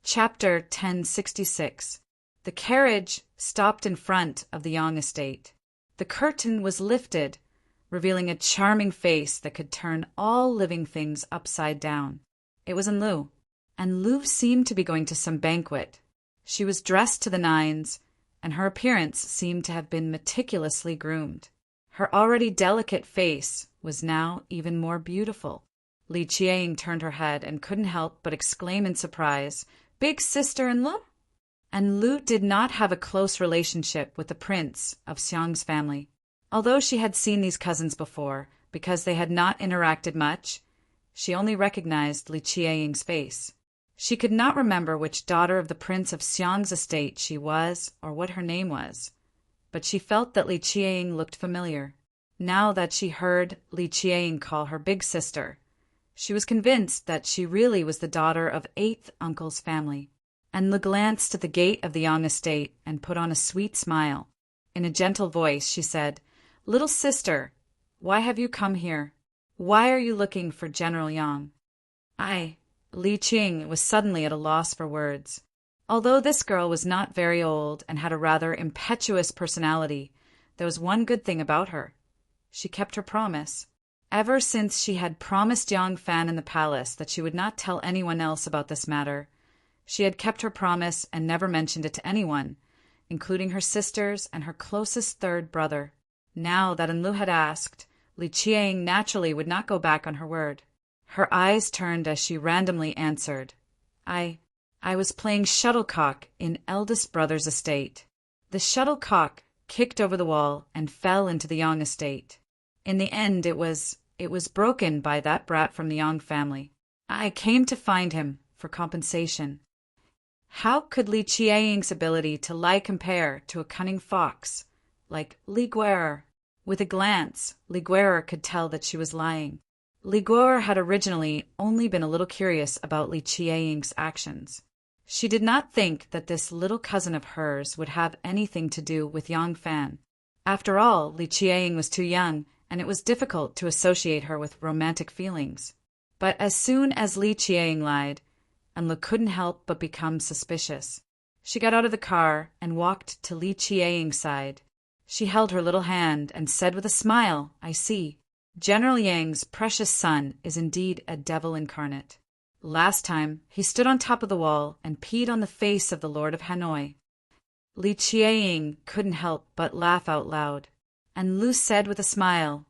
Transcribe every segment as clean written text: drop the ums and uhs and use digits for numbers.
Chapter 1066. The carriage stopped in front of the Yang estate. The curtain was lifted, revealing a charming face that could turn all living things upside down. It was Lu, and Lu seemed to be going to some banquet. She was dressed to the nines, and her appearance seemed to have been meticulously groomed. Her already delicate face was now even more beautiful. Li Qiang turned her head and couldn't help but exclaim in surprise, "Big sister in Lu?" And Lu did not have a close relationship with the prince of Xiang's family. Although she had seen these cousins before, because they had not interacted much, she only recognized Li Qiang's face. She could not remember which daughter of the prince of Xiang's estate she was or what her name was, but she felt that Li Qiang looked familiar. Now that she heard Li Qiang call her big sister, she was convinced that she really was the daughter of 8th uncle's family. And Lu glanced at the gate of the Yang estate and put on a sweet smile. In a gentle voice she said, "Little sister, why have you come here? Why are you looking for General Yang?" Li Qiang was suddenly at a loss for words. Although this girl was not very old and had a rather impetuous personality, there was one good thing about her. She kept her promise. Ever since she had promised Yang Fan in the palace that she would not tell anyone else about this matter, she had kept her promise and never mentioned it to anyone, including her sisters and her closest third brother. Now that Enlu had asked, Li Qiang naturally would not go back on her word. Her eyes turned as she randomly answered, I was playing shuttlecock in eldest brother's estate." The shuttlecock kicked over the wall and fell into the Yang estate. In the end, it was broken by that brat from the Yang family. I came to find him for compensation. How could Li Qiang's ability to lie compare to a cunning fox like Li Guerre? With a glance, Li Guerre could tell that she was lying. Li Guerre had originally only been a little curious about Li Qiang's actions. She did not think that this little cousin of hers would have anything to do with Yang Fan. After all, Li Qiang was too young, and it was difficult to associate her with romantic feelings. But as soon as Li Qiang lied, Enlu couldn't help but become suspicious. She got out of the car and walked to Li Qiang's side. She held her little hand and said with a smile, "I see. General Yang's precious son is indeed a devil incarnate. Last time, he stood on top of the wall and peed on the face of the Lord of Hanoi." Li Qiang couldn't help but laugh out loud. And Lu said with a smile,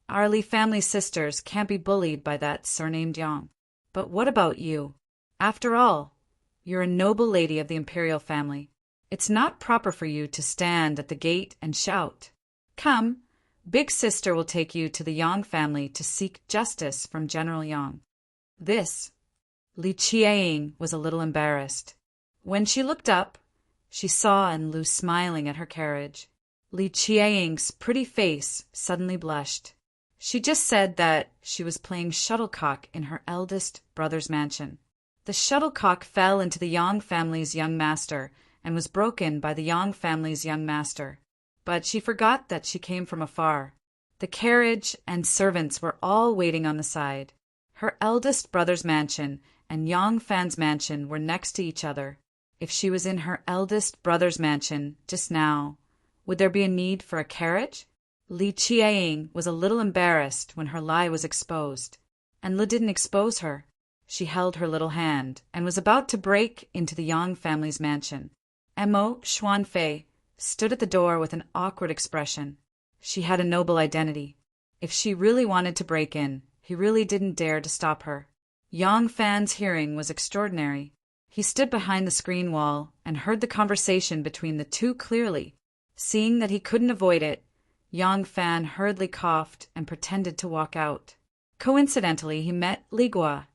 "Our Li family sisters can't be bullied by that surnamed Yang. But what about you? After all, you're a noble lady of the imperial family. It's not proper for you to stand at the gate and shout. Come, big sister will take you to the Yang family to seek justice from General Yang." Li Qiang was a little embarrassed. When she looked up, she saw Enlu smiling at her carriage. Li Qiang's pretty face suddenly blushed. She just said that she was playing shuttlecock in her eldest brother's mansion. The shuttlecock fell into the Yang family's young master and was broken by the Yang family's young master. But she forgot that she came from afar. The carriage and servants were all waiting on the side. Her eldest brother's mansion and Yang Fan's mansion were next to each other. If she was in her eldest brother's mansion just now, would there be a need for a carriage? Li Qiang was a little embarrassed when her lie was exposed, and Lu didn't expose her. She held her little hand and was about to break into the Yang family's mansion. Mo Xuanfei stood at the door with an awkward expression. She had a noble identity. If she really wanted to break in, he really didn't dare to stop her. Yang Fan's hearing was extraordinary. He stood behind the screen wall and heard the conversation between the two clearly. Seeing that he couldn't avoid it, Yang Fan hurriedly coughed and pretended to walk out. Coincidentally, he met Li Guerre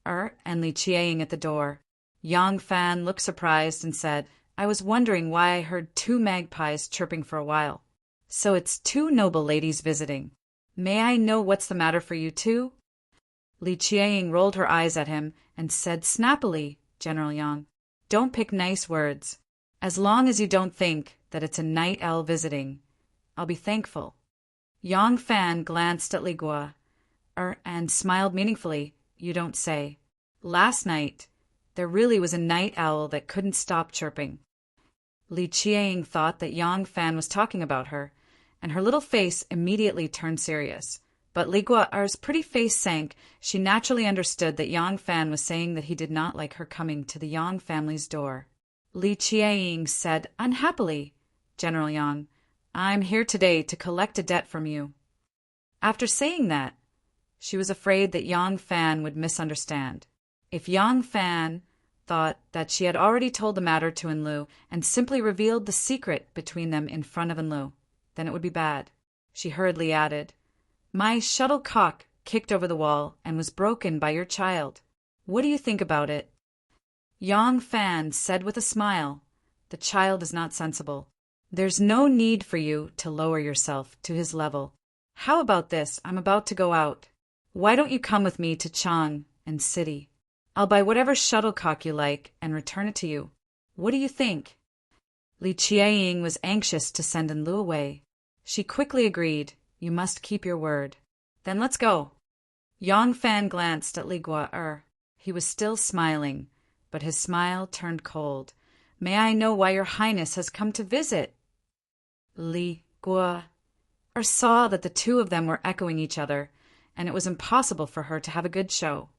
and Li Qiang at the door. Yang Fan looked surprised and said, "I was wondering why I heard 2 magpies chirping for a while. So it's 2 noble ladies visiting. May I know what's the matter for you two?" Li Qiang rolled her eyes at him and said snappily, "General Yang, don't pick nice words. As long as you don't think that it's a night owl visiting, I'll be thankful." Yang Fan glanced at Li Guerre and smiled meaningfully. "You don't say. Last night, There really was a night owl that couldn't stop chirping. Li Qiang thought that Yang Fan was talking about her, and her little face immediately turned serious. But Li Guo'er's pretty face sank. She naturally understood that Yang Fan was saying that he did not like her coming to the Yang family's door. Li Qiang said unhappily, "General Yang, I'm here today to collect a debt from you." After saying that, she was afraid that Yang Fan would misunderstand. If Yang Fan thought that she had already told the matter to Enlu and simply revealed the secret between them in front of Enlu, then it would be bad. She hurriedly added, "My shuttlecock kicked over the wall and was broken by your child. What do you think about it?" Yang Fan said with a smile, "The child is not sensible. There's no need for you to lower yourself to his level. How about this? I'm about to go out. Why don't you come with me to Chang and City? I'll buy whatever shuttlecock you like and return it to you. What do you think?" Li Qiang was anxious to send Enlu away. She quickly agreed, "You must keep your word." "Then let's go." Yang Fan glanced at Li Guo'er. He was still smiling, but his smile turned cold. "May I know why your highness has come to visit?" Li Guo'er saw that the two of them were echoing each other, and it was impossible for her to have a good show.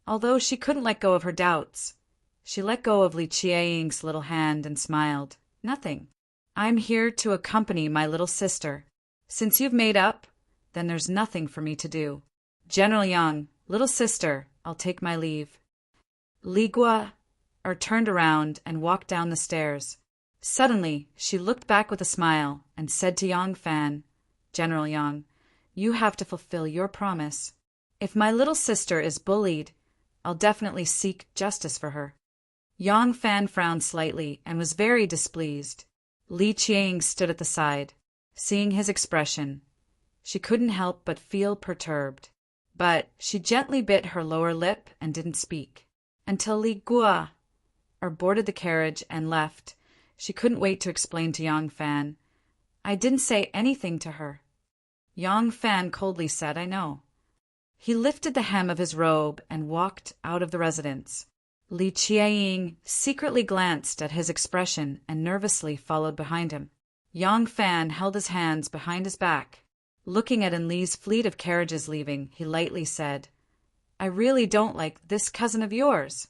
Although she couldn't let go of her doubts, she let go of Li Qiang's little hand and smiled. "Nothing. I'm here to accompany my little sister. Since you've made up, then there's nothing for me to do. General Yang, little sister, I'll take my leave." Li Guo'er turned around and walked down the stairs. Suddenly, she looked back with a smile and said to Yang Fan, "General Yang, you have to fulfill your promise. If my little sister is bullied, I'll definitely seek justice for her." Yang Fan frowned slightly and was very displeased. Li Qiang stood at the side. Seeing his expression, she couldn't help but feel perturbed. But she gently bit her lower lip and didn't speak. Until Li Guo'er boarded the carriage and left, she couldn't wait to explain to Yang Fan. "I didn't say anything to her." Yang Fan coldly said, "I know." He lifted the hem of his robe and walked out of the residence. Li Qiang secretly glanced at his expression and nervously followed behind him. Yang Fan held his hands behind his back. Looking at Enli's fleet of carriages leaving, he lightly said, "I really don't like this cousin of yours."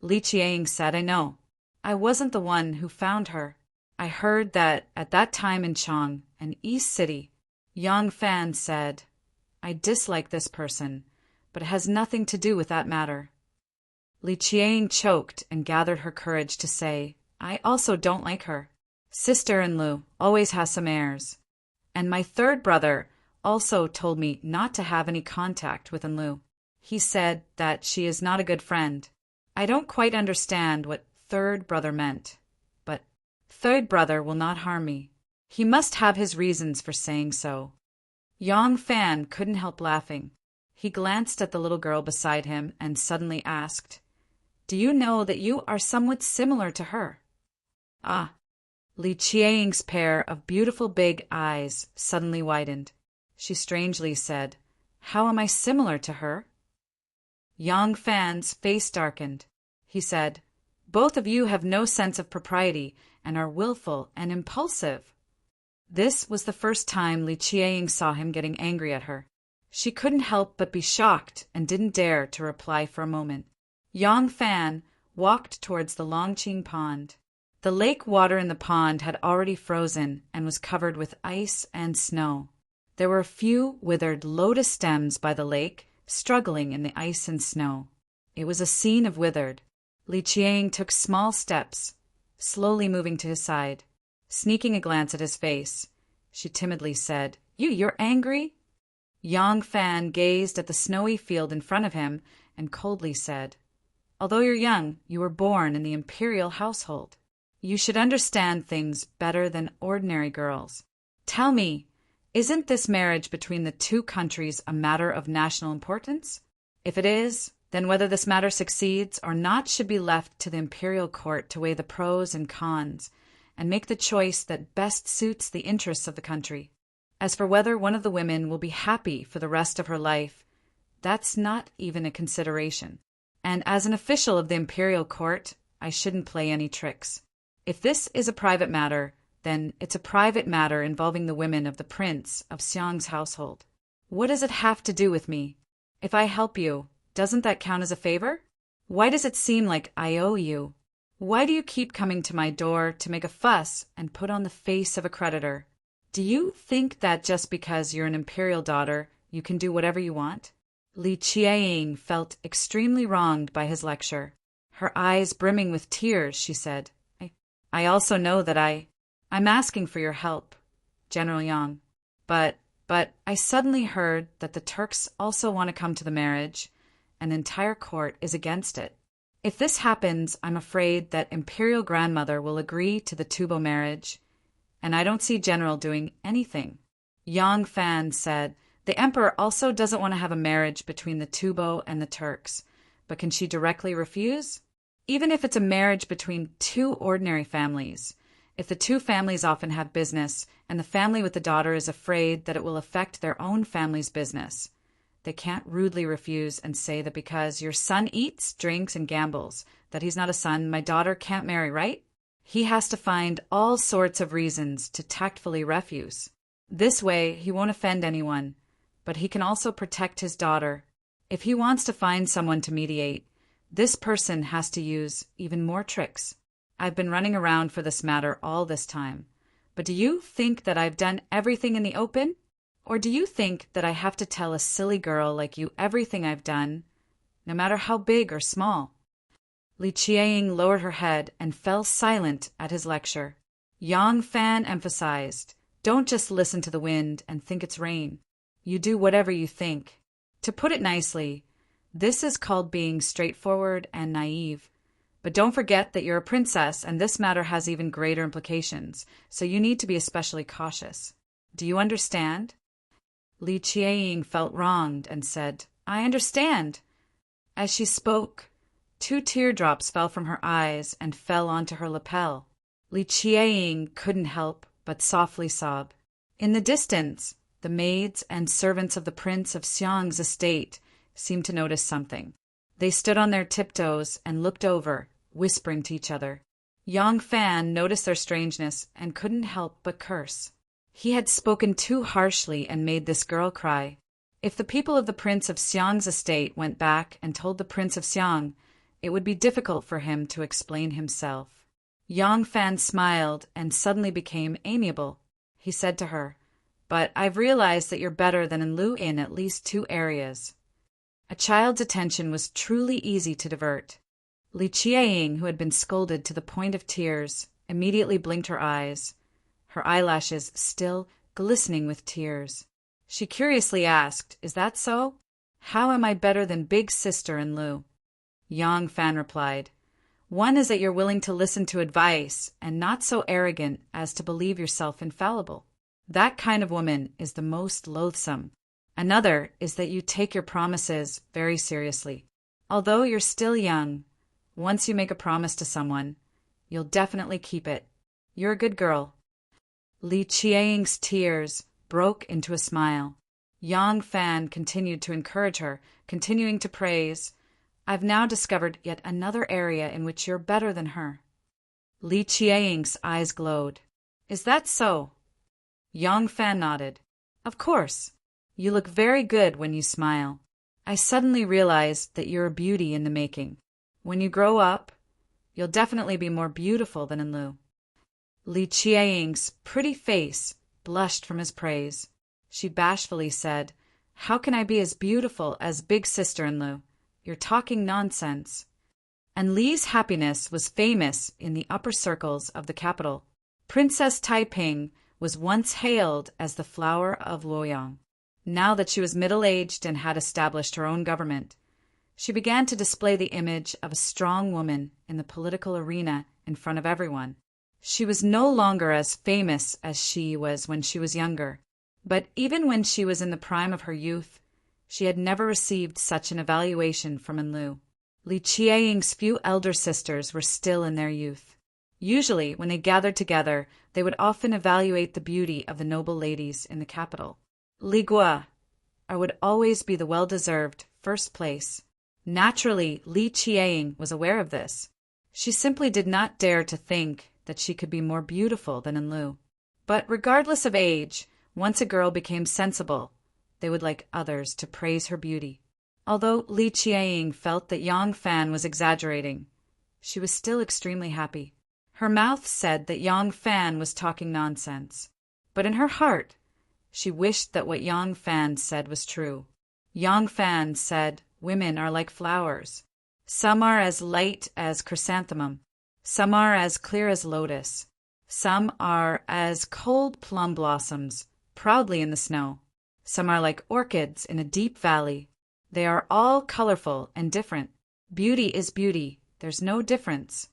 Li Qiang said, "I know. I wasn't the one who found her. I heard that at that time in Chang and East City." Yang Fan said, "I dislike this person, but it has nothing to do with that matter." Li Qiang choked and gathered her courage to say, "I also don't like her. Sister Enlu always has some airs. And my third brother also told me not to have any contact with Enlu. He said that she is not a good friend. I don't quite understand what third brother meant, but third brother will not harm me. He must have his reasons for saying so." Yang Fan couldn't help laughing. He glanced at the little girl beside him and suddenly asked, "Do you know that you are somewhat similar to her?" "Ah." Li Qiang's pair of beautiful big eyes suddenly widened. She strangely said, "How am I similar to her?" Yang Fan's face darkened. He said, "Both of you have no sense of propriety and are willful and impulsive." This was the first time Li Qiang saw him getting angry at her. She couldn't help but be shocked and didn't dare to reply for a moment. Yang Fan walked towards the Longqing pond. The lake water in the pond had already frozen and was covered with ice and snow. There were a few withered lotus stems by the lake, struggling in the ice and snow. It was a scene of withered. Li Qiang took small steps, slowly moving to his side. Sneaking a glance at his face, she timidly said, You're angry?" Yang Fan gazed at the snowy field in front of him and coldly said, "Although you're young, you were born in the imperial household. You should understand things better than ordinary girls. Tell me, isn't this marriage between the two countries a matter of national importance? If it is, then whether this matter succeeds or not should be left to the imperial court to weigh the pros and cons and make the choice that best suits the interests of the country. As for whether one of the women will be happy for the rest of her life, that's not even a consideration. And as an official of the imperial court, I shouldn't play any tricks. If this is a private matter, then it's a private matter involving the women of the prince of Xiang's household. What does it have to do with me? If I help you, doesn't that count as a favor? Why does it seem like I owe you? Why do you keep coming to my door to make a fuss and put on the face of a creditor? Do you think that just because you're an imperial daughter, you can do whatever you want? Li Qiaying felt extremely wronged by his lecture. Her eyes brimming with tears, she said, I also know that I'm asking for your help, General Yang. But I suddenly heard that the Turks also want to come to the marriage, and the entire court is against it. If this happens, I'm afraid that Imperial Grandmother will agree to the Tubo marriage, and I don't see General doing anything. Yang Fan said, the Emperor also doesn't want to have a marriage between the Tubo and the Turks, but can she directly refuse? Even if it's a marriage between two ordinary families, if the two families often have business, and the family with the daughter is afraid that it will affect their own family's business, they can't rudely refuse and say that because your son eats, drinks, and gambles, that he's not a son, my daughter can't marry, right? He has to find all sorts of reasons to tactfully refuse. This way, he won't offend anyone, but he can also protect his daughter. If he wants to find someone to mediate, this person has to use even more tricks. I've been running around for this matter all this time, but do you think that I've done everything in the open? Or do you think that I have to tell a silly girl like you everything I've done, no matter how big or small? Li Qiaying lowered her head and fell silent at his lecture. Yang Fan emphasized, don't just listen to the wind and think it's rain. You do whatever you think. To put it nicely, this is called being straightforward and naive. But don't forget that you're a princess, and this matter has even greater implications, so you need to be especially cautious. Do you understand? Li Qiaying felt wronged and said, I understand. As she spoke, 2 teardrops fell from her eyes and fell onto her lapel. Li Qiaying couldn't help but softly sob. In the distance, the maids and servants of the Prince of Xiang's estate seemed to notice something. They stood on their tiptoes and looked over, whispering to each other. Yang Fan noticed their strangeness and couldn't help but curse. He had spoken too harshly and made this girl cry. If the people of the Prince of Xiang's estate went back and told the Prince of Xiang, it would be difficult for him to explain himself. Yang Fan smiled and suddenly became amiable. He said to her, but I've realized that you're better than in Lu in at least 2 areas. A child's attention was truly easy to divert. Li Qiaying, who had been scolded to the point of tears, immediately blinked her eyes, her eyelashes still glistening with tears. She curiously asked, is that so? How am I better than big sister in Lu? Yang Fan replied, one is that you're willing to listen to advice and not so arrogant as to believe yourself infallible. That kind of woman is the most loathsome. Another is that you take your promises very seriously. Although you're still young, once you make a promise to someone, you'll definitely keep it. You're a good girl. Li Qiaying's tears broke into a smile. Yang Fan continued to encourage her, continuing to praise, I've now discovered yet another area in which you're better than her. Li Qiaying's eyes glowed. Is that so? Yang Fan nodded. Of course. You look very good when you smile. I suddenly realized that you're a beauty in the making. When you grow up, you'll definitely be more beautiful than in Lu. Li Qiaying's pretty face blushed from his praise. She bashfully said, how can I be as beautiful as big sister in Lu? You're talking nonsense. And Li's happiness was famous in the upper circles of the capital. Princess Taiping was once hailed as the flower of Luoyang. Now that she was middle-aged and had established her own government, she began to display the image of a strong woman in the political arena in front of everyone. She was no longer as famous as she was when she was younger, but even when she was in the prime of her youth, she had never received such an evaluation from Enlu. Li Qiaying's few elder sisters were still in their youth. Usually, when they gathered together, they would often evaluate the beauty of the noble ladies in the capital. Li Gua would always be the well-deserved first place. Naturally, Li Qiang was aware of this. She simply did not dare to think that she could be more beautiful than Enlil. But regardless of age, once a girl became sensible, they would like others to praise her beauty. Although Li Qiang felt that Yang Fan was exaggerating, she was still extremely happy. Her mouth said that Yang Fan was talking nonsense, but in her heart, she wished that what Yang Fan said was true. Yang Fan said, "Women are like flowers. Some are as light as chrysanthemum. Some are as clear as lotus. Some are as cold plum blossoms, proudly in the snow. Some are like orchids in a deep valley. They are all colorful and different. Beauty is beauty. There's no difference."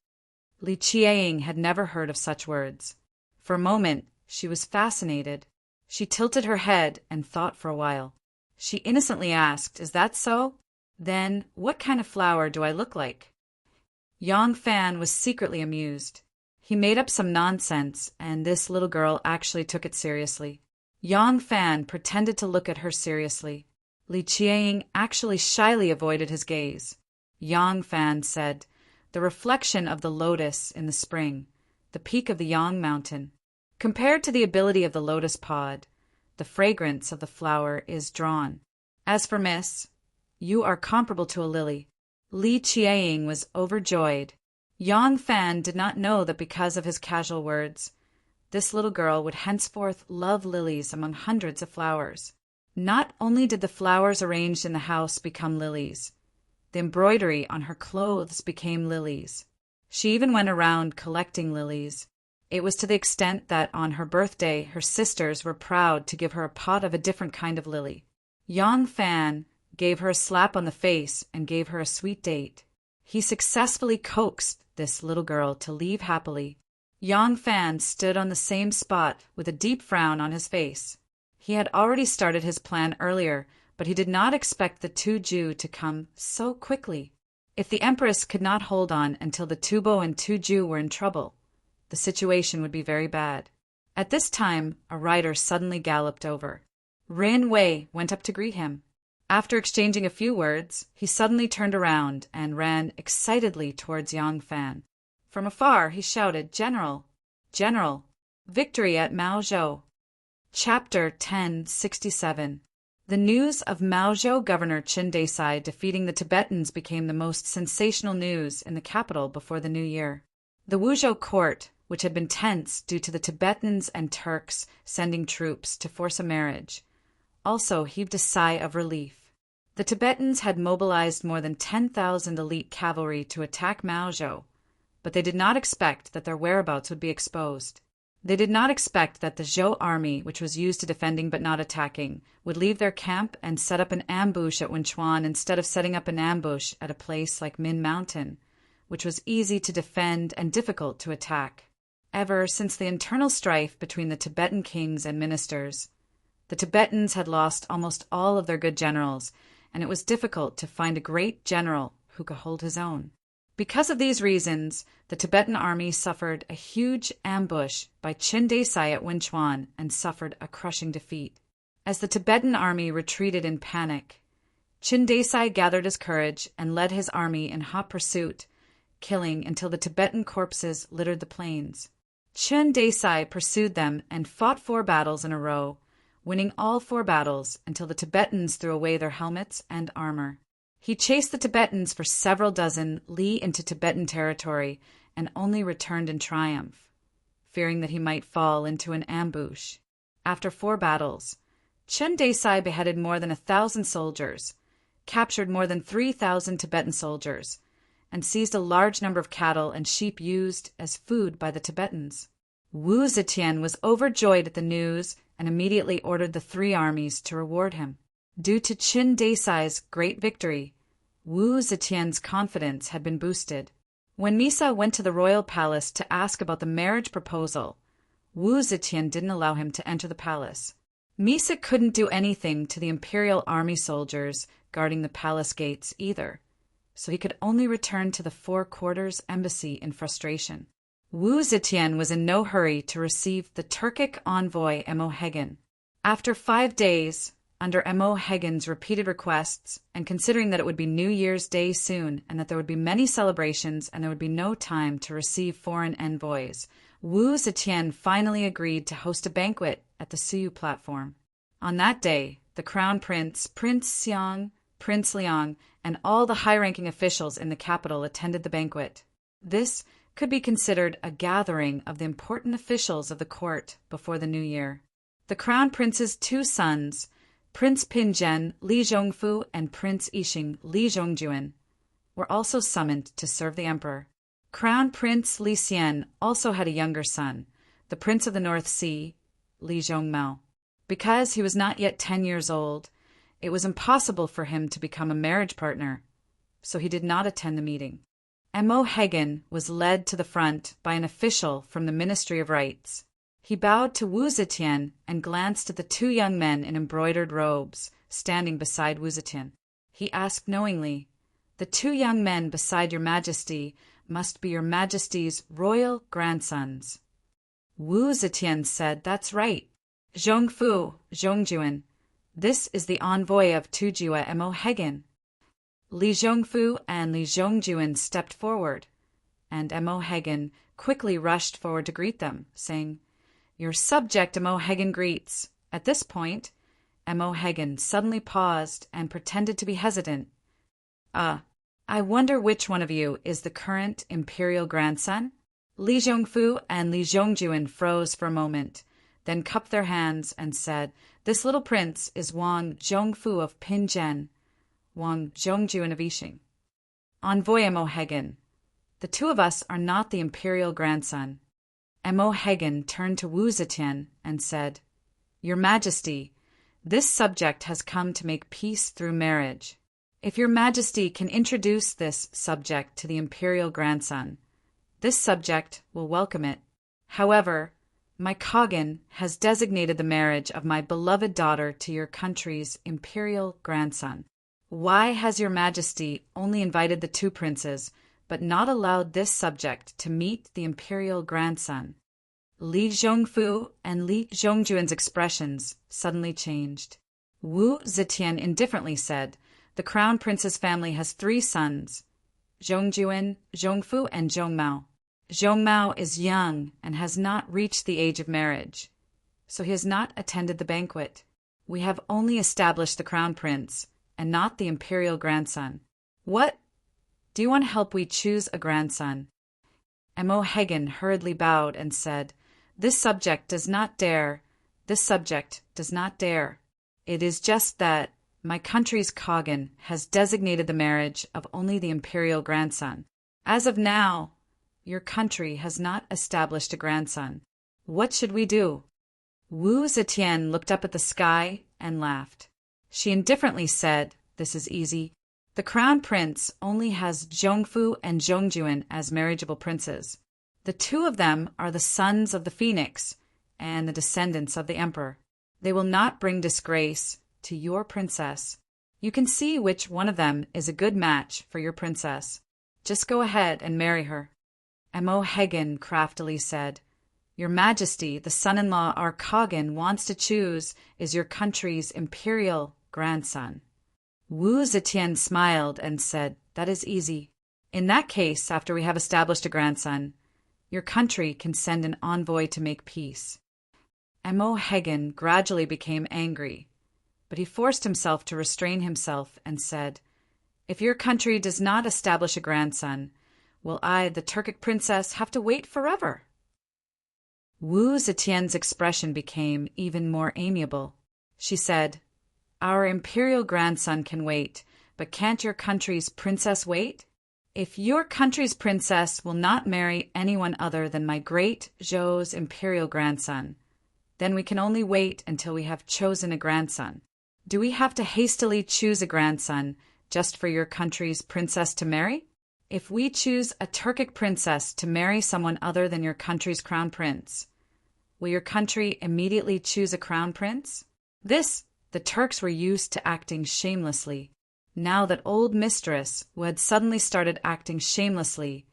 Li Qiang had never heard of such words. For a moment, she was fascinated. She tilted her head and thought for a while. She innocently asked, "Is that so? Then what kind of flower do I look like?" Yang Fan was secretly amused. He made up some nonsense, and this little girl actually took it seriously. Yang Fan pretended to look at her seriously. Li Qiang actually shyly avoided his gaze. Yang Fan said, "The reflection of the lotus in the spring, the peak of the Yang mountain. Compared to the ability of the lotus pod, the fragrance of the flower is drawn. As for Miss, you are comparable to a lily." Li Qiang was overjoyed. Yang Fan did not know that because of his casual words, this little girl would henceforth love lilies among hundreds of flowers. Not only did the flowers arranged in the house become lilies, the embroidery on her clothes became lilies. She even went around collecting lilies. It was to the extent that on her birthday her sisters were proud to give her a pot of a different kind of lily. Yang Fan gave her a slap on the face and gave her a sweet date. He successfully coaxed this little girl to leave happily. Yang Fan stood on the same spot with a deep frown on his face. He had already started his plan earlier, but he did not expect the two Ju to come so quickly. If the Empress could not hold on until the Tubo and two Ju were in trouble, the situation would be very bad. At this time, a rider suddenly galloped over. Rin Wei went up to greet him. After exchanging a few words, he suddenly turned around and ran excitedly towards Yang Fan. From afar, he shouted, "General! General! Victory at Maozhou!" Chapter 1067. The news of Maozhou Governor Qin Desai defeating the Tibetans became the most sensational news in the capital before the new year. The Wuzhou court, which had been tense due to the Tibetans and Turks sending troops to force a marriage, also heaved a sigh of relief. The Tibetans had mobilized more than 10,000 elite cavalry to attack Maozhou, but they did not expect that their whereabouts would be exposed. They did not expect that the Zhou army, which was used to defending but not attacking, would leave their camp and set up an ambush at Wenchuan instead of setting up an ambush at a place like Min Mountain, which was easy to defend and difficult to attack. Ever since the internal strife between the Tibetan kings and ministers, the Tibetans had lost almost all of their good generals, and it was difficult to find a great general who could hold his own. Because of these reasons, the Tibetan army suffered a huge ambush by Qin Desai at Wenchuan and suffered a crushing defeat. As the Tibetan army retreated in panic, Qin Desai gathered his courage and led his army in hot pursuit, killing until the Tibetan corpses littered the plains. Qin Desai pursued them and fought 4 battles in a row, winning all 4 battles until the Tibetans threw away their helmets and armor. He chased the Tibetans for several dozen li into Tibetan territory and only returned in triumph, fearing that he might fall into an ambush. After 4 battles, Qin Desai beheaded more than 1,000 soldiers, captured more than 3,000 Tibetan soldiers, and seized a large number of cattle and sheep used as food by the Tibetans. Wu Zetian was overjoyed at the news and immediately ordered the 3 armies to reward him. Due to Qin Desai's great victory, Wu Zetian's confidence had been boosted. When Misa went to the royal palace to ask about the marriage proposal, Wu Zetian didn't allow him to enter the palace. Misa couldn't do anything to the imperial army soldiers guarding the palace gates either, so he could only return to the 4 quarters embassy in frustration. Wu Zetian was in no hurry to receive the Turkic envoy Emohegan. After 5 days, Under M.O. Hagen's repeated requests, and considering that it would be New Year's Day soon and that there would be many celebrations and there would be no time to receive foreign envoys, Wu Zetian finally agreed to host a banquet at the Suyu platform. On that day, the Crown Prince, Prince Xiang, Prince Liang, and all the high-ranking officials in the capital attended the banquet. This could be considered a gathering of the important officials of the court before the new year. The Crown Prince's two sons, Prince Pinzhen, Li Zhongfu, and Prince Yixing, Li Zhongjuan, were also summoned to serve the emperor. Crown Prince Li Xian also had a younger son, the Prince of the North Sea, Li Zhongmao. Because he was not yet 10 years old, it was impossible for him to become a marriage partner, so he did not attend the meeting. M.O. Hagen was led to the front by an official from the Ministry of Rites. He bowed to Wu Zetian and glanced at the two young men in embroidered robes standing beside Wu Zetian. He asked knowingly, "The two young men beside your Majesty must be your Majesty's royal grandsons." Wu Zetian said, "That's right. Zhongfu, Zhongjuan. This is the envoy of Tujue M.O. Hagen." Li Zhongfu and Li Zhongjuan stepped forward, and M.O. Hagen quickly rushed forward to greet them, saying, "Your subject M.O. Hagen greets." At this point, M.O. Hagen suddenly paused and pretended to be hesitant. I wonder which one of you is the current imperial grandson?" Li Zhongfu and Li Zhongjuan froze for a moment, then cupped their hands and said, "This little prince is Wang Zhongfu of Pinzhen, Wang Zhongjuan of Yixing." "Envoy M.O. Hagen, the two of us are not the imperial grandson." M.O. Hagen turned to Wu Zetian and said, "Your Majesty, this subject has come to make peace through marriage. If your Majesty can introduce this subject to the imperial grandson, this subject will welcome it. However, my Khagan has designated the marriage of my beloved daughter to your country's imperial grandson. Why has your Majesty only invited the two princes, but not allowed this subject to meet the imperial grandson?" Li Zhongfu and Li Zhongjuan's expressions suddenly changed. Wu Zetian indifferently said, "The Crown Prince's family has 3 sons, Zhongjuan, Zhongfu, and Zhongmao. Zhongmao is young and has not reached the age of marriage, so he has not attended the banquet. We have only established the Crown Prince and not the imperial grandson. What? Do you want help we choose a grandson?" M.O. Hagen hurriedly bowed and said, This subject does not dare. It is just that my country's Khagan has designated the marriage of only the imperial grandson. As of now, your country has not established a grandson. What should we do?" Wu Zetian looked up at the sky and laughed. She indifferently said, "This is easy. The Crown Prince only has Zhongfu and Zhongjuan as marriageable princes. The 2 of them are the sons of the Phoenix and the descendants of the Emperor. They will not bring disgrace to your princess. You can see which one of them is a good match for your princess. Just go ahead and marry her." M.O. Hagen craftily said, "Your Majesty, the son-in-law our Khagan wants to choose is your country's imperial grandson." Wu Zetian smiled and said, "That is easy. In that case, after we have established a grandson, your country can send an envoy to make peace." M.O. Hagen gradually became angry, but he forced himself to restrain himself and said, "If your country does not establish a grandson, will I, the Turkic princess, have to wait forever?" Wu Zetian's expression became even more amiable. She said, "Our imperial grandson can wait, but can't your country's princess wait? If your country's princess will not marry anyone other than my great Zhou's imperial grandson, then we can only wait until we have chosen a grandson. Do we have to hastily choose a grandson just for your country's princess to marry? If we choose a Turkic princess to marry someone other than your country's crown prince, will your country immediately choose a crown prince?" The Turks were used to acting shamelessly. Now that old mistress, who had suddenly started acting shamelessly,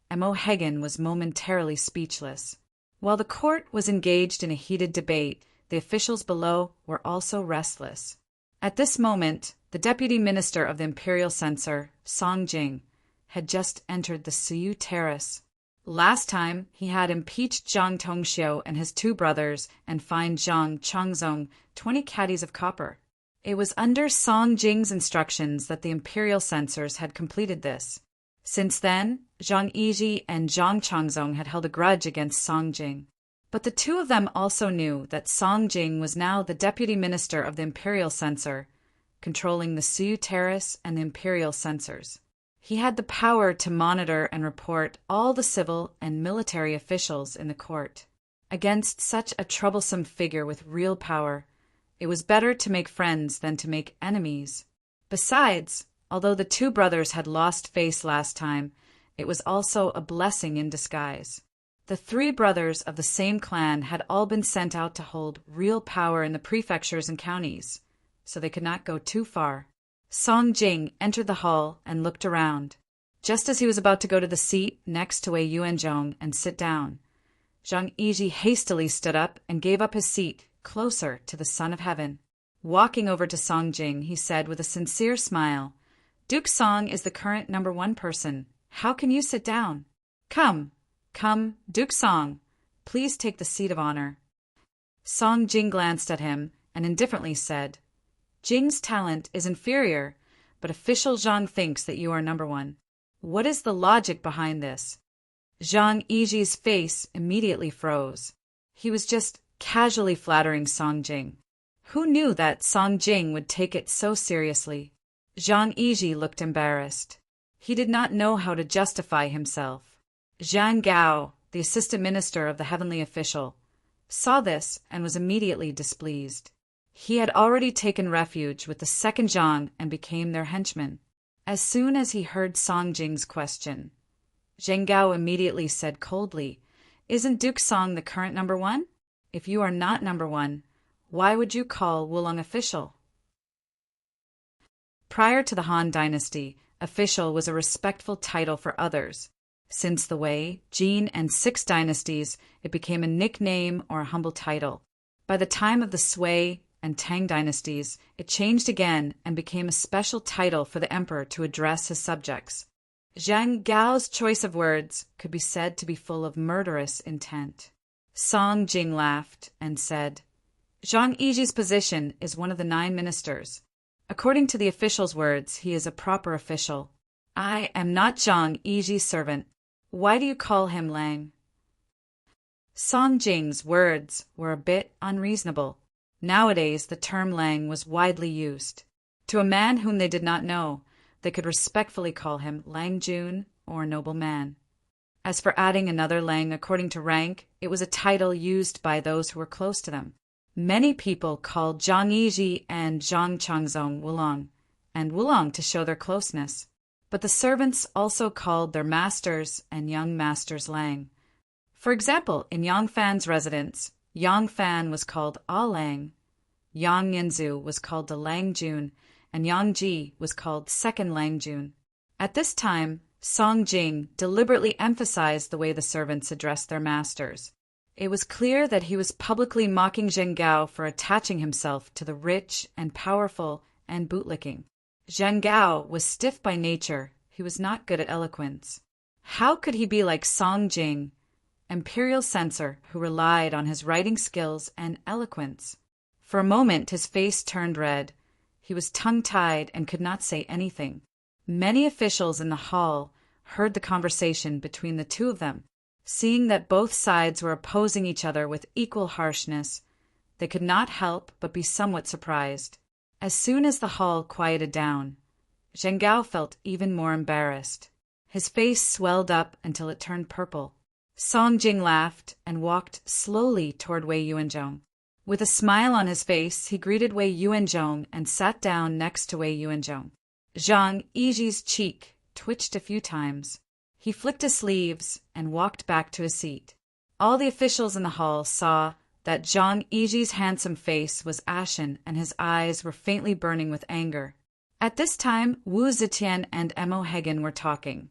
M.O. Hagen was momentarily speechless. While the court was engaged in a heated debate, the officials below were also restless. At this moment, the deputy minister of the imperial censor, Song Jing, had just entered the Suyu Terrace. Last time, he had impeached Zhang Tongxiu and his 2 brothers and fined Zhang Changzong 20 caddies of copper. It was under Song Jing's instructions that the imperial censors had completed this. Since then, Zhang Yizhi and Zhang Changzong had held a grudge against Song Jing. But the 2 of them also knew that Song Jing was now the deputy minister of the imperial censor, controlling the Suyu Terrace and the imperial censors. He had the power to monitor and report all the civil and military officials in the court. Against such a troublesome figure with real power, it was better to make friends than to make enemies. Besides, although the 2 brothers had lost face last time, it was also a blessing in disguise. The 3 brothers of the same clan had all been sent out to hold real power in the prefectures and counties, so they could not go too far. Song Jing entered the hall and looked around. Just as he was about to go to the seat next to Wei Yuanzhong and sit down, Zhang Yizhi hastily stood up and gave up his seat closer to the Son of Heaven. Walking over to Song Jing, he said with a sincere smile, "Duke Song is the current number 1 person. How can you sit down? Come, Duke Song, please take the seat of honor." Song Jing glanced at him and indifferently said, "Jing's talent is inferior, but official Zhang thinks that you are number 1. What is the logic behind this?" Zhang Yizhi's face immediately froze. He was just casually flattering Song Jing. Who knew that Song Jing would take it so seriously? Zhang Yizhi looked embarrassed. He did not know how to justify himself. Zhang Gao, the assistant minister of the heavenly official, saw this and was immediately displeased. He had already taken refuge with the 2nd Zhang and became their henchman. As soon as he heard Song Jing's question, Zhang Gao immediately said coldly, "Isn't Duke Song the current number 1? If you are not number 1, why would you call Wulong official?" Prior to the Han Dynasty, official was a respectful title for others. Since the Wei, Jin, and 6 dynasties, it became a nickname or a humble title. By the time of the Sui and Tang dynasties, it changed again and became a special title for the emperor to address his subjects. Zhang Gao's choice of words could be said to be full of murderous intent. Song Jing laughed and said, "Zhang Yizhi's position is one of the 9 ministers. According to the official's words, he is a proper official. I am not Zhang Yizhi's servant. Why do you call him Lang?" Song Jing's words were a bit unreasonable. Nowadays, the term Lang was widely used. To a man whom they did not know, they could respectfully call him Lang Jun or noble man. As for adding another Lang according to rank, it was a title used by those who were close to them. Many people called Zhang Yizhi and Zhang Changzong Wulong, and Wulong to show their closeness. But the servants also called their masters and young masters Lang. For example, in Yang Fan's residence, Yang Fan was called A Lang, Yang Yinzu was called the Lang Jun, and Yang Ji was called Second Lang Jun. At this time, Song Jing deliberately emphasized the way the servants addressed their masters. It was clear that he was publicly mocking Zhang Gao for attaching himself to the rich and powerful and bootlicking. Zhang Gao was stiff by nature. He was not good at eloquence. How could he be like Song Jing, imperial censor who relied on his writing skills and eloquence? For a moment his face turned red. He was tongue-tied and could not say anything. Many officials in the hall heard the conversation between the 2 of them. Seeing that both sides were opposing each other with equal harshness, they could not help but be somewhat surprised. As soon as the hall quieted down, Zhang Gao felt even more embarrassed. His face swelled up until it turned purple. Song Jing laughed and walked slowly toward Wei Yuanzhong. With a smile on his face, he greeted Wei Yuanzhong and sat down next to Wei Yuanzhong. Zhang Yizhi's cheek twitched a few times. He flicked his sleeves and walked back to his seat. All the officials in the hall saw that Zhang Yizhi's handsome face was ashen and his eyes were faintly burning with anger. At this time, Wu Zetian and Emo Hagen were talking.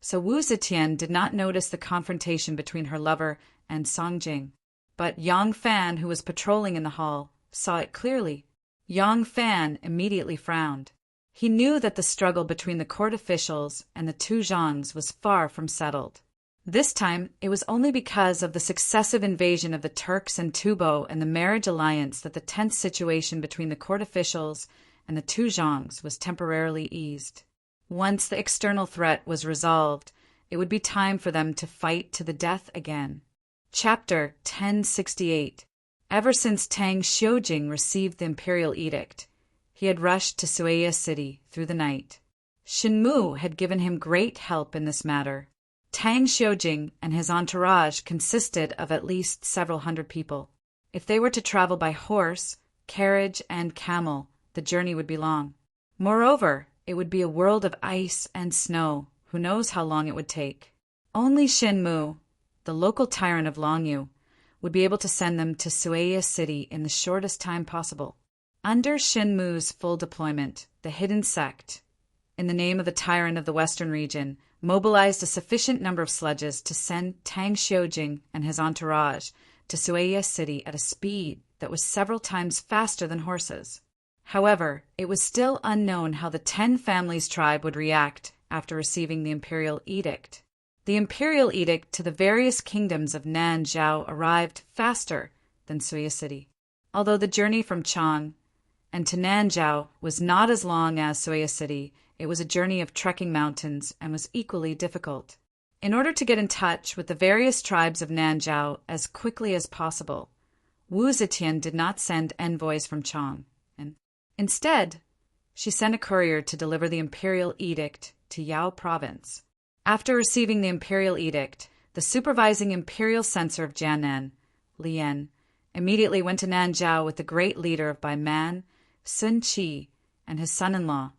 So Wu Zetian did not notice the confrontation between her lover and Song Jing. But Yang Fan, who was patrolling in the hall, saw it clearly. Yang Fan immediately frowned. He knew that the struggle between the court officials and the two Zhangs was far from settled. This time, it was only because of the successive invasion of the Turks and Tubo and the marriage alliance that the tense situation between the court officials and the two Zhangs was temporarily eased. Once the external threat was resolved, it would be time for them to fight to the death again. Chapter 1068. Ever since Tang Xiujing received the imperial edict, he had rushed to Sueya City through the night. Shinmu had given him great help in this matter. Tang Xiujing and his entourage consisted of at least several hundred people. If they were to travel by horse, carriage, and camel, the journey would be long. Moreover, it would be a world of ice and snow. Who knows how long it would take? Only Shinmu, the local tyrant of Longyu, would be able to send them to Sueya City in the shortest time possible. Under Shinmu's full deployment, the hidden sect, in the name of the tyrant of the western region, mobilized a sufficient number of sledges to send Tang Xiujing and his entourage to Sueya City at a speed that was several times faster than horses. However, it was still unknown how the 10 families tribe would react after receiving the imperial edict. The imperial edict to the various kingdoms of Nanzhao arrived faster than Sueya City. Although the journey from Chang and to Nanzhao was not as long as Sueya City, it was a journey of trekking mountains and was equally difficult. In order to get in touch with the various tribes of Nanzhao as quickly as possible, Wu Zetian did not send envoys from Chang. Instead, she sent a courier to deliver the imperial edict to Yao province. After receiving the imperial edict, the supervising imperial censor of Jianan, Lian, immediately went to Nanzhao with the great leader of Baiman, Sun Qi, and his son-in-law,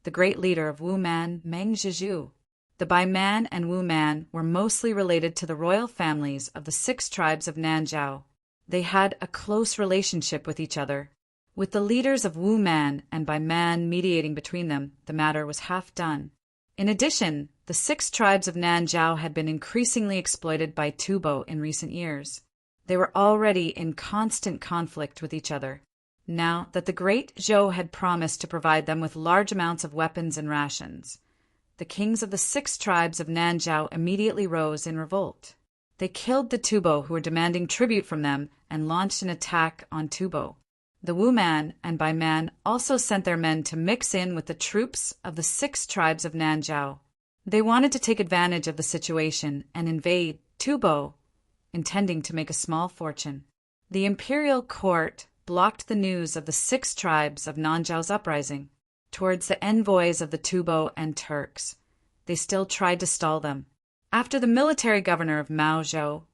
the great leader of Wuman, Meng Zhizhu. The Baiman and Wuman were mostly related to the royal families of the 6 tribes of Nanzhao. They had a close relationship with each other. With the leaders of Wuman and Baiman mediating between them, the matter was half done. In addition, the 6 tribes of Nanzhao had been increasingly exploited by Tubo in recent years. They were already in constant conflict with each other. Now that the great Zhou had promised to provide them with large amounts of weapons and rations, the kings of the 6 tribes of Nanzhao immediately rose in revolt. They killed the Tubo who were demanding tribute from them and launched an attack on Tubo. The Wuman and Baiman also sent their men to mix in with the troops of the 6 tribes of Nanzhao. They wanted to take advantage of the situation and invade Tubo, intending to make a small fortune. The imperial court blocked the news of the 6 tribes of Nanzhao's uprising. Towards the envoys of the Tubo and Turks, they still tried to stall them. After the military governor of Maozhou,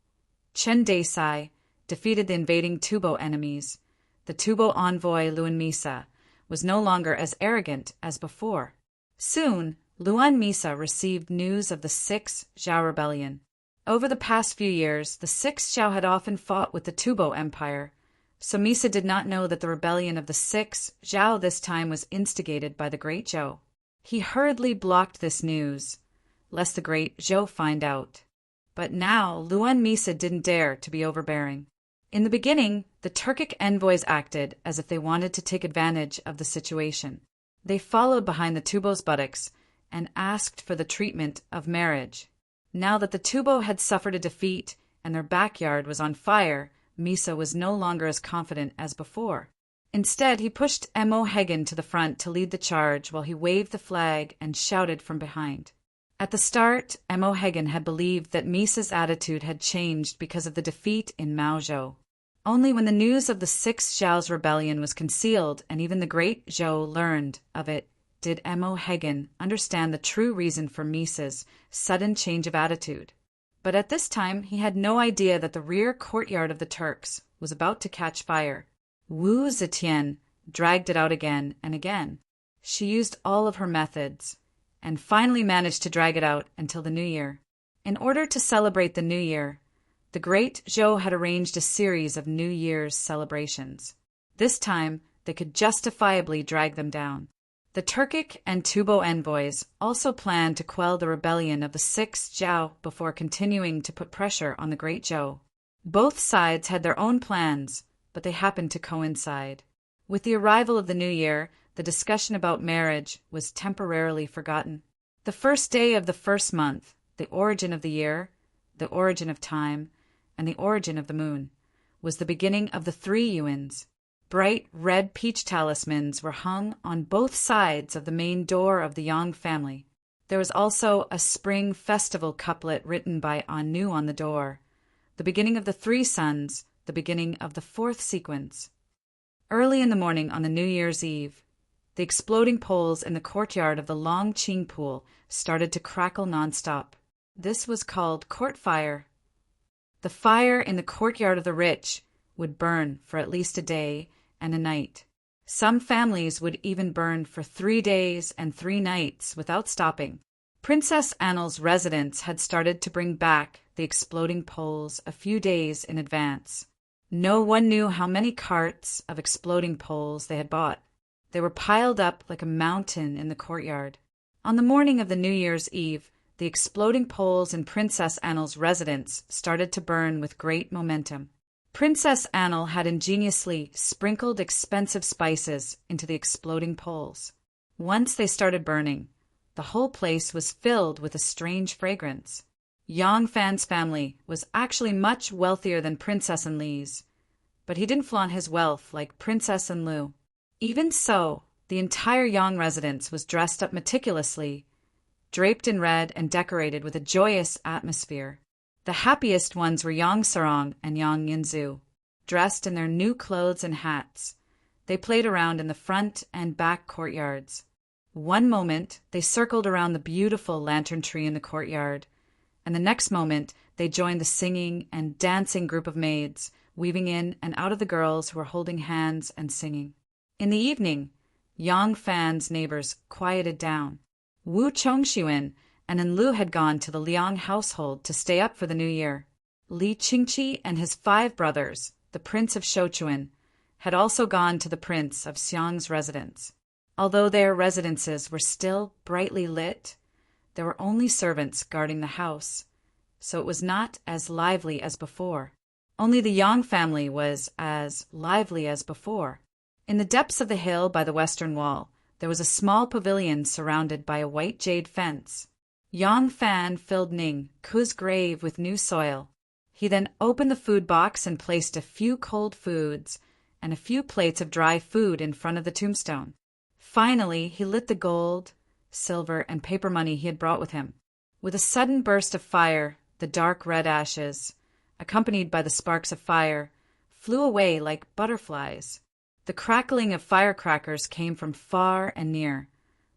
Chen Desai, defeated the invading Tubo enemies, the Tubo envoy Luan Misa was no longer as arrogant as before. Soon, Luan Misa received news of the 6 Zhao rebellion. Over the past few years, the 6 Zhao had often fought with the Tubo Empire, so Misa did not know that the rebellion of the 6 Zhao this time was instigated by the great Zhou. He hurriedly blocked this news, lest the great Zhou find out. But now Luan Misa didn't dare to be overbearing. In the beginning, the Turkic envoys acted as if they wanted to take advantage of the situation. They followed behind the Tubo's buttocks and asked for the treatment of marriage. Now that the Tubo had suffered a defeat and their backyard was on fire, Misa was no longer as confident as before. Instead, he pushed Mo Hagen to the front to lead the charge while he waved the flag and shouted from behind. At the start, Mo Hagen had believed that Misa's attitude had changed because of the defeat in Maozhou. Only when the news of the 6 Zhao's rebellion was concealed and even the great Zhou learned of it did Mo Hagen understand the true reason for Misa's sudden change of attitude. But at this time, he had no idea that the rear courtyard of the Turks was about to catch fire. Wu Zetian dragged it out again and again. She used all of her methods, and finally managed to drag it out until the New Year. In order to celebrate the New Year, the great Zhou had arranged a series of New Year's celebrations. This time, they could justifiably drag them down. The Turkic and Tubo envoys also planned to quell the rebellion of the 6 Zhao before continuing to put pressure on the great Zhou. Both sides had their own plans, but they happened to coincide. With the arrival of the new year, the discussion about marriage was temporarily forgotten. The first day of the first month, the origin of the year, the origin of time, and the origin of the moon, was the beginning of the 3 Yuins. Bright red peach talismans were hung on both sides of the main door of the Yang family. There was also a spring festival couplet written by Anu on the door, the beginning of the 3 suns, the beginning of the 4th sequence. Early in the morning on the New Year's Eve, the exploding poles in the courtyard of the Long Ching pool started to crackle nonstop. This was called court fire. The fire in the courtyard of the rich would burn for at least a day and a night. Some families would even burn for 3 days and 3 nights without stopping. Princess Annel's residents had started to bring back the exploding poles a few days in advance. No one knew how many carts of exploding poles they had bought. They were piled up like a mountain in the courtyard. On the morning of the New Year's Eve, the exploding poles in Princess Annel's residence started to burn with great momentum. Princess Annel had ingeniously sprinkled expensive spices into the exploding poles. Once they started burning, the whole place was filled with a strange fragrance. Yang Fan's family was actually much wealthier than Princess Enli's, but he didn't flaunt his wealth like Princess Enlu. Even so, the entire Yang residence was dressed up meticulously, draped in red and decorated with a joyous atmosphere. The happiest ones were Yang Sarong and Yang Yinzu. Dressed in their new clothes and hats, they played around in the front and back courtyards. One moment, they circled around the beautiful lantern tree in the courtyard, and the next moment, they joined the singing and dancing group of maids, weaving in and out of the girls who were holding hands and singing. In the evening, Yang Fan's neighbors quieted down. Wu Chongxuan and Enlu had gone to the Liang household to stay up for the new year. Li Qingqi and his 5 brothers, the Prince of Shouchuan, had also gone to the Prince of Xiang's residence. Although their residences were still brightly lit, there were only servants guarding the house, so it was not as lively as before. Only the Yang family was as lively as before. In the depths of the hill by the western wall, there was a small pavilion surrounded by a white jade fence. Yang Fan filled Ning Ku's grave with new soil. He then opened the food box and placed a few cold foods and a few plates of dry food in front of the tombstone. Finally, he lit the gold, silver, and paper money he had brought with him. With a sudden burst of fire, the dark red ashes, accompanied by the sparks of fire, flew away like butterflies. The crackling of firecrackers came from far and near,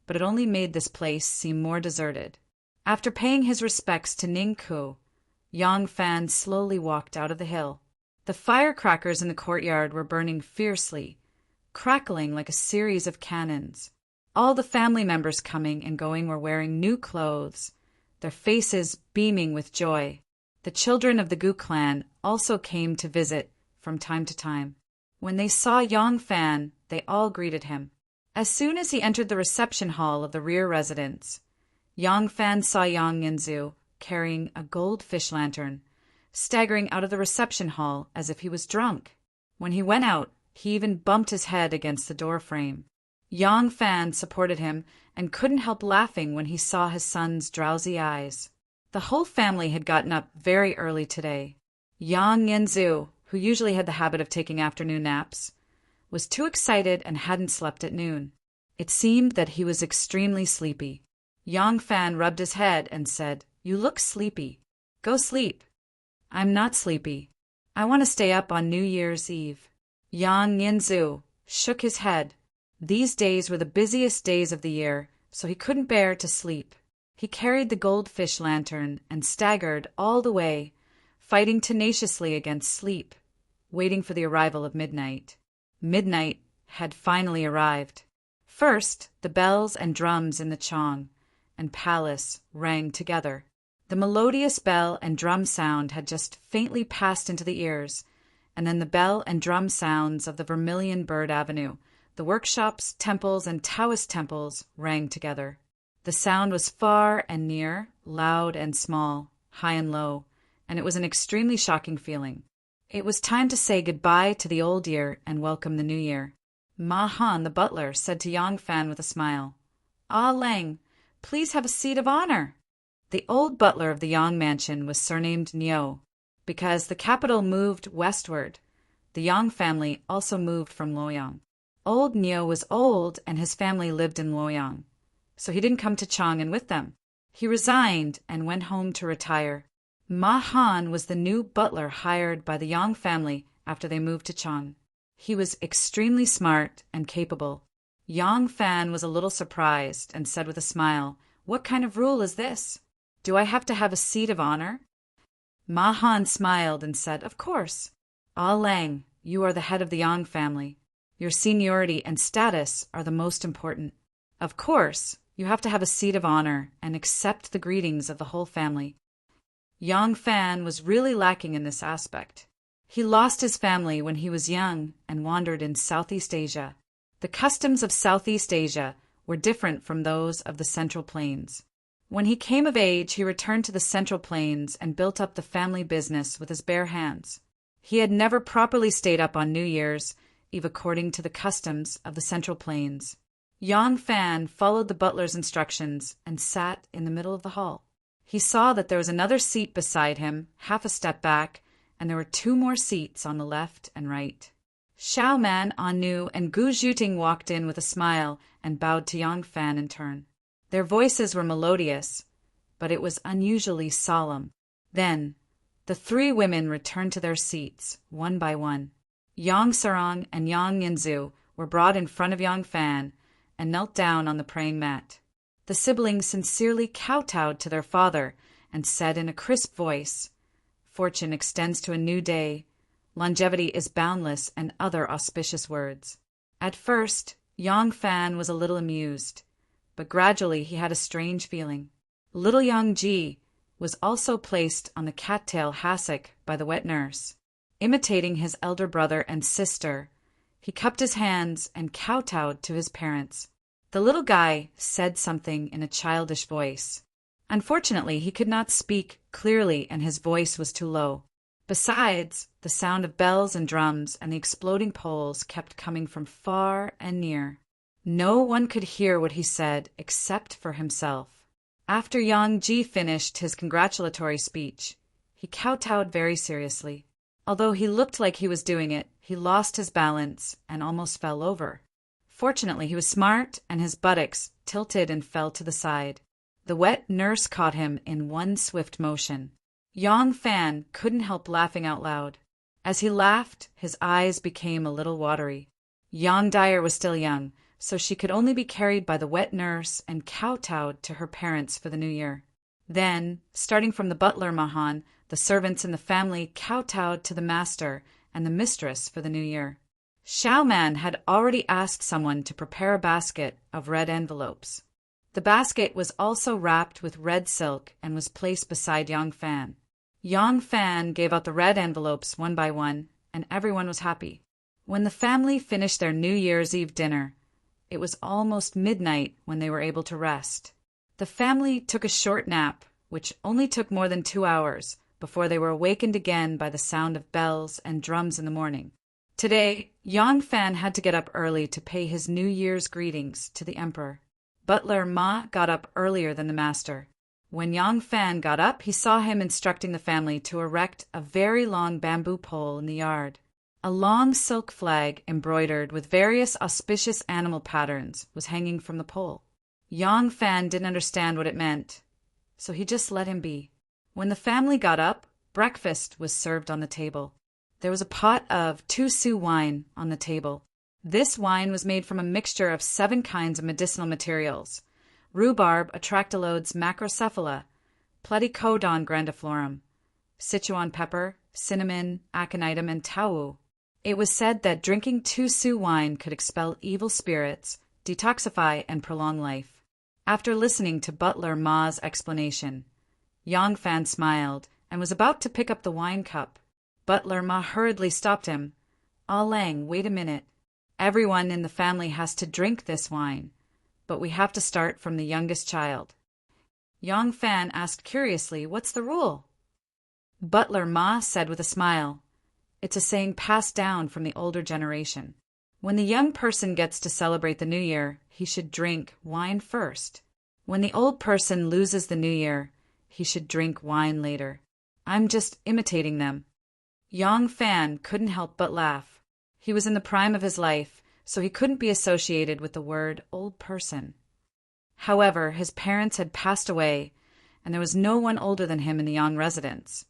but it only made this place seem more deserted. After paying his respects to Ning Ku, Yang Fan slowly walked out of the hill. The firecrackers in the courtyard were burning fiercely, crackling like a series of cannons. All the family members coming and going were wearing new clothes, their faces beaming with joy. The children of the Gu clan also came to visit from time to time. When they saw Yang Fan, they all greeted him. As soon as he entered the reception hall of the rear residence, Yang Fan saw Yang Yinzu carrying a goldfish lantern, staggering out of the reception hall as if he was drunk. When he went out, he even bumped his head against the door frame. Yang Fan supported him and couldn't help laughing when he saw his son's drowsy eyes. The whole family had gotten up very early today. Yang Yinzu, who usually had the habit of taking afternoon naps, was too excited and hadn't slept at noon. It seemed that he was extremely sleepy. Yang Fan rubbed his head and said, "You look sleepy. Go sleep." "I'm not sleepy. I want to stay up on New Year's Eve." Yang Yinzu shook his head. These days were the busiest days of the year, so he couldn't bear to sleep. He carried the goldfish lantern and staggered all the way, fighting tenaciously against sleep, waiting for the arrival of midnight. Midnight had finally arrived. First, the bells and drums in the Chong and palace rang together. The melodious bell and drum sound had just faintly passed into the ears, and then the bell and drum sounds of the Vermilion Bird Avenue, the workshops, temples, and Taoist temples rang together. The sound was far and near, loud and small, high and low, and it was an extremely shocking feeling. It was time to say goodbye to the old year and welcome the new year. Ma Han, the butler, said to Yang Fan with a smile, "Ah Lang, please have a seat of honor." The old butler of the Yang mansion was surnamed Niu, because the capital moved westward. The Yang family also moved from Luoyang. Old Niu was old, and his family lived in Luoyang, so he didn't come to Chang'an with them. He resigned and went home to retire. Ma Han was the new butler hired by the Yang family after they moved to Chang. He was extremely smart and capable. Yang Fan was a little surprised and said with a smile, "What kind of rule is this? Do I have to have a seat of honor?" Ma Han smiled and said, "Of course. Ah Lang, you are the head of the Yang family. Your seniority and status are the most important. Of course, you have to have a seat of honor and accept the greetings of the whole family." Yang Fan was really lacking in this aspect. He lost his family when he was young and wandered in Southeast Asia. The customs of Southeast Asia were different from those of the Central Plains. When he came of age, he returned to the Central Plains and built up the family business with his bare hands. He had never properly stayed up on New Year's Eve according to the customs of the Central Plains. Yang Fan followed the butler's instructions and sat in the middle of the hall. He saw that there was another seat beside him, half a step back, and there were 2 more seats on the left and right. Xiaoman, Anu, and Gu Zhuting walked in with a smile and bowed to Yang Fan in turn. Their voices were melodious, but it was unusually solemn. Then, the 3 women returned to their seats, one by one. Yang Sarong and Yang Yinzu were brought in front of Yang Fan and knelt down on the praying mat. The siblings sincerely kowtowed to their father and said in a crisp voice, "Fortune extends to a new day. Longevity is boundless," and other auspicious words. At first, Yang Fan was a little amused, but gradually he had a strange feeling. Little Yang Ji was also placed on the cattail hassock by the wet nurse. Imitating his elder brother and sister, he cupped his hands and kowtowed to his parents. The little guy said something in a childish voice. Unfortunately, he could not speak clearly and his voice was too low. Besides, the sound of bells and drums and the exploding poles kept coming from far and near. No one could hear what he said except for himself. After Yang Ji finished his congratulatory speech, he kowtowed very seriously. Although he looked like he was doing it, he lost his balance and almost fell over. Fortunately, he was smart and his buttocks tilted and fell to the side. The wet nurse caught him in one swift motion. Yang Fan couldn't help laughing out loud. As he laughed, his eyes became a little watery. Yang Dyer was still young, so she could only be carried by the wet nurse and kowtowed to her parents for the new year. Then, starting from the butler Mahan, the servants in the family kowtowed to the master and the mistress for the new year. Xiaoman had already asked someone to prepare a basket of red envelopes. The basket was also wrapped with red silk and was placed beside Yang Fan. Yang Fan gave out the red envelopes one by one, and everyone was happy. When the family finished their New Year's Eve dinner, it was almost midnight when they were able to rest. The family took a short nap, which only took more than 2 hours, before they were awakened again by the sound of bells and drums in the morning. Today, Yang Fan had to get up early to pay his New Year's greetings to the emperor. Butler Ma got up earlier than the master. When Yang Fan got up, he saw him instructing the family to erect a very long bamboo pole in the yard. A long silk flag embroidered with various auspicious animal patterns was hanging from the pole. Yang Fan didn't understand what it meant, so he just let him be. When the family got up, breakfast was served on the table. There was a pot of 2-su wine on the table. This wine was made from a mixture of 7 kinds of medicinal materials: rhubarb, Atractylodes macrocephala, Platycodon grandiflorum, Sichuan pepper, cinnamon, aconitum, and tau. It was said that drinking 2-su wine could expel evil spirits, detoxify, and prolong life. After listening to Butler Ma's explanation, Yang Fan smiled and was about to pick up the wine cup. Butler Ma hurriedly stopped him. "Ah Lang, wait a minute. Everyone in the family has to drink this wine, but we have to start from the youngest child." Yang Fan asked curiously, "What's the rule?" Butler Ma said with a smile, "It's a saying passed down from the older generation. When the young person gets to celebrate the new year, he should drink wine first. When the old person loses the new year, he should drink wine later. I'm just imitating them. Yang Fan couldn't help but laugh. He was in the prime of his life, so he couldn't be associated with the word old person. However, his parents had passed away, and there was no one older than him in the Yang residence,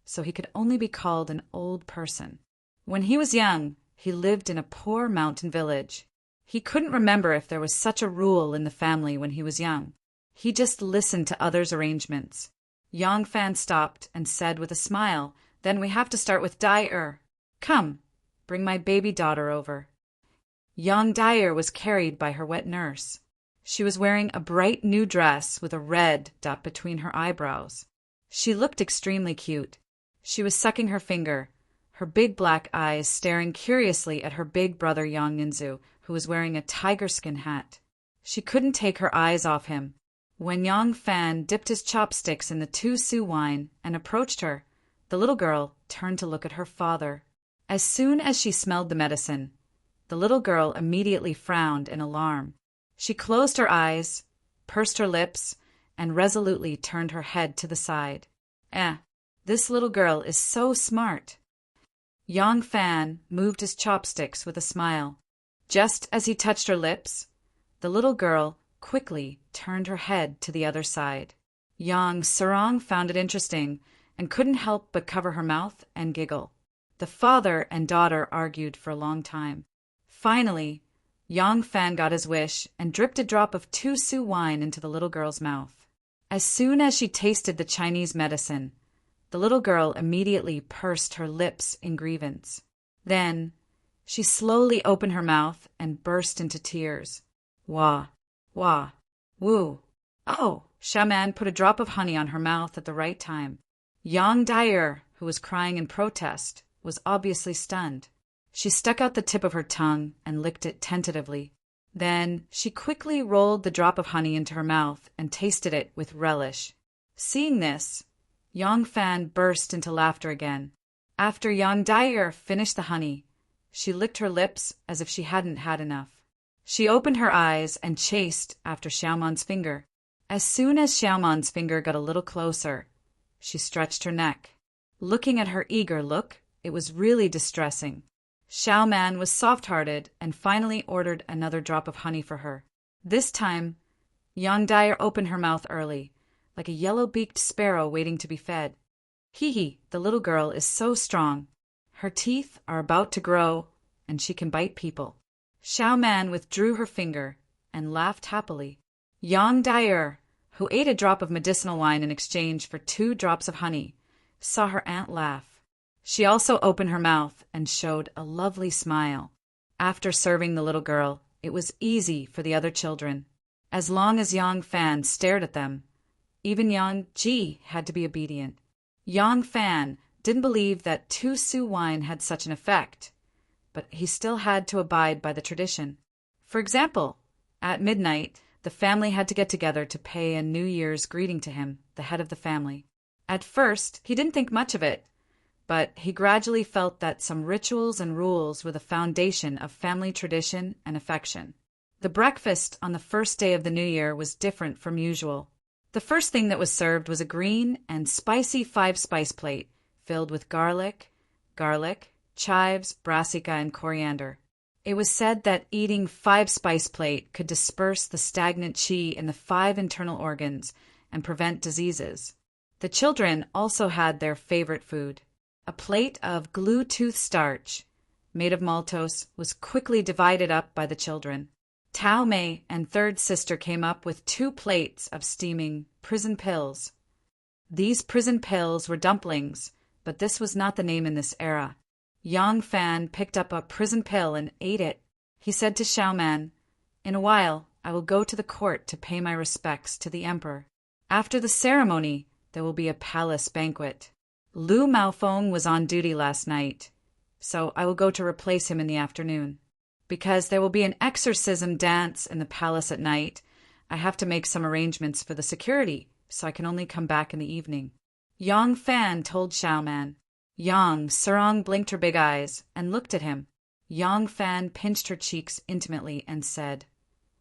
so he could only be called an old person. When he was young, he lived in a poor mountain village. He couldn't remember if there was such a rule in the family when he was young. He just listened to others' arrangements. Yang Fan stopped and said with a smile, "Then we have to start with Dai-er. Come, bring my baby daughter over." Young Dai-er was carried by her wet nurse. She was wearing a bright new dress with a red dot between her eyebrows. She looked extremely cute. She was sucking her finger, her big black eyes staring curiously at her big brother Yang Ninzu, who was wearing a tiger skin hat. She couldn't take her eyes off him. When Yang Fan dipped his chopsticks in the 2-su wine and approached her, the little girl turned to look at her father. As soon as she smelled the medicine, the little girl immediately frowned in alarm. She closed her eyes, pursed her lips, and resolutely turned her head to the side. This little girl is so smart. Yang Fan moved his chopsticks with a smile. Just as he touched her lips, the little girl quickly turned her head to the other side. Yang Sarong found it interesting and couldn't help but cover her mouth and giggle. The father and daughter argued for a long time. Finally, Yang Fan got his wish and dripped a drop of 2-su wine into the little girl's mouth. As soon as she tasted the Chinese medicine, the little girl immediately pursed her lips in grievance. Then, she slowly opened her mouth and burst into tears. Wah, wah, woo. Oh! Shaman put a drop of honey on her mouth at the right time. Yang Dai-er, who was crying in protest, was obviously stunned. She stuck out the tip of her tongue and licked it tentatively. Then she quickly rolled the drop of honey into her mouth and tasted it with relish. Seeing this, Yang Fan burst into laughter again. After Yang Dai-er finished the honey, she licked her lips as if she hadn't had enough. She opened her eyes and chased after Xiaoman's finger. As soon as Xiaoman's finger got a little closer, she stretched her neck. Looking at her eager look, it was really distressing. Xiaoman was soft-hearted and finally ordered another drop of honey for her. This time, Yang Dai-er opened her mouth early, like a yellow-beaked sparrow waiting to be fed. Hee, the little girl is so strong. Her teeth are about to grow, and she can bite people. Xiaoman withdrew her finger and laughed happily. Yang Dai-er, who ate a drop of medicinal wine in exchange for 2 drops of honey, saw her aunt laugh. She also opened her mouth and showed a lovely smile. After serving the little girl, it was easy for the other children. As long as Yang Fan stared at them, even Yang Ji had to be obedient. Yang Fan didn't believe that 2-su wine had such an effect, but he still had to abide by the tradition. For example, at midnight, the family had to get together to pay a New Year's greeting to him, the head of the family. At first, he didn't think much of it, but he gradually felt that some rituals and rules were the foundation of family tradition and affection. The breakfast on the first day of the new year was different from usual. The first thing that was served was a green and spicy 5-spice plate filled with garlic, chives, brassica, and coriander. It was said that eating 5-spice plate could disperse the stagnant qi in the 5 internal organs and prevent diseases. The children also had their favorite food. A plate of glue-tooth starch, made of maltose, was quickly divided up by the children. Tao Mei and third sister came up with 2 plates of steaming prison pills. These prison pills were dumplings, but this was not the name in this era. Yang Fan picked up a prison pill and ate it. He said to Xiaoman, "In a while, I will go to the court to pay my respects to the emperor. After the ceremony, there will be a palace banquet. Lu Maofeng was on duty last night, so I will go to replace him in the afternoon. Because there will be an exorcism dance in the palace at night, I have to make some arrangements for the security, so I can only come back in the evening." Yang Fan told Xiaoman. Yang Sarong blinked her big eyes and looked at him. Yang Fan pinched her cheeks intimately and said,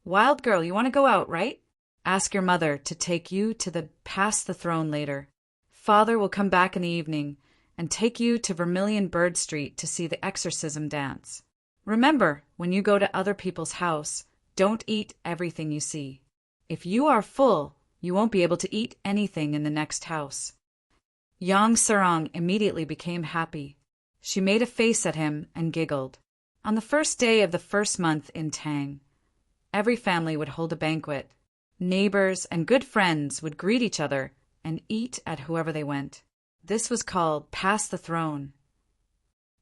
"Wild girl, you want to go out, right? Ask your mother to take you to the past the throne later. Father will come back in the evening and take you to Vermilion Bird Street to see the exorcism dance. Remember, when you go to other people's house, don't eat everything you see. If you are full, you won't be able to eat anything in the next house." Yang Sarong immediately became happy. She made a face at him and giggled. On the first day of the first month in Tang, every family would hold a banquet. Neighbors and good friends would greet each other and eat at whoever they went. This was called Pass the Throne.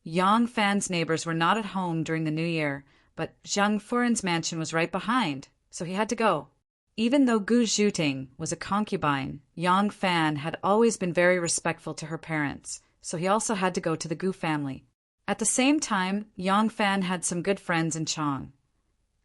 Yang Fan's neighbors were not at home during the New Year, but Zhang Furen's mansion was right behind, so he had to go. Even though Gu Zhuting was a concubine, Yang Fan had always been very respectful to her parents, so he also had to go to the Gu family. At the same time, Yang Fan had some good friends in Chang,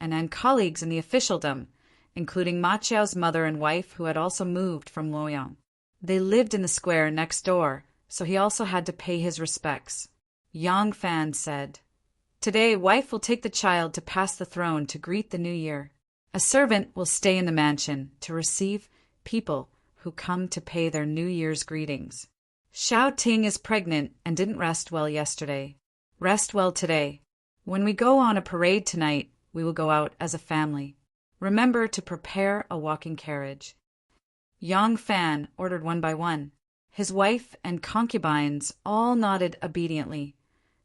and colleagues in the officialdom, including Ma Qiao's mother and wife who had also moved from Luoyang. They lived in the square next door, so he also had to pay his respects. Yang Fan said, "Today, wife will take the child to pass the throne to greet the new year. A servant will stay in the mansion to receive people who come to pay their New Year's greetings. Xiao Ting is pregnant and didn't rest well yesterday. Rest well today. When we go on a parade tonight, we will go out as a family. Remember to prepare a walking carriage." Yang Fan ordered one by one. His wife and concubines all nodded obediently,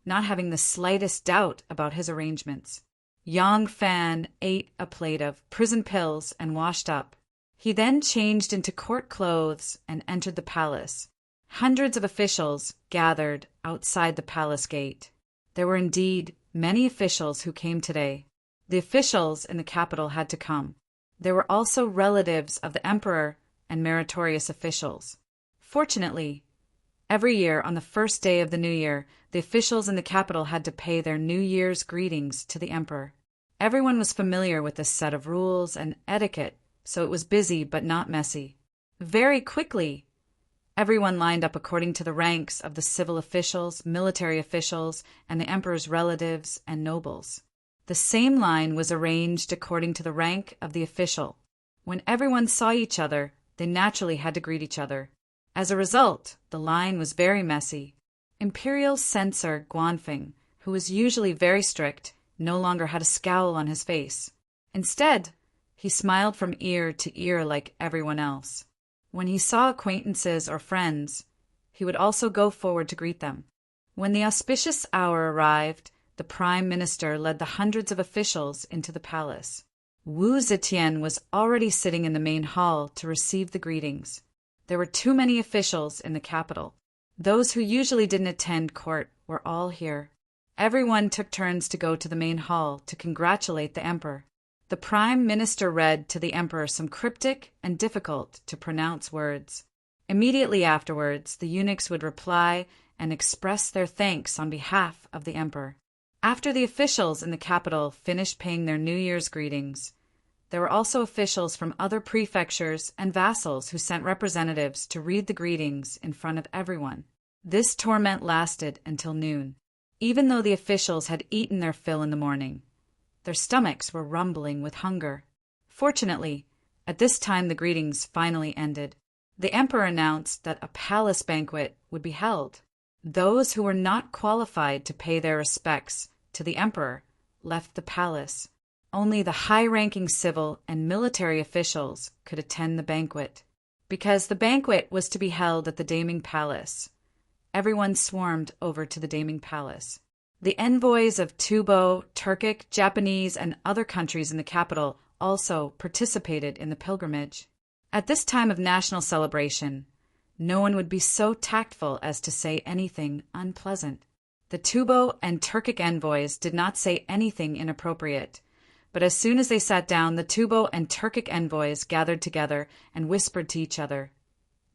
not having the slightest doubt about his arrangements. Yang Fan ate a plate of prison pills and washed up. He then changed into court clothes and entered the palace. Hundreds of officials gathered outside the palace gate. There were indeed many officials who came today. The officials in the capital had to come. There were also relatives of the emperor and meritorious officials. Fortunately, every year on the first day of the new year, the officials in the capital had to pay their New Year's greetings to the emperor. Everyone was familiar with this set of rules and etiquette, so it was busy but not messy. Very quickly, everyone lined up according to the ranks of the civil officials, military officials, and the emperor's relatives and nobles. The same line was arranged according to the rank of the official. When everyone saw each other, they naturally had to greet each other. As a result, the line was very messy. Imperial censor Guanfeng, who was usually very strict, no longer had a scowl on his face. Instead, he smiled from ear to ear like everyone else. When he saw acquaintances or friends, he would also go forward to greet them. When the auspicious hour arrived, the Prime Minister led the hundreds of officials into the palace. Wu Zetian was already sitting in the main hall to receive the greetings. There were too many officials in the capital. Those who usually didn't attend court were all here. Everyone took turns to go to the main hall to congratulate the emperor. The Prime Minister read to the emperor some cryptic and difficult to pronounce words. Immediately afterwards, the eunuchs would reply and express their thanks on behalf of the emperor. After the officials in the capital finished paying their New Year's greetings, there were also officials from other prefectures and vassals who sent representatives to read the greetings in front of everyone. This torment lasted until noon. Even though the officials had eaten their fill in the morning, their stomachs were rumbling with hunger. Fortunately, at this time the greetings finally ended. The emperor announced that a palace banquet would be held. Those who were not qualified to pay their respects to the emperor left the palace. Only the high-ranking civil and military officials could attend the banquet. Because the banquet was to be held at the Daming Palace, everyone swarmed over to the Daming Palace. The envoys of Tubo, Turkic, Japanese, and other countries in the capital also participated in the pilgrimage. At this time of national celebration, no one would be so tactful as to say anything unpleasant. The Tubo and Turkic envoys did not say anything inappropriate, but as soon as they sat down, the Tubo and Turkic envoys gathered together and whispered to each other,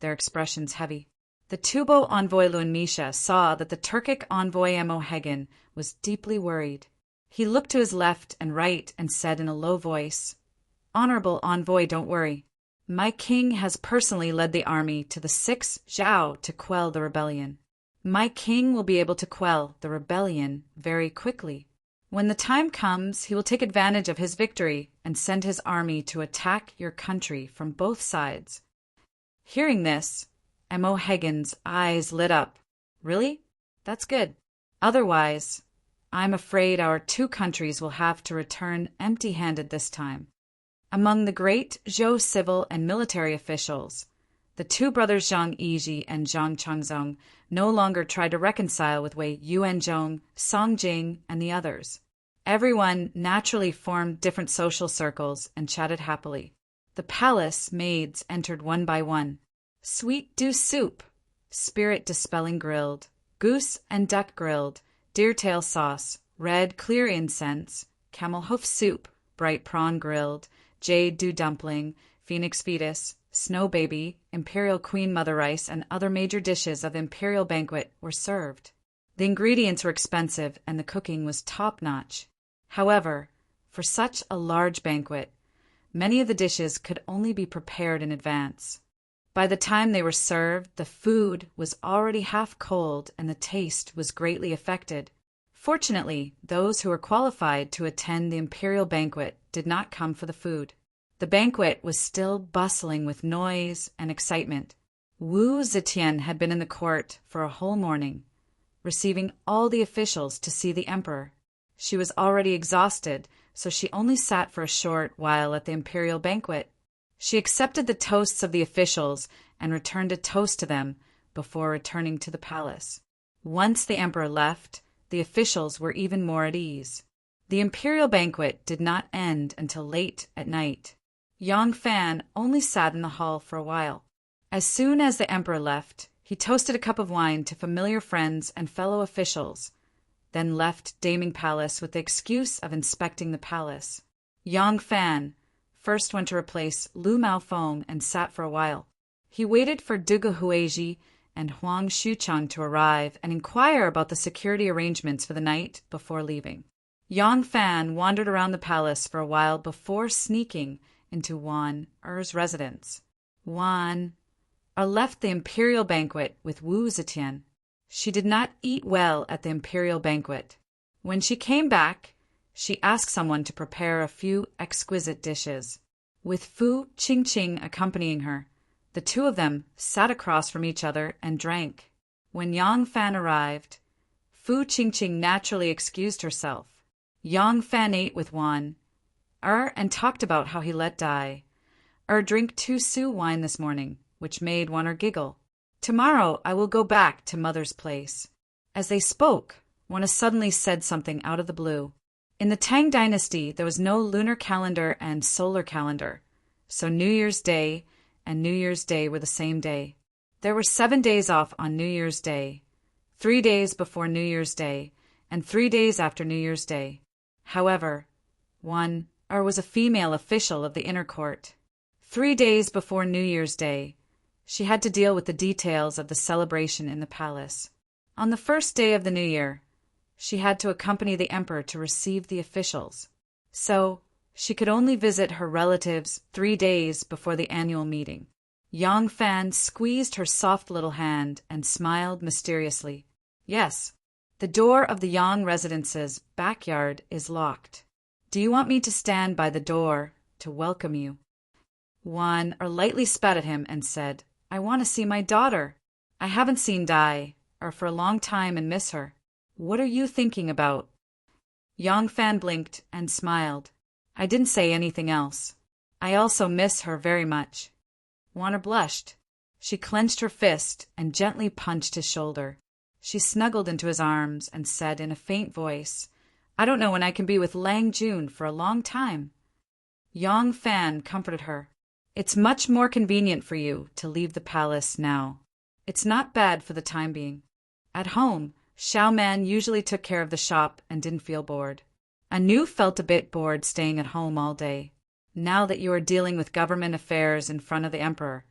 their expressions heavy. The Tubo envoy Lunmisha saw that the Turkic envoy Emohegan was deeply worried. He looked to his left and right and said in a low voice, "Honorable envoy, don't worry. My king has personally led the army to the 6th Zhao to quell the rebellion. My king will be able to quell the rebellion very quickly. When the time comes, he will take advantage of his victory and send his army to attack your country from both sides." Hearing this, M.O. Hagen's eyes lit up. "Really? That's good. Otherwise, I'm afraid our two countries will have to return empty-handed this time." Among the great Zhou civil and military officials, the two brothers Zhang Yizhi and Zhang Changzong no longer tried to reconcile with Wei Yuanzhong, Song Jing, and the others. Everyone naturally formed different social circles and chatted happily. The palace maids entered one by one. Sweet dew soup, spirit-dispelling grilled, goose and duck grilled, deer-tail sauce, red clear incense, camel hoof soup, bright prawn grilled, jade dew dumpling, phoenix fetus, snow baby, imperial queen mother rice, and other major dishes of the imperial banquet were served. The ingredients were expensive and the cooking was top-notch. However, for such a large banquet, many of the dishes could only be prepared in advance. By the time they were served, the food was already half cold and the taste was greatly affected. Fortunately, those who were qualified to attend the imperial banquet did not come for the food. The banquet was still bustling with noise and excitement. Wu Zetian had been in the court for a whole morning, receiving all the officials to see the emperor. She was already exhausted, so she only sat for a short while at the imperial banquet. She accepted the toasts of the officials and returned a toast to them before returning to the palace. Once the emperor left, the officials were even more at ease. The imperial banquet did not end until late at night. Yang Fan only sat in the hall for a while. As soon as the emperor left, he toasted a cup of wine to familiar friends and fellow officials, then left Daming Palace with the excuse of inspecting the palace. Yang Fan first went to replace Lu Maofeng and sat for a while. He waited for Duge Huizhi and Huang Xuchang to arrive and inquire about the security arrangements for the night before leaving. Yang Fan wandered around the palace for a while before sneaking into Wan Er's residence. Wan Er left the imperial banquet with Wu Zetian. She did not eat well at the imperial banquet. When she came back, she asked someone to prepare a few exquisite dishes. With Fu Qingqing accompanying her, the two of them sat across from each other and drank. When Yang Fan arrived, Fu Qingqing naturally excused herself. Yang Fan ate with Wan Er and talked about how he let die. Drink 2 su wine this morning, which made Wan Er giggle. Tomorrow I will go back to mother's place. As they spoke, Wan Er suddenly said something out of the blue. In the Tang dynasty, there was no lunar calendar and solar calendar, so New Year's Day and New Year's Day were the same day. There were 7 days off on New Year's Day, 3 days before New Year's Day, and 3 days after New Year's Day. However, Wan Er was a female official of the inner court. 3 days before New Year's Day, she had to deal with the details of the celebration in the palace. On the first day of the new year, she had to accompany the emperor to receive the officials. So, she could only visit her relatives 3 days before the annual meeting. Yang Fan squeezed her soft little hand and smiled mysteriously. Yes, the door of the Yang residence's backyard is locked. Do you want me to stand by the door to welcome you? Wan Er lightly spat at him and said, I want to see my daughter. I haven't seen Dai for a long time and miss her. What are you thinking about? Yang Fan blinked and smiled. I didn't say anything else. I also miss her very much. Wan Er blushed. She clenched her fist and gently punched his shoulder. She snuggled into his arms and said in a faint voice, I don't know when I can be with Lang Jun for a long time. Yang Fan comforted her. It's much more convenient for you to leave the palace now. It's not bad for the time being. At home, Xiao Man usually took care of the shop and didn't feel bored. Anu felt a bit bored staying at home all day. Now that you are dealing with government affairs in front of the emperor,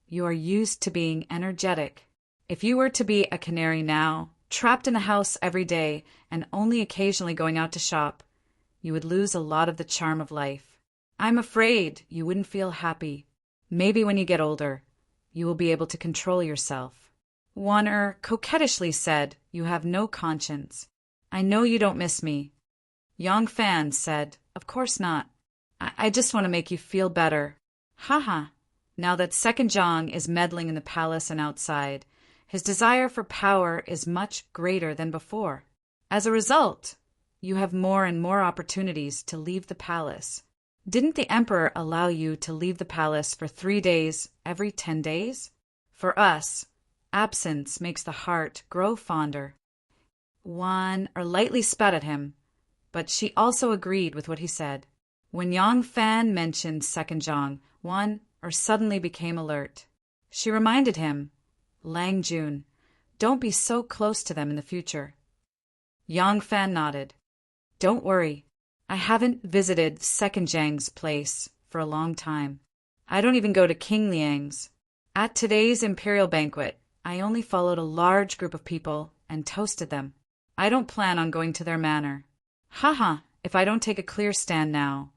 you are used to being energetic. If you were to be a canary now, trapped in the house every day and only occasionally going out to shop, you would lose a lot of the charm of life. I'm afraid you wouldn't feel happy. Maybe when you get older, you will be able to control yourself. Wan Er coquettishly said, You have no conscience. I know you don't miss me. Yang Fan said, "Of course not. I just want to make you feel better." Haha. Now that Second Zhang is meddling in the palace and outside, his desire for power is much greater than before. As a result, you have more and more opportunities to leave the palace. Didn't the emperor allow you to leave the palace for 3 days every 10 days? For us, absence makes the heart grow fonder. Wan lightly spat at him, but she also agreed with what he said. When Yang Fan mentioned Second Zhang, Wan suddenly became alert. She reminded him, "Lang Jun, don't be so close to them in the future." Yang Fan nodded. "Don't worry. I haven't visited Second Zhang's place for a long time. I don't even go to King Liang's. At today's imperial banquet, I only followed a large group of people and toasted them. I don't plan on going to their manor. Haha, if I don't take a clear stand now,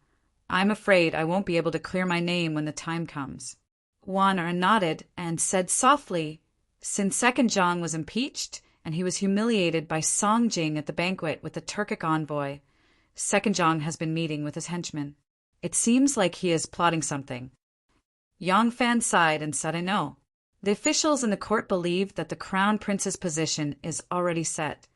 I'm afraid I won't be able to clear my name when the time comes." Wan nodded and said softly, "Since Second Zhang was impeached and he was humiliated by Song Jing at the banquet with the Turkic envoy, Second Zhang has been meeting with his henchmen. It seems like he is plotting something." Yang Fan sighed and said, "I know." The officials in the court believe that the crown prince's position is already set,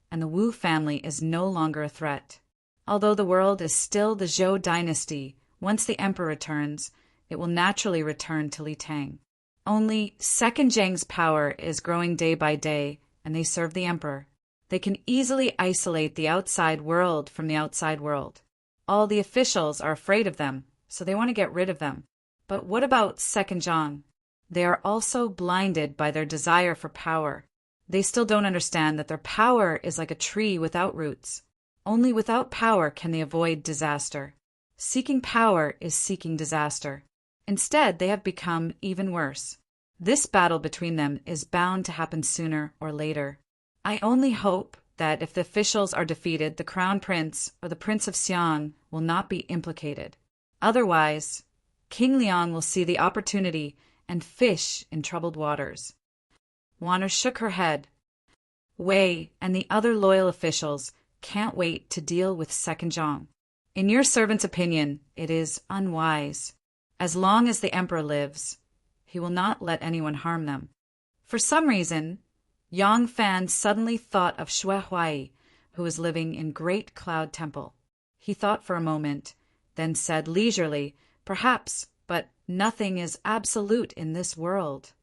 and the Wu family is no longer a threat. Although the world is still the Zhou dynasty, once the emperor returns, it will naturally return to Li Tang. Only Second Zhang's power is growing day by day, and they serve the emperor. They can easily isolate the outside world from the outside world. All the officials are afraid of them, so they want to get rid of them. But what about Second Zhang? They are also blinded by their desire for power. They still don't understand that their power is like a tree without roots. Only without power can they avoid disaster. Seeking power is seeking disaster. Instead, they have become even worse. This battle between them is bound to happen sooner or later. I only hope that if the officials are defeated, the crown prince or the prince of Xiang will not be implicated. Otherwise, King Liang will see the opportunity and fish in troubled waters. Wan shook her head. Wei and the other loyal officials can't wait to deal with Second Zhang. In your servant's opinion, it is unwise. As long as the emperor lives, he will not let anyone harm them. For some reason, Yang Fan suddenly thought of Xue Huai, who was living in Great Cloud Temple. He thought for a moment, then said leisurely, "Perhaps, but nothing is absolute in this world."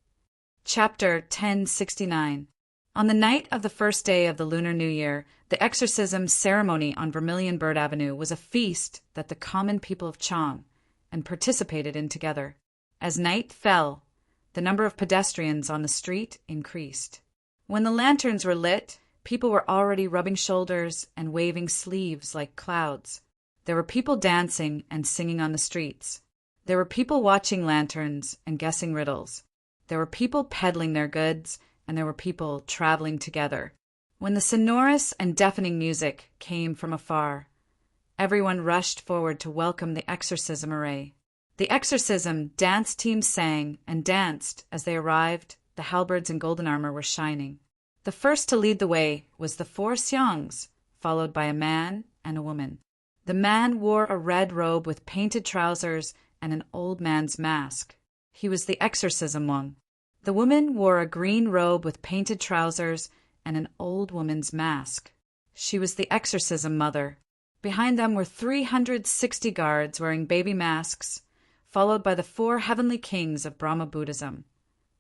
Chapter 1069. On the night of the first day of the Lunar New Year, the exorcism ceremony on Vermilion Bird Avenue was a feast that the common people of Chang and participated in together. As night fell, the number of pedestrians on the street increased. When the lanterns were lit, people were already rubbing shoulders and waving sleeves like clouds. There were people dancing and singing on the streets. There were people watching lanterns and guessing riddles. There were people peddling their goods, and there were people traveling together. When the sonorous and deafening music came from afar, everyone rushed forward to welcome the exorcism array. The exorcism dance team sang and danced as they arrived. The halberds and golden armor were shining. The first to lead the way was the 4 Xiangs, followed by a man and a woman. The man wore a red robe with painted trousers and an old man's mask. He was the exorcism monk. The woman wore a green robe with painted trousers and an old woman's mask. She was the exorcism mother. Behind them were 360 guards wearing baby masks, followed by the 4 heavenly kings of Brahma Buddhism,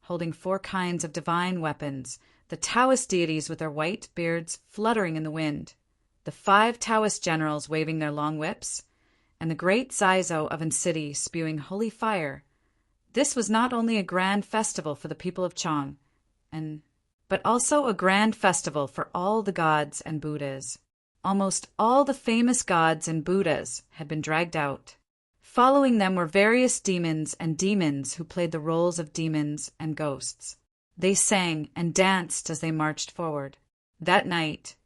holding 4 kinds of divine weapons, the Taoist deities with their white beards fluttering in the wind, the 5 Taoist generals waving their long whips, and the great Zaizo of City spewing holy fire. This was not only a grand festival for the people of Chang, but also a grand festival for all the gods and Buddhas. Almost all the famous gods and Buddhas had been dragged out. Following them were various demons and demons who played the roles of demons and ghosts. They sang and danced as they marched forward. That night,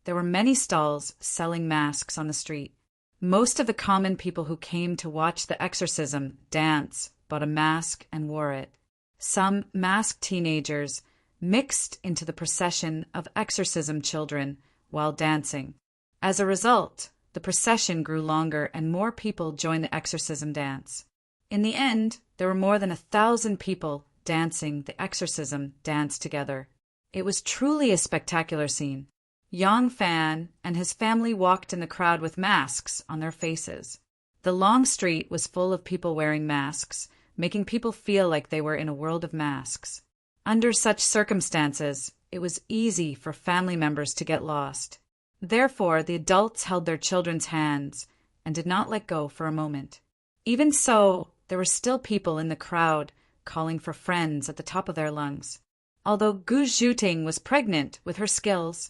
there were many stalls selling masks on the street. Most of the common people who came to watch the exorcism dance bought a mask and wore it. Some masked teenagers mixed into the procession of exorcism children while dancing. As a result, The procession grew longer and more people joined the exorcism dance. In the end, there were more than 1,000 people dancing the exorcism dance together. It was truly a spectacular scene. Yang Fan and his family walked in the crowd with masks on their faces. The long street was full of people wearing masks, making people feel like they were in a world of masks. Under such circumstances, it was easy for family members to get lost. Therefore, the adults held their children's hands and did not let go for a moment. Even so, there were still people in the crowd calling for friends at the top of their lungs. Although Gu Zhuting was pregnant with her skills,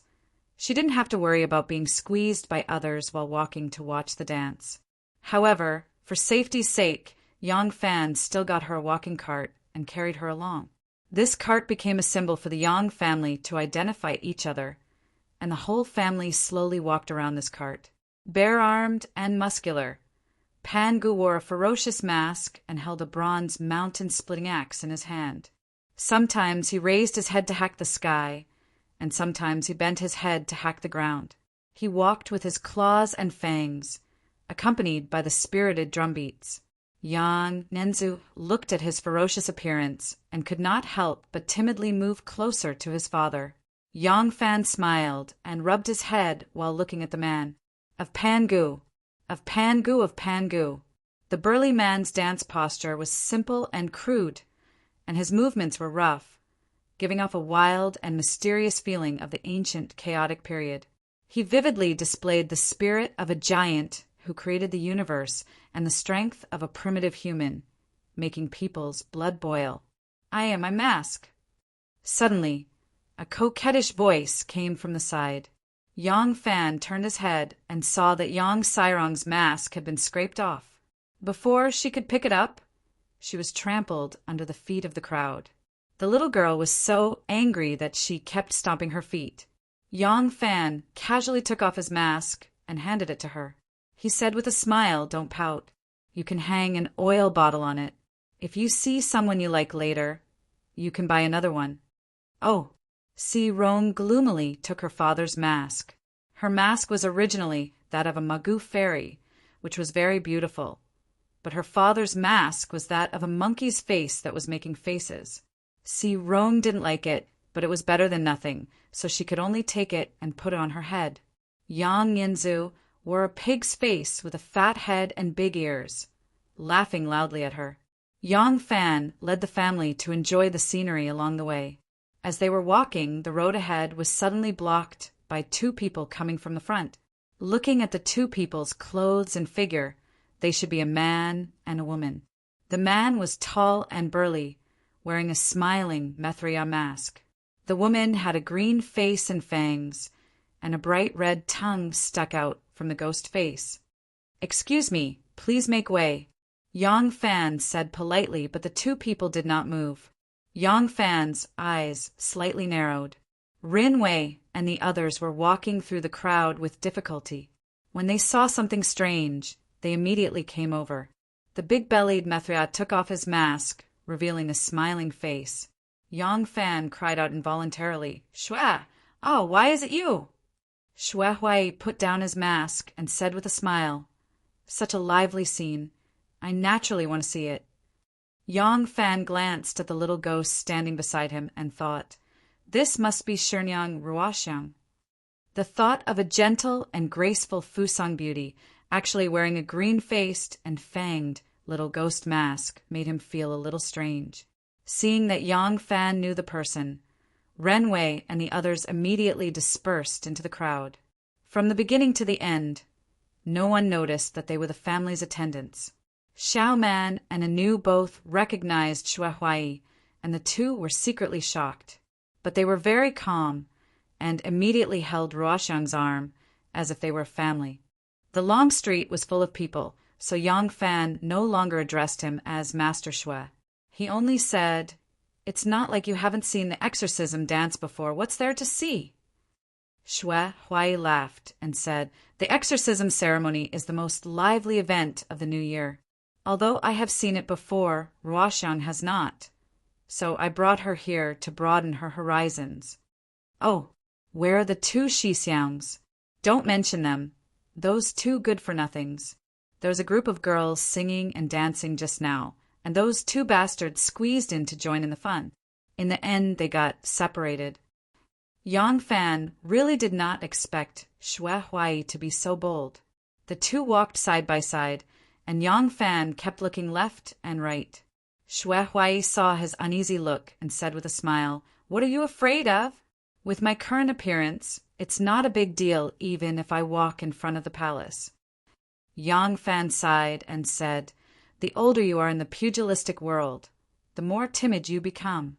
she didn't have to worry about being squeezed by others while walking to watch the dance. However, for safety's sake, Yang Fan still got her a walking cart and carried her along. This cart became a symbol for the Yang family to identify each other, and the whole family slowly walked around this cart. Bare-armed and muscular, Pan Gu wore a ferocious mask and held a bronze mountain-splitting axe in his hand. Sometimes he raised his head to hack the sky, and sometimes he bent his head to hack the ground. He walked with his claws and fangs, accompanied by the spirited drumbeats. Yang Nenzu looked at his ferocious appearance and could not help but timidly move closer to his father. Yang Fan smiled and rubbed his head while looking at the man. Of Pangu, of Pangu, of Pangu. The burly man's dance posture was simple and crude, and his movements were rough, giving off a wild and mysterious feeling of the ancient chaotic period. He vividly displayed the spirit of a giant who created the universe and the strength of a primitive human, making people's blood boil. "I am my mask." Suddenly, a coquettish voice came from the side. Yang Fan turned his head and saw that Yang Sairong's mask had been scraped off. Before she could pick it up, she was trampled under the feet of the crowd. The little girl was so angry that she kept stomping her feet. Yang Fan casually took off his mask and handed it to her. He said with a smile, "Don't pout. You can hang an oil bottle on it. If you see someone you like later, you can buy another one." "Oh." Si Rong gloomily took her father's mask. Her mask was originally that of a Magu fairy, which was very beautiful, but her father's mask was that of a monkey's face that was making faces. Si Rong didn't like it, but it was better than nothing, so she could only take it and put it on her head. Yang Yinzu wore a pig's face with a fat head and big ears, laughing loudly at her. Yang Fan led the family to enjoy the scenery along the way. As they were walking, the road ahead was suddenly blocked by two people coming from the front. Looking at the two people's clothes and figure, they should be a man and a woman. The man was tall and burly, wearing a smiling Mithria mask. The woman had a green face and fangs, and a bright red tongue stuck out from the ghost face. "Excuse me, please make way," Yang Fan said politely, but the two people did not move. Yang Fan's eyes slightly narrowed. Rin Wei and the others were walking through the crowd with difficulty. When they saw something strange, they immediately came over. The big-bellied Mithria took off his mask, revealing a smiling face. Yang Fan cried out involuntarily, "Shua! Oh, why is it you?" Shue Huai put down his mask and said with a smile, "Such a lively scene. I naturally want to see it." Yang Fan glanced at the little ghost standing beside him and thought, "This must be Shirnyang Ruoxiang." The thought of a gentle and graceful Fusang beauty actually wearing a green-faced and fanged little ghost mask made him feel a little strange. Seeing that Yang Fan knew the person, Ren Wei and the others immediately dispersed into the crowd. From the beginning to the end, no one noticed that they were the family's attendants. Xiao Man and Anu both recognized Shue Huai, and the two were secretly shocked. But they were very calm and immediately held Ruoxiang's arm as if they were family. The long street was full of people, so Yang Fan no longer addressed him as Master Shue. He only said, "It's not like you haven't seen the exorcism dance before. What's there to see?" Shue Huai laughed and said, "The exorcism ceremony is the most lively event of the new year. Although I have seen it before, Ruoxiang has not. So I brought her here to broaden her horizons." "Oh, where are the two Shixiangs?" "Don't mention them. Those two good-for-nothings. There was a group of girls singing and dancing just now, and those two bastards squeezed in to join in the fun. In the end, they got separated. Yang Fan really did not expect Xue Huai to be so bold. The two walked side by side, and Yang Fan kept looking left and right. Xue Huai saw his uneasy look and said with a smile, "What are you afraid of? With my current appearance, it's not a big deal even if I walk in front of the palace." Yang Fan sighed and said, "The older you are in the pugilistic world, the more timid you become."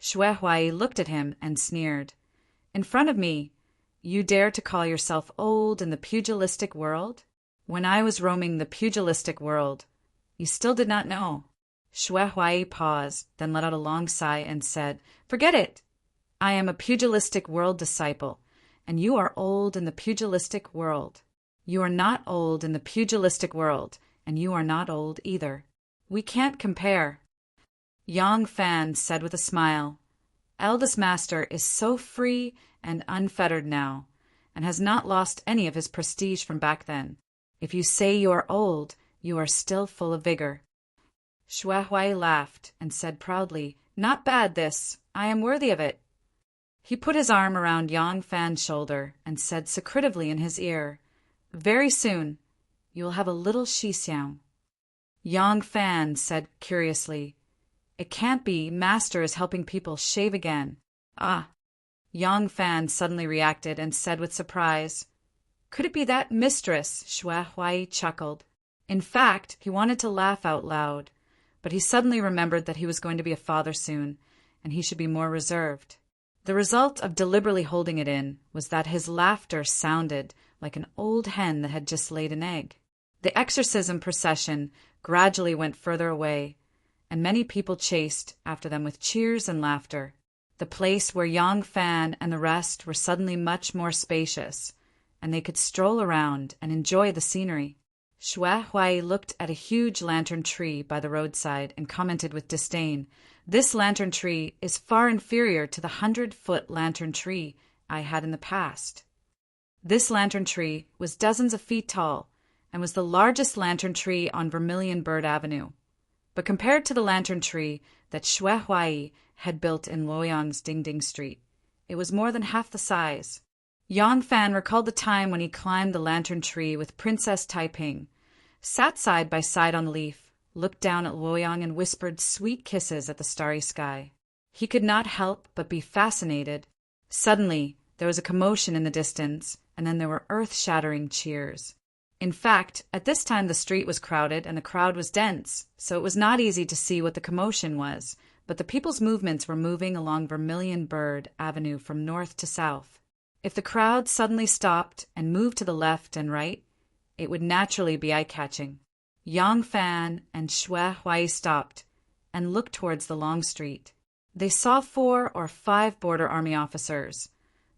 Xue Huai looked at him and sneered. "In front of me, you dare to call yourself old in the pugilistic world? When I was roaming the pugilistic world, you still did not know." Xue Huai paused, then let out a long sigh and said, "Forget it! I am a pugilistic world disciple, and you are old in the pugilistic world. You are not old in the pugilistic world, and you are not old either. We can't compare." Yang Fan said with a smile, "Eldest Master is so free and unfettered now, and has not lost any of his prestige from back then. If you say you are old, you are still full of vigor." Xue Huai laughed and said proudly, "Not bad this. I am worthy of it." He put his arm around Yang Fan's shoulder and said secretively in his ear, "Very soon you will have a little Xixiang." Yang Fan said curiously, "It can't be Master is helping people shave again." "Ah." Yang Fan suddenly reacted and said with surprise, "Could it be that mistress?" Xue Huai chuckled. In fact, he wanted to laugh out loud, but he suddenly remembered that he was going to be a father soon, and he should be more reserved. The result of deliberately holding it in was that his laughter sounded like an old hen that had just laid an egg. The exorcism procession gradually went further away, and many people chased after them with cheers and laughter. The place where Yang Fan and the rest were suddenly much more spacious, and they could stroll around and enjoy the scenery. Xue Huai looked at a huge lantern tree by the roadside and commented with disdain, "This lantern tree is far inferior to the 100-foot lantern tree I had in the past." This lantern tree was dozens of feet tall and was the largest lantern tree on Vermilion Bird Avenue. But compared to the lantern tree that Xue Huai had built in Luoyang's Dingding Street, it was more than half the size. Yang Fan recalled the time when he climbed the lantern tree with Princess Taiping, sat side by side on the leaf, looked down at Luoyang and whispered sweet kisses at the starry sky. He could not help but be fascinated. Suddenly, there was a commotion in the distance, and then there were earth-shattering cheers. In fact, at this time the street was crowded and the crowd was dense, so it was not easy to see what the commotion was, but the people's movements were moving along Vermilion Bird Avenue from north to south. If the crowd suddenly stopped and moved to the left and right, it would naturally be eye-catching. Yang Fan and Xue Huai stopped and looked towards the long street. They saw 4 or 5 border army officers,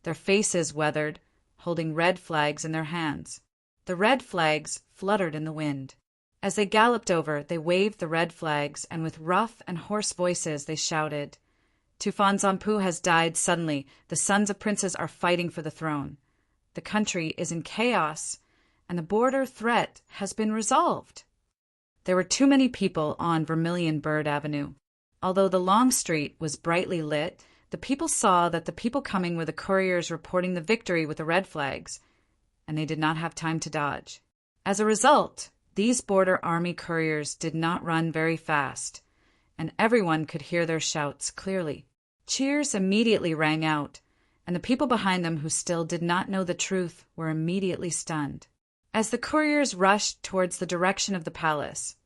their faces weathered, holding red flags in their hands. The red flags fluttered in the wind. As they galloped over, they waved the red flags, and with rough and hoarse voices they shouted, "Tufan Zanpu has died suddenly. The sons of princes are fighting for the throne. The country is in chaos, and the border threat has been resolved." There were too many people on Vermilion Bird Avenue. Although the long street was brightly lit, the people saw that the people coming were the couriers reporting the victory with the red flags, and they did not have time to dodge. As a result, these border army couriers did not run very fast, and everyone could hear their shouts clearly. Cheers immediately rang out, and the people behind them who still did not know the truth were immediately stunned. As the couriers rushed towards the direction of the palace,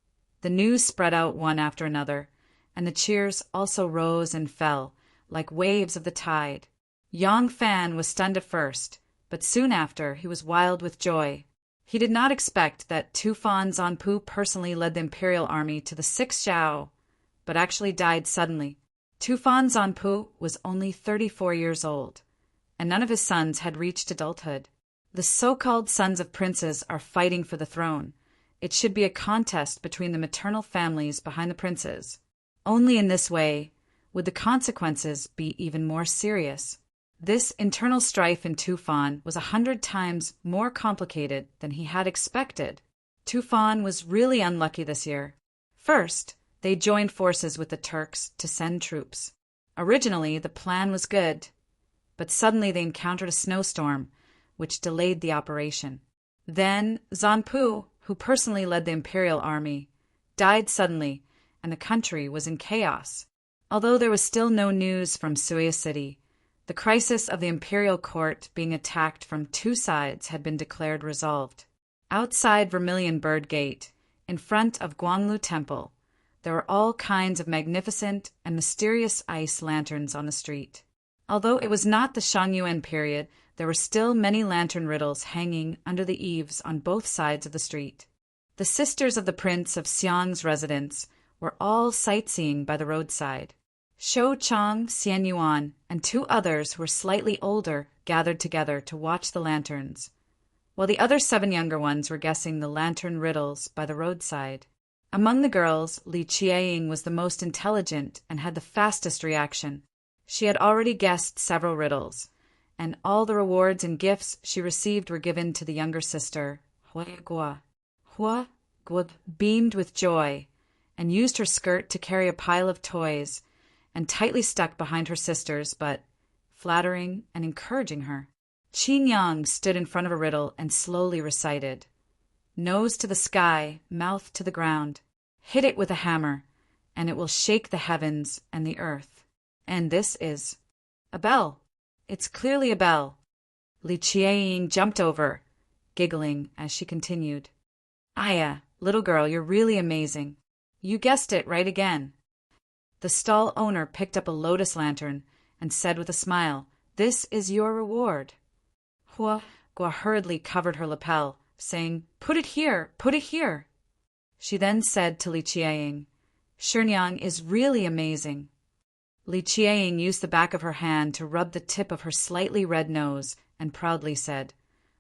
the news spread out one after another, and the cheers also rose and fell, like waves of the tide. Yang Fan was stunned at first, but soon after he was wild with joy. He did not expect that Tufan Zanpu personally led the imperial army to the 6th Xiao, but actually died suddenly. Tufan Zanpu was only 34 years old, and none of his sons had reached adulthood. The so-called sons of princes are fighting for the throne. It should be a contest between the maternal families behind the princes. Only in this way would the consequences be even more serious. This internal strife in Tufan was 100 times more complicated than he had expected. Tufan was really unlucky this year. First, they joined forces with the Turks to send troops. Originally, the plan was good, but suddenly they encountered a snowstorm, which delayed the operation. Then Zanpu, who personally led the imperial army, died suddenly, and the country was in chaos. Although there was still no news from Suya City, the crisis of the imperial court being attacked from two sides had been declared resolved. Outside Vermilion Bird Gate, in front of Guanglu Temple, there were all kinds of magnificent and mysterious ice lanterns on the street. Although it was not the Shangyuan period, there were still many lantern riddles hanging under the eaves on both sides of the street. The sisters of the Prince of Xiang's residence were all sightseeing by the roadside. Shou Chang, Xian Yuan, and two others who were slightly older gathered together to watch the lanterns, while the other 7 younger ones were guessing the lantern riddles by the roadside. Among the girls, Li Qieying was the most intelligent and had the fastest reaction. She had already guessed several riddles, and all the rewards and gifts she received were given to the younger sister, Hua Guo. Hua Guo beamed with joy and used her skirt to carry a pile of toys and tightly stuck behind her sisters, but flattering and encouraging her. Qin Yang stood in front of a riddle and slowly recited, "Nose to the sky, mouth to the ground. Hit it with a hammer, and it will shake the heavens and the earth." And this is a bell. It's clearly a bell. Li Qieying jumped over, giggling as she continued. "Aya, little girl, you're really amazing. You guessed it right again." The stall owner picked up a lotus lantern and said with a smile, "This is your reward." Hua Guo hurriedly covered her lapel, saying, "Put it here, put it here." She then said to Li Qieying, "Shenyang is really amazing." Li Qieying used the back of her hand to rub the tip of her slightly red nose and proudly said,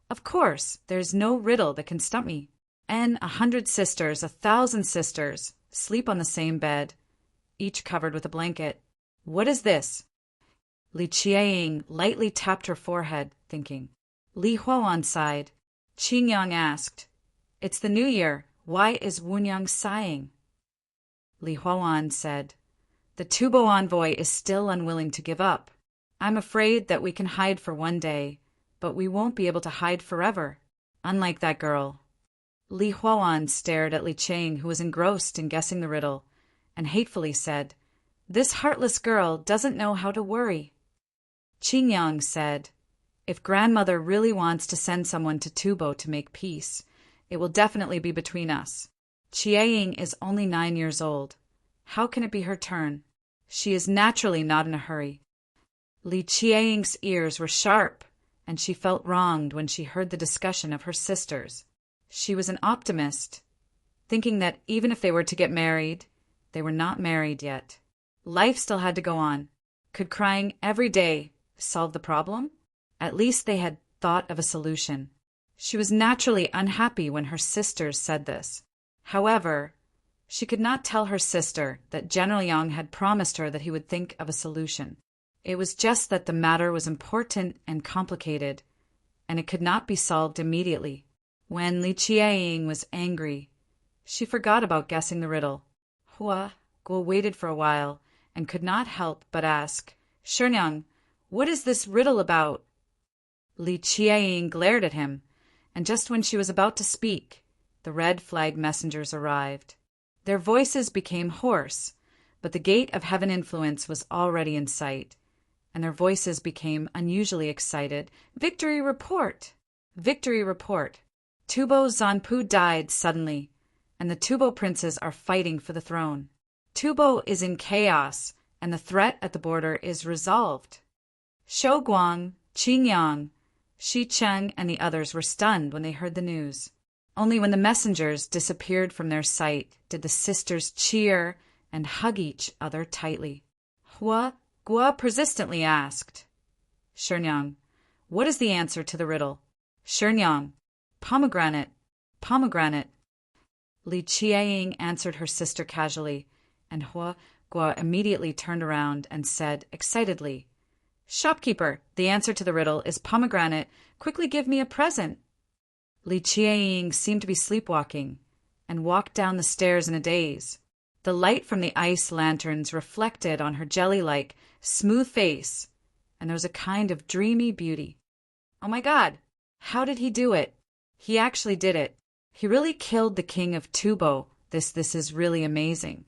"Of course, there's no riddle that can stump me. And 100 sisters, 1,000 sisters, sleep on the same bed, each covered with a blanket. What is this?" Li Qieying lightly tapped her forehead, thinking. Li Huowan sighed. Qin Yang asked, "It's the new year. Why is Wunyang sighing?" Li Huowan said, "The Tubo envoy is still unwilling to give up. I'm afraid that we can hide for one day, but we won't be able to hide forever, unlike that girl." Li Huowan stared at Li Qieying, who was engrossed in guessing the riddle, and hatefully said, "This heartless girl doesn't know how to worry." Qin Yang said, "If grandmother really wants to send someone to Tubo to make peace, it will definitely be between us. Qieying is only 9 years old. How can it be her turn? She is naturally not in a hurry." Li Qieying's ears were sharp, and she felt wronged when she heard the discussion of her sisters. She was an optimist, thinking that even if they were to get married, they were not married yet. Life still had to go on. Could crying every day solve the problem? At least they had thought of a solution. She was naturally unhappy when her sisters said this. However, she could not tell her sister that General Yang had promised her that he would think of a solution. It was just that the matter was important and complicated, and it could not be solved immediately. When Li Qieying was angry, she forgot about guessing the riddle. Hua Guo waited for a while and could not help but ask, "Shenyang, what is this riddle about?" Li Qieying glared at him, and just when she was about to speak, the red flag messengers arrived. Their voices became hoarse, but the gate of heaven influence was already in sight, and their voices became unusually excited. "Victory report! Victory report! Tubo Zanpu died suddenly, and the Tubo princes are fighting for the throne. Tubo is in chaos, and the threat at the border is resolved." Shou Guang, Qin Yang, Shi Cheng, and the others were stunned when they heard the news. Only when the messengers disappeared from their sight did the sisters cheer and hug each other tightly. Hua Guo persistently asked, "Shenyang, what is the answer to the riddle?" "Shenyang, pomegranate, pomegranate." Li Qieying answered her sister casually, and Hua Guo immediately turned around and said excitedly, Shopkeeper, the answer to the riddle is pomegranate. Quickly give me a present. Li Qieying seemed to be sleepwalking and walked down the stairs in a daze. The light from the ice lanterns reflected on her jelly-like, smooth face, and there was a kind of dreamy beauty. Oh my God! How did he do it? He actually did it. He really killed the king of Tubo. This is really amazing.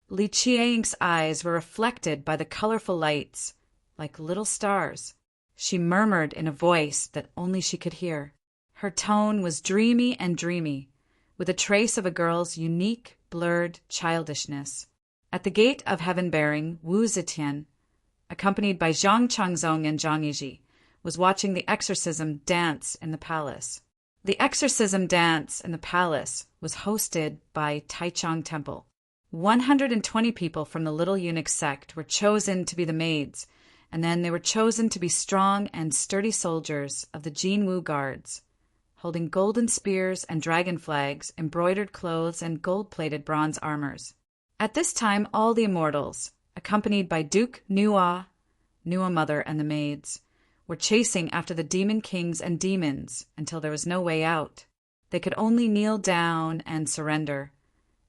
Li Qieying's eyes were reflected by the colorful lights, like little stars. She murmured in a voice that only she could hear. Her tone was dreamy and dreamy, with a trace of a girl's unique, blurred childishness. At the gate of heaven-bearing, Wu Zetian, accompanied by Zhang Changzong and Zhang Yizhi, was watching the exorcism dance in the palace. The exorcism dance in the palace was hosted by Taichung Temple. 120 people from the Little Eunuch sect were chosen to be the maids, and then they were chosen to be strong and sturdy soldiers of the Jinwu Guards, holding golden spears and dragon flags, embroidered clothes, and gold-plated bronze armors. At this time, all the immortals, accompanied by Duke Nua, Nua Mother, and the maids, were chasing after the demon kings and demons until there was no way out. They could only kneel down and surrender,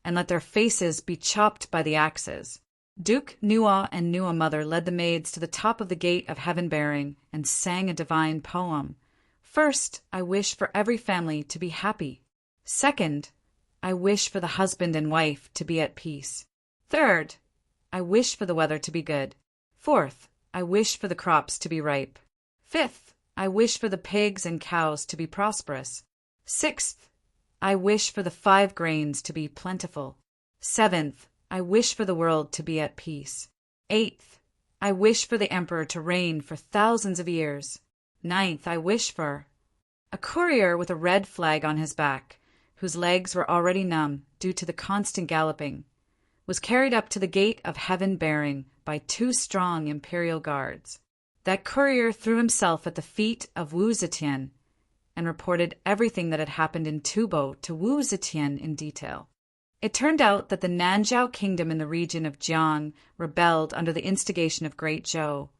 and let their faces be chopped by the axes. Duke Nua and Nua Mother led the maids to the top of the gate of heaven-bearing and sang a divine poem. First, I wish for every family to be happy. Second, I wish for the husband and wife to be at peace. Third, I wish for the weather to be good. Fourth, I wish for the crops to be ripe. Fifth, I wish for the pigs and cows to be prosperous. Sixth, I wish for the 5 grains to be plentiful. Seventh, I wish for the world to be at peace. Eighth, I wish for the emperor to reign for thousands of years. Ninth, I wish for... A courier with a red flag on his back, whose legs were already numb due to the constant galloping, was carried up to the gate of heaven-bearing by 2 strong imperial guards. That courier threw himself at the feet of Wu Zetian and reported everything that had happened in Tubo to Wu Zetian in detail. It turned out that the Nanzhao kingdom in the region of Jiang rebelled under the instigation of Great Zhou,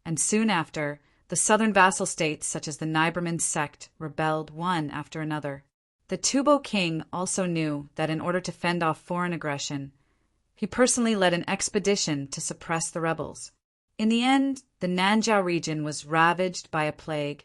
and soon after, the southern vassal states such as the Nibelman sect rebelled one after another. The Tubo king also knew that in order to fend off foreign aggression, he personally led an expedition to suppress the rebels. In the end, the Nanzhao region was ravaged by a plague,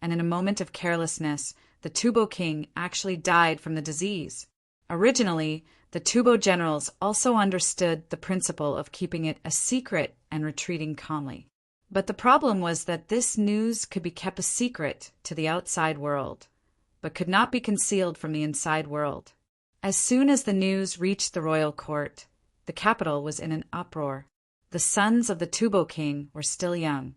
and in a moment of carelessness, the Tubo king actually died from the disease. Originally, the Tubo generals also understood the principle of keeping it a secret and retreating calmly. But the problem was that this news could be kept a secret to the outside world, but could not be concealed from the inside world. As soon as the news reached the royal court, the capital was in an uproar. The sons of the Tubo king were still young,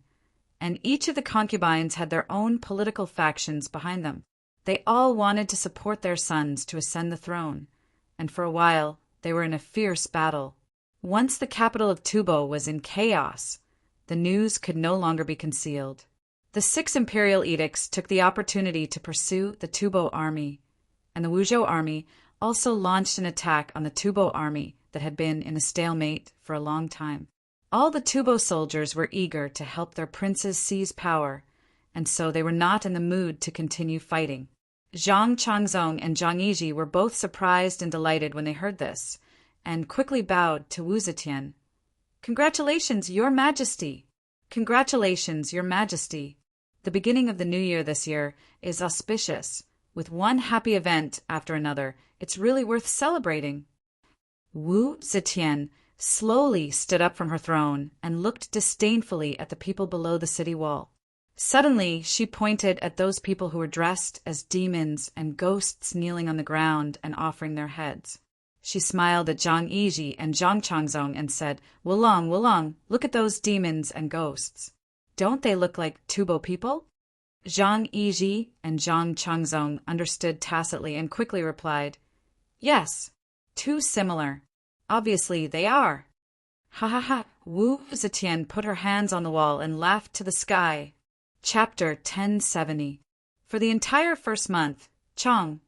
and each of the concubines had their own political factions behind them. They all wanted to support their sons to ascend the throne, and for a while they were in a fierce battle. Once the capital of Tubo was in chaos, the news could no longer be concealed. The 6 imperial edicts took the opportunity to pursue the Tubo army, and the Wuzhou army also launched an attack on the Tubo army that had been in a stalemate for a long time. All the Tubo soldiers were eager to help their princes seize power, and so they were not in the mood to continue fighting. Zhang Changzong and Zhang Yizhi were both surprised and delighted when they heard this, and quickly bowed to Wu Zetian. "Congratulations, Your Majesty! Congratulations, Your Majesty! The beginning of the new year this year is auspicious. With one happy event after another, it's really worth celebrating." Wu Zetian slowly stood up from her throne and looked disdainfully at the people below the city wall. Suddenly, she pointed at those people who were dressed as demons and ghosts kneeling on the ground and offering their heads. She smiled at Zhang Yizhi and Zhang Changzong and said, Wulong, Wulong, look at those demons and ghosts. Don't they look like Tubo people?" Zhang Yizhi and Zhang Changzong understood tacitly and quickly replied, "Yes, too similar. Obviously they are." Ha ha ha! Wu Zetian put her hands on the wall and laughed to the sky. Chapter 1070. For the entire first month, Chang,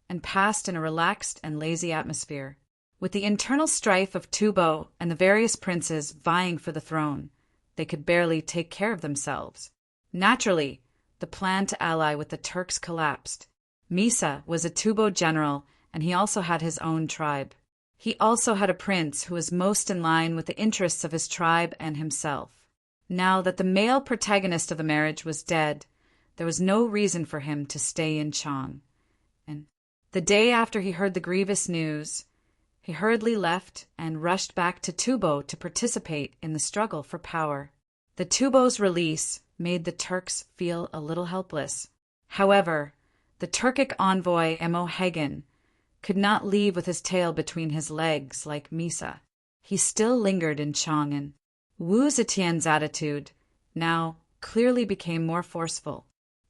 and passed in a relaxed and lazy atmosphere. With the internal strife of Tubo and the various princes vying for the throne, they could barely take care of themselves. Naturally, the plan to ally with the Turks collapsed. Misa was a Tubo general, and he also had his own tribe. He also had a prince who was most in line with the interests of his tribe and himself. Now that the male protagonist of the marriage was dead, there was no reason for him to stay in Chang. And the day after he heard the grievous news, he hurriedly left and rushed back to Tubo to participate in the struggle for power. The Tubo's release made the Turks feel a little helpless. However, the Turkic envoy Emo Hagen could not leave with his tail between his legs like Misa. He still lingered in Chang'an. Wu Zetian's attitude now clearly became more forceful.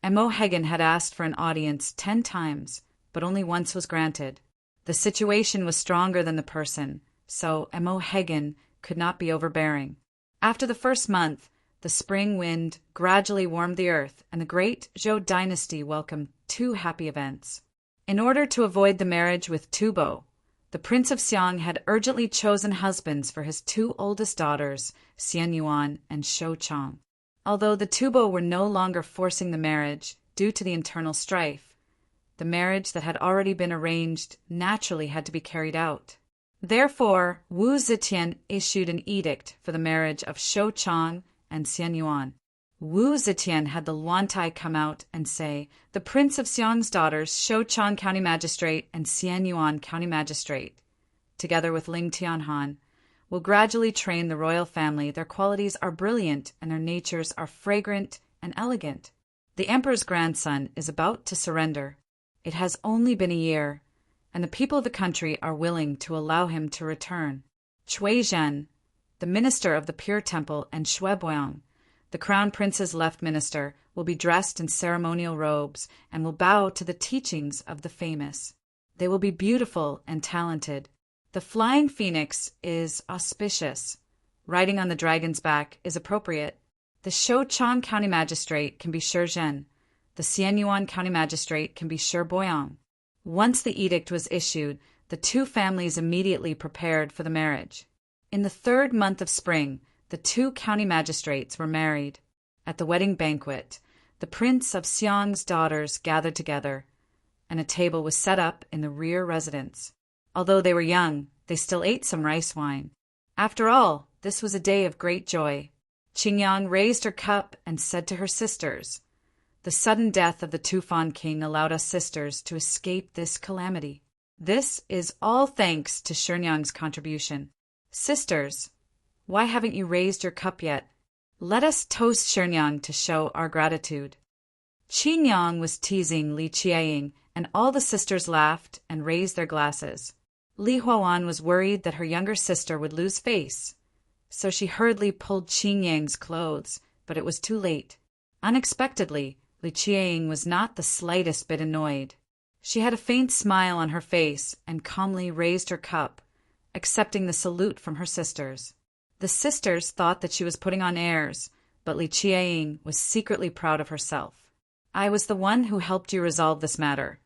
Emo Hagen had asked for an audience 10 times, but only once was granted. The situation was stronger than the person, so Emo Hagen could not be overbearing. After the first month, the spring wind gradually warmed the earth, and the great Zhou dynasty welcomed 2 happy events. In order to avoid the marriage with Tubo, the Prince of Xiang had urgently chosen husbands for his 2 oldest daughters, Xian Yuan and Shou Chang. Although the Tubo were no longer forcing the marriage due to the internal strife, the marriage that had already been arranged naturally had to be carried out. Therefore, Wu Zetian issued an edict for the marriage of Shou Chang and Xian Yuan. Wu Zetian had the Luantai come out and say, "The Prince of Xiang's daughters, Shou Chang County Magistrate and Xian Yuan County Magistrate, together with Ling Tianhan, will gradually train the royal family. Their qualities are brilliant and their natures are fragrant and elegant. The emperor's grandson is about to surrender. It has only been a year, and the people of the country are willing to allow him to return. Cui Zhen, the minister of the Pure Temple, and Xue Boyang, the crown prince's left minister, will be dressed in ceremonial robes and will bow to the teachings of the famous. They will be beautiful and talented. The flying phoenix is auspicious. Riding on the dragon's back is appropriate. The Shou Chang County Magistrate can be Shi Zhen. The Xian Yuan County Magistrate can be Shi Boyang." Once the edict was issued, the 2 families immediately prepared for the marriage. In the 3rd month of spring, the 2 county magistrates were married. At the wedding banquet, the Prince of Xiang's daughters gathered together, and a table was set up in the rear residence. Although they were young, they still ate some rice wine. After all, this was a day of great joy. Qingyang raised her cup and said to her sisters, "The sudden death of the Tufan king allowed us sisters to escape this calamity. This is all thanks to Shenyang's contribution. Sisters, why haven't you raised your cup yet? Let us toast Shenyang to show our gratitude." Qingyang was teasing Li Qiaying, and all the sisters laughed and raised their glasses. Li Huawan was worried that her younger sister would lose face, so she hurriedly pulled Qingyang's clothes, but it was too late. Unexpectedly, Li Qiaying was not the slightest bit annoyed. She had a faint smile on her face and calmly raised her cup, accepting the salute from her sisters. The sisters thought that she was putting on airs, but Li Qiaying was secretly proud of herself. "I was the one who helped you resolve this matter,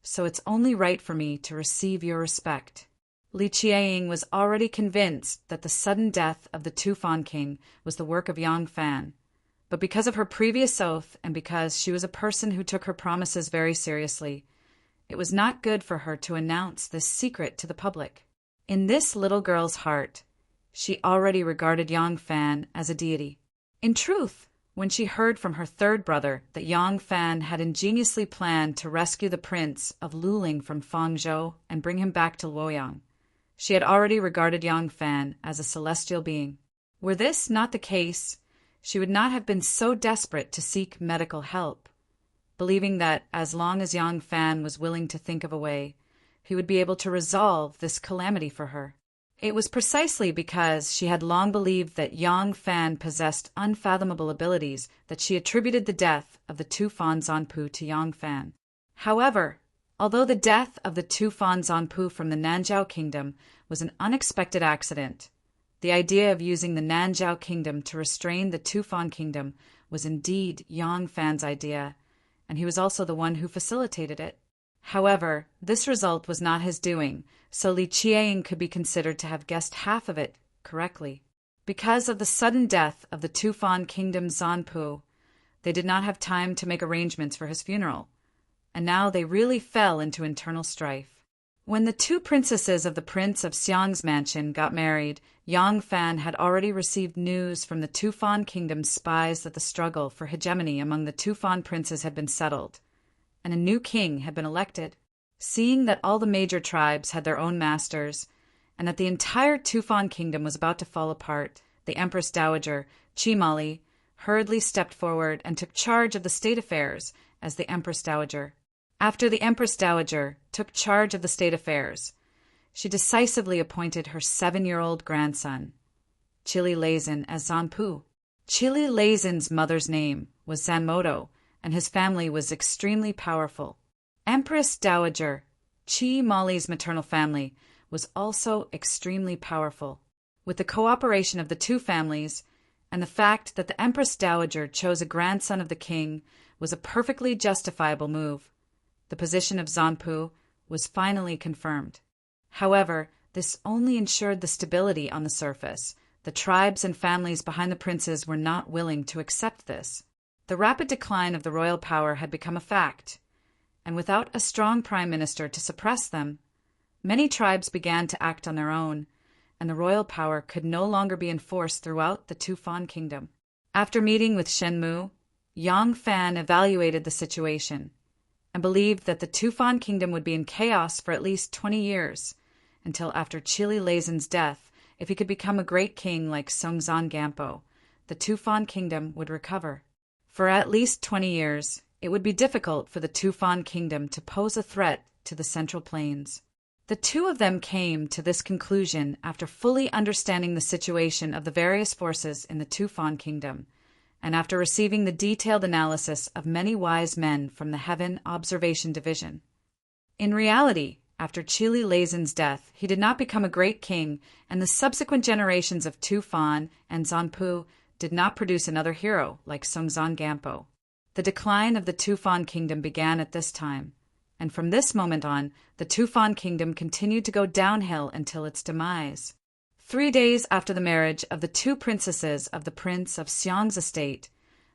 so it's only right for me to receive your respect." Li Qiaying was already convinced that the sudden death of the Tufan king was the work of Yang Fan, but because of her previous oath and because she was a person who took her promises very seriously, it was not good for her to announce this secret to the public. In this little girl's heart, she already regarded Yang Fan as a deity. In truth, when she heard from her 3rd brother that Yang Fan had ingeniously planned to rescue the prince of Luling from Fangzhou and bring him back to Luoyang, she had already regarded Yang Fan as a celestial being. Were this not the case, she would not have been so desperate to seek medical help, believing that as long as Yang Fan was willing to think of a way, he would be able to resolve this calamity for her. It was precisely because she had long believed that Yang Fan possessed unfathomable abilities that she attributed the death of the Tufan Zanpu to Yang Fan. However, although the death of the Tufan Zanpu from the Nanzhao kingdom was an unexpected accident, the idea of using the Nanzhao kingdom to restrain the Tufan kingdom was indeed Yang Fan's idea, and he was also the one who facilitated it. However, this result was not his doing, so Li Qiaying could be considered to have guessed half of it correctly. Because of the sudden death of the Tufan Kingdom's Zanpu, they did not have time to make arrangements for his funeral, and now they really fell into internal strife. When the two princesses of the Prince of Xiang's mansion got married, Yang Fan had already received news from the Tufan Kingdom's spies that the struggle for hegemony among the Tufan princes had been settled, and a new king had been elected. Seeing that all the major tribes had their own masters, and that the entire Tufan Kingdom was about to fall apart, the Empress Dowager, Chimali, hurriedly stepped forward and took charge of the state affairs as the Empress Dowager. After the Empress Dowager took charge of the state affairs, she decisively appointed her 7-year-old grandson, Chili Lazin, as Zanpu. Chili Lazin's mother's name was Zanmodo, and his family was extremely powerful. Empress Dowager Chimali's maternal family was also extremely powerful. With the cooperation of the two families, and the fact that the Empress Dowager chose a grandson of the king was a perfectly justifiable move, the position of Zanpu was finally confirmed. However, this only ensured the stability on the surface. The tribes and families behind the princes were not willing to accept this. The rapid decline of the royal power had become a fact, and without a strong prime minister to suppress them, many tribes began to act on their own, and the royal power could no longer be enforced throughout the Tufan Kingdom. After meeting with Shenmu, Yang Fan evaluated the situation and believed that the Tufan Kingdom would be in chaos for at least 20 years, until after Chili Lazin's death. If he could become a great king like Songzan Gampo, the Tufan Kingdom would recover. For at least 20 years, it would be difficult for the Tufan Kingdom to pose a threat to the Central Plains. The two of them came to this conclusion after fully understanding the situation of the various forces in the Tufan Kingdom, and after receiving the detailed analysis of many wise men from the Heaven Observation Division. In reality, after Chili Lazin's death, he did not become a great king, and the subsequent generations of Tufan and Zanpu did not produce another hero like Songzan Gampo. The decline of the Tufan Kingdom began at this time, and from this moment on, the Tufan Kingdom continued to go downhill until its demise. 3 days after the marriage of the two princesses of the Prince of Xiang's estate,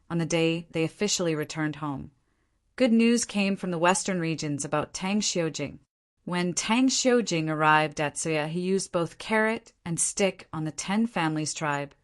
on the day they officially returned home, good news came from the western regions about Tang Xiujing. When Tang Xiujing arrived at Suya, he used both carrot and stick on the 10 families tribe,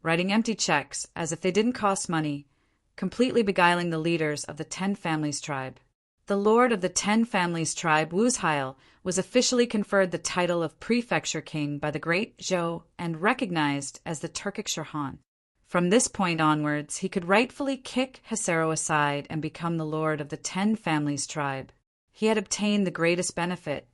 writing empty checks as if they didn't cost money, completely beguiling the leaders of the 10 families tribe. The lord of the 10 families tribe, Wuzheil, was officially conferred the title of prefecture king by the great Zhou and recognized as the Turkic Shirhan. From this point onwards, he could rightfully kick Hasero aside and become the lord of the 10 families tribe. He had obtained the greatest benefit,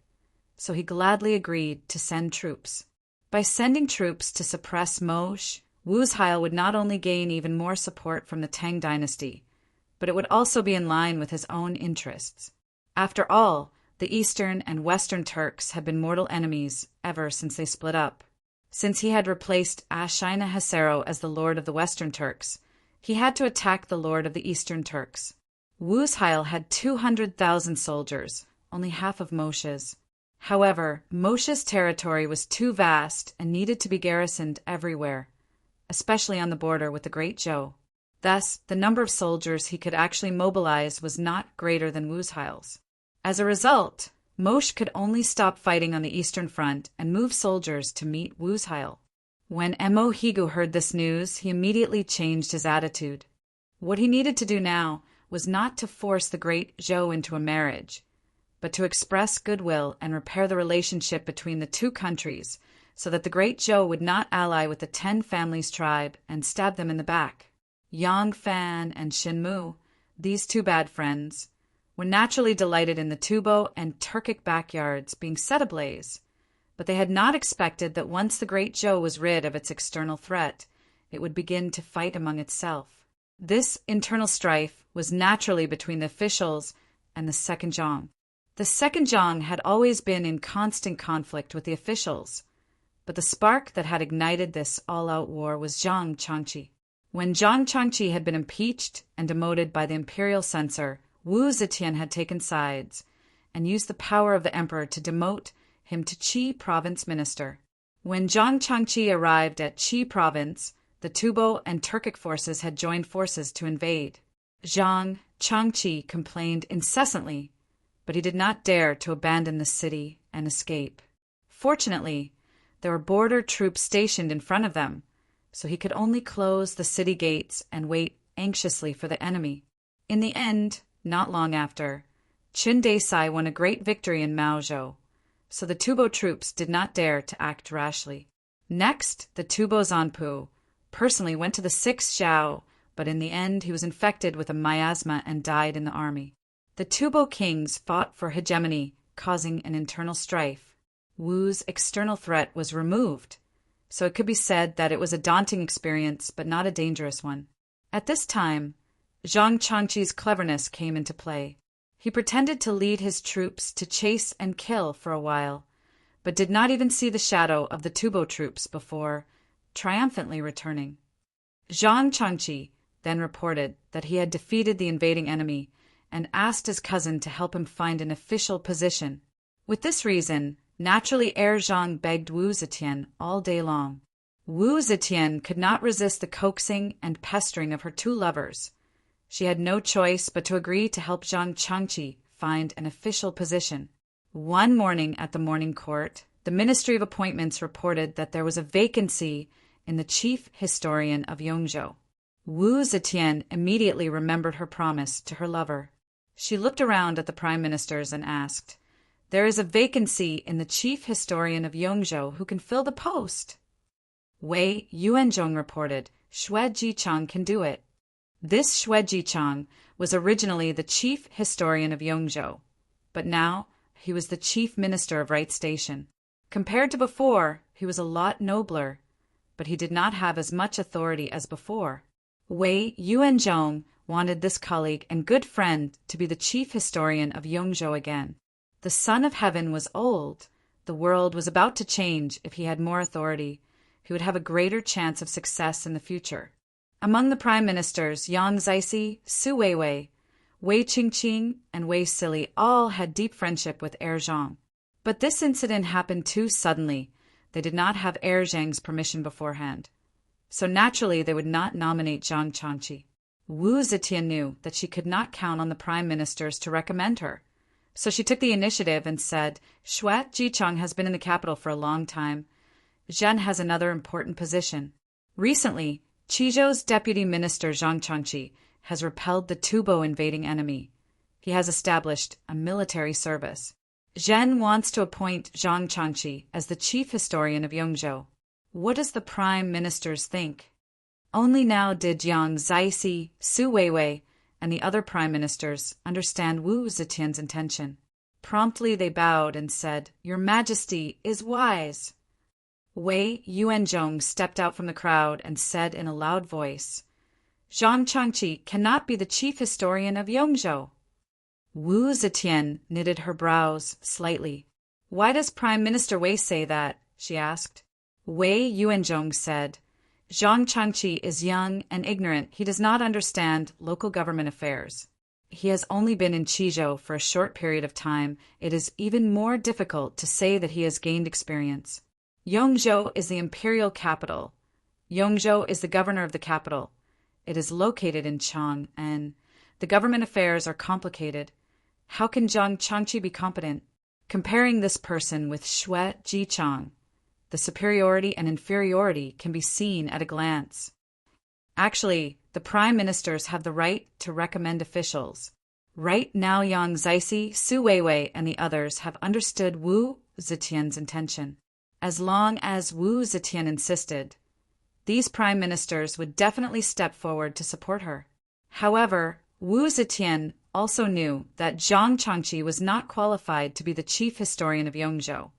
so he gladly agreed to send troops. By sending troops to suppress Moshe, Wuzheil would not only gain even more support from the Tang dynasty, but it would also be in line with his own interests. After all, the Eastern and Western Turks had been mortal enemies ever since they split up. Since he had replaced Ashina Hasero as the lord of the Western Turks, he had to attack the lord of the Eastern Turks. Wuzheil had 200,000 soldiers, only half of Moshe's. However, Moshe's territory was too vast and needed to be garrisoned everywhere, especially on the border with the Great Zhou. Thus, the number of soldiers he could actually mobilize was not greater than Wuzheil's. As a result, Moshe could only stop fighting on the Eastern Front and move soldiers to meet Wuzheil. When Emo Higu heard this news, he immediately changed his attitude. What he needed to do now was not to force the Great Zhou into a marriage, but to express goodwill and repair the relationship between the two countries so that the Great Zhou would not ally with the 10 families tribe and stab them in the back. Yang Fan and Shenmu, these two bad friends, were naturally delighted in the Tubo and Turkic backyards being set ablaze, but they had not expected that once the Great Zhou was rid of its external threat, it would begin to fight among itself. This internal strife was naturally between the officials and the Second Zhang. The Second Zhang had always been in constant conflict with the officials, but the spark that had ignited this all-out war was Zhang Changqi. When Zhang Changqi had been impeached and demoted by the imperial censor, Wu Zetian had taken sides and used the power of the emperor to demote him to Qi province minister. When Zhang Changqi arrived at Qi province, the Tubo and Turkic forces had joined forces to invade. Zhang Changqi complained incessantly, but he did not dare to abandon the city and escape. Fortunately, there were border troops stationed in front of them, so he could only close the city gates and wait anxiously for the enemy. In the end, not long after, Qin Desai won a great victory in Maozhou, so the Tubo troops did not dare to act rashly. Next, the Tubo Zanpu personally went to the 6th Xiao, but in the end he was infected with a miasma and died in the army. The Tubo kings fought for hegemony, causing an internal strife. Wu's external threat was removed, so it could be said that it was a daunting experience but not a dangerous one. At this time, Zhang Changqi's cleverness came into play. He pretended to lead his troops to chase and kill for a while, but did not even see the shadow of the Tubo troops before triumphantly returning. Zhang Changqi then reported that he had defeated the invading enemy and asked his cousin to help him find an official position. With this reason, naturally Heir Zhang begged Wu Zetian all day long. Wu Zetian could not resist the coaxing and pestering of her two lovers. She had no choice but to agree to help Zhang Changqi find an official position. One morning at the morning court, the Ministry of Appointments reported that there was a vacancy in the chief historian of Yongzhou. Wu Zetian immediately remembered her promise to her lover. She looked around at the prime ministers and asked, "There is a vacancy in the chief historian of Yongzhou who can fill the post?" Wei Yuanzhong reported, "Xue Jichang can do it." This Xue Jichang was originally the chief historian of Yongzhou, but now he was the chief minister of Right Station. Compared to before, he was a lot nobler, but he did not have as much authority as before. Wei Yuanzhong wanted this colleague and good friend to be the chief historian of Yongzhou again. The Son of Heaven was old. The world was about to change. If he had more authority, he would have a greater chance of success in the future. Among the prime ministers, Yang Zixi, Su Weiwei, Wei Qingqing, and Wei Sili all had deep friendship with Heir Zhang. But this incident happened too suddenly. They did not have Heir Zhang's permission beforehand. So naturally they would not nominate Zhang Changqi. Wu Zetian knew that she could not count on the prime ministers to recommend her. So she took the initiative and said, "Xue Jichang has been in the capital for a long time. Zhen has another important position. Recently, Qizhou's deputy minister Zhang Changqi has repelled the Tubo invading enemy. He has established a military service. Zhen wants to appoint Zhang Changqi as the chief historian of Yongzhou. What does the prime ministers think?" Only now did Yang Zixi, Su Weiwei, and the other prime ministers understand Wu Zetian's intention. Promptly they bowed and said, "Your Majesty is wise." Wei Yuanzhong stepped out from the crowd and said in a loud voice, "Zhang Changqi cannot be the chief historian of Yongzhou." Wu Zetian knitted her brows slightly. "Why does Prime Minister Wei say that?" she asked. Wei Yuanzhong said, "Zhang Changqi is young and ignorant. He does not understand local government affairs. He has only been in Qizhou for a short period of time. It is even more difficult to say that he has gained experience. Yongzhou is the imperial capital. Yongzhou is the governor of the capital. It is located in Chang, and the government affairs are complicated. How can Zhang Changqi be competent?" Comparing this person with Xue Jichang, the superiority and inferiority can be seen at a glance. Actually, the prime ministers have the right to recommend officials. Right now Yang Zixi, Su Weiwei, and the others have understood Wu Zetian's intention. As long as Wu Zetian insisted, these prime ministers would definitely step forward to support her. However, Wu Zetian also knew that Zhang Changqi was not qualified to be the chief historian of Yongzhou,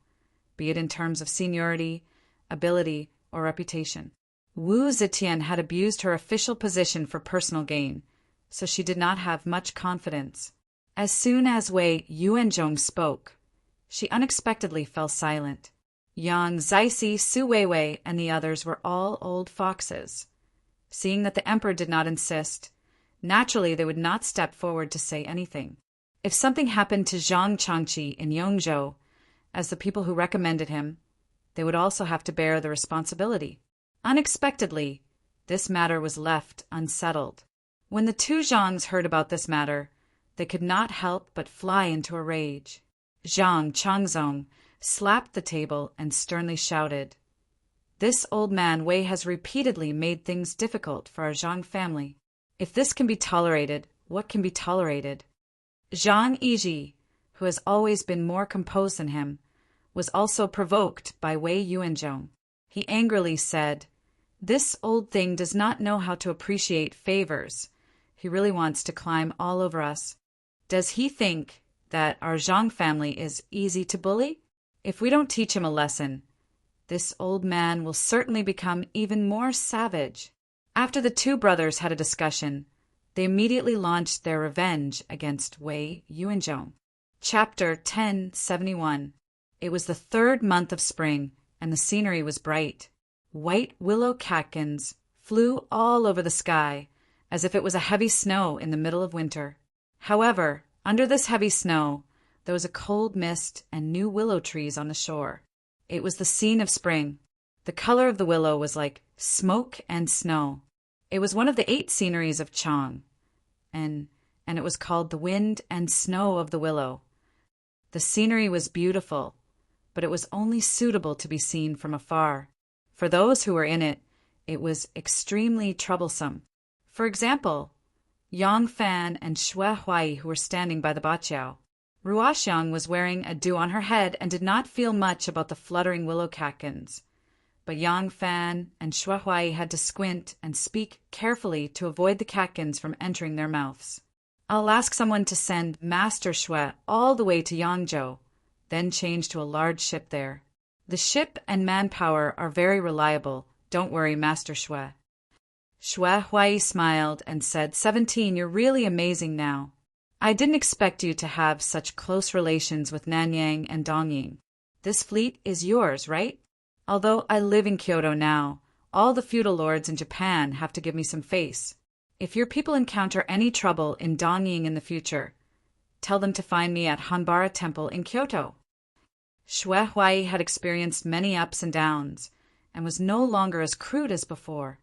be it in terms of seniority, ability, or reputation. Wu Zetian had abused her official position for personal gain, so she did not have much confidence. As soon as Wei Yuanzhong spoke, she unexpectedly fell silent. Yang Zixi, Su Weiwei, and the others were all old foxes. Seeing that the emperor did not insist, naturally they would not step forward to say anything. If something happened to Zhang Changqi in Yongzhou, as the people who recommended him, they would also have to bear the responsibility. Unexpectedly, this matter was left unsettled. When the two Zhangs heard about this matter, they could not help but fly into a rage. Zhang Changzong slapped the table and sternly shouted, "This old man Wei has repeatedly made things difficult for our Zhang family. If this can be tolerated, what can be tolerated?" Zhang Yizhi, who has always been more composed than him, was also provoked by Wei Yuanzhong. He angrily said, "This old thing does not know how to appreciate favors. He really wants to climb all over us. Does he think that our Zhang family is easy to bully? If we don't teach him a lesson, this old man will certainly become even more savage." After the two brothers had a discussion, they immediately launched their revenge against Wei Yuanzhong. Chapter 1071. It was the 3rd month of spring, and the scenery was bright. White willow catkins flew all over the sky, as if it was a heavy snow in the middle of winter. However, under this heavy snow, there was a cold mist and new willow trees on the shore. It was the scene of spring. The color of the willow was like smoke and snow. It was one of the 8 sceneries of Chang, and it was called the wind and snow of the willow. The scenery was beautiful, but it was only suitable to be seen from afar. For those who were in it, it was extremely troublesome. For example, Yang Fan and Xue Huai, who were standing by the Baqiao. Ruoxiang was wearing a dew on her head and did not feel much about the fluttering willow catkins. But Yang Fan and Xue Huai had to squint and speak carefully to avoid the catkins from entering their mouths. "I'll ask someone to send Master Xue all the way to Yangzhou, then change to a large ship there. The ship and manpower are very reliable. Don't worry, Master Xue." Xue Huai smiled and said, 17, you're really amazing now. I didn't expect you to have such close relations with Nanyang and Dongying. This fleet is yours, right? Although I live in Kyoto now, all the feudal lords in Japan have to give me some face. If your people encounter any trouble in Dongying in the future, tell them to find me at Hanbara Temple in Kyoto. Xue Huai had experienced many ups and downs, and was no longer as crude as before.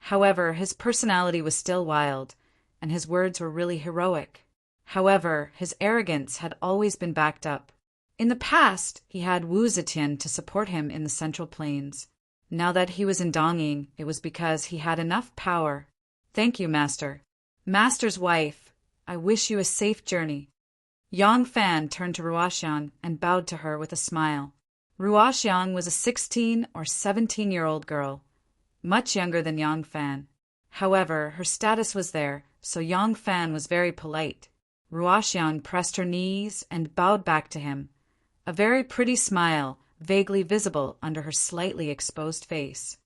However, his personality was still wild, and his words were really heroic. However, his arrogance had always been backed up. In the past, he had Wu Zetian to support him in the Central Plains. Now that he was in Dongying, it was because he had enough power. Thank you, Master. Master's wife, I wish you a safe journey. Yang Fan turned to Ruoxiang and bowed to her with a smile. Ruoxiang was a 16 or 17-year-old girl, much younger than Yang Fan. However, her status was there, so Yang Fan was very polite. Ruoxiang pressed her knees and bowed back to him, a very pretty smile vaguely visible under her slightly exposed face.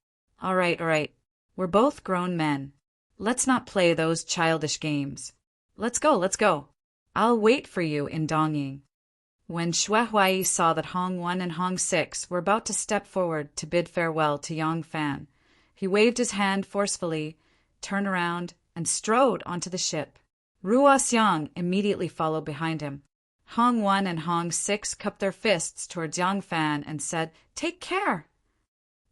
All right. We're both grown men. Let's not play those childish games. Let's go. I'll wait for you in Dongying. When Xue Huai saw that Hong 1 and Hong 6 were about to step forward to bid farewell to Yang Fan, he waved his hand forcefully, turned around, and strode onto the ship. Ruoxiang immediately followed behind him. Hong 1 and Hong 6 cupped their fists towards Yang Fan and said, "Take care!"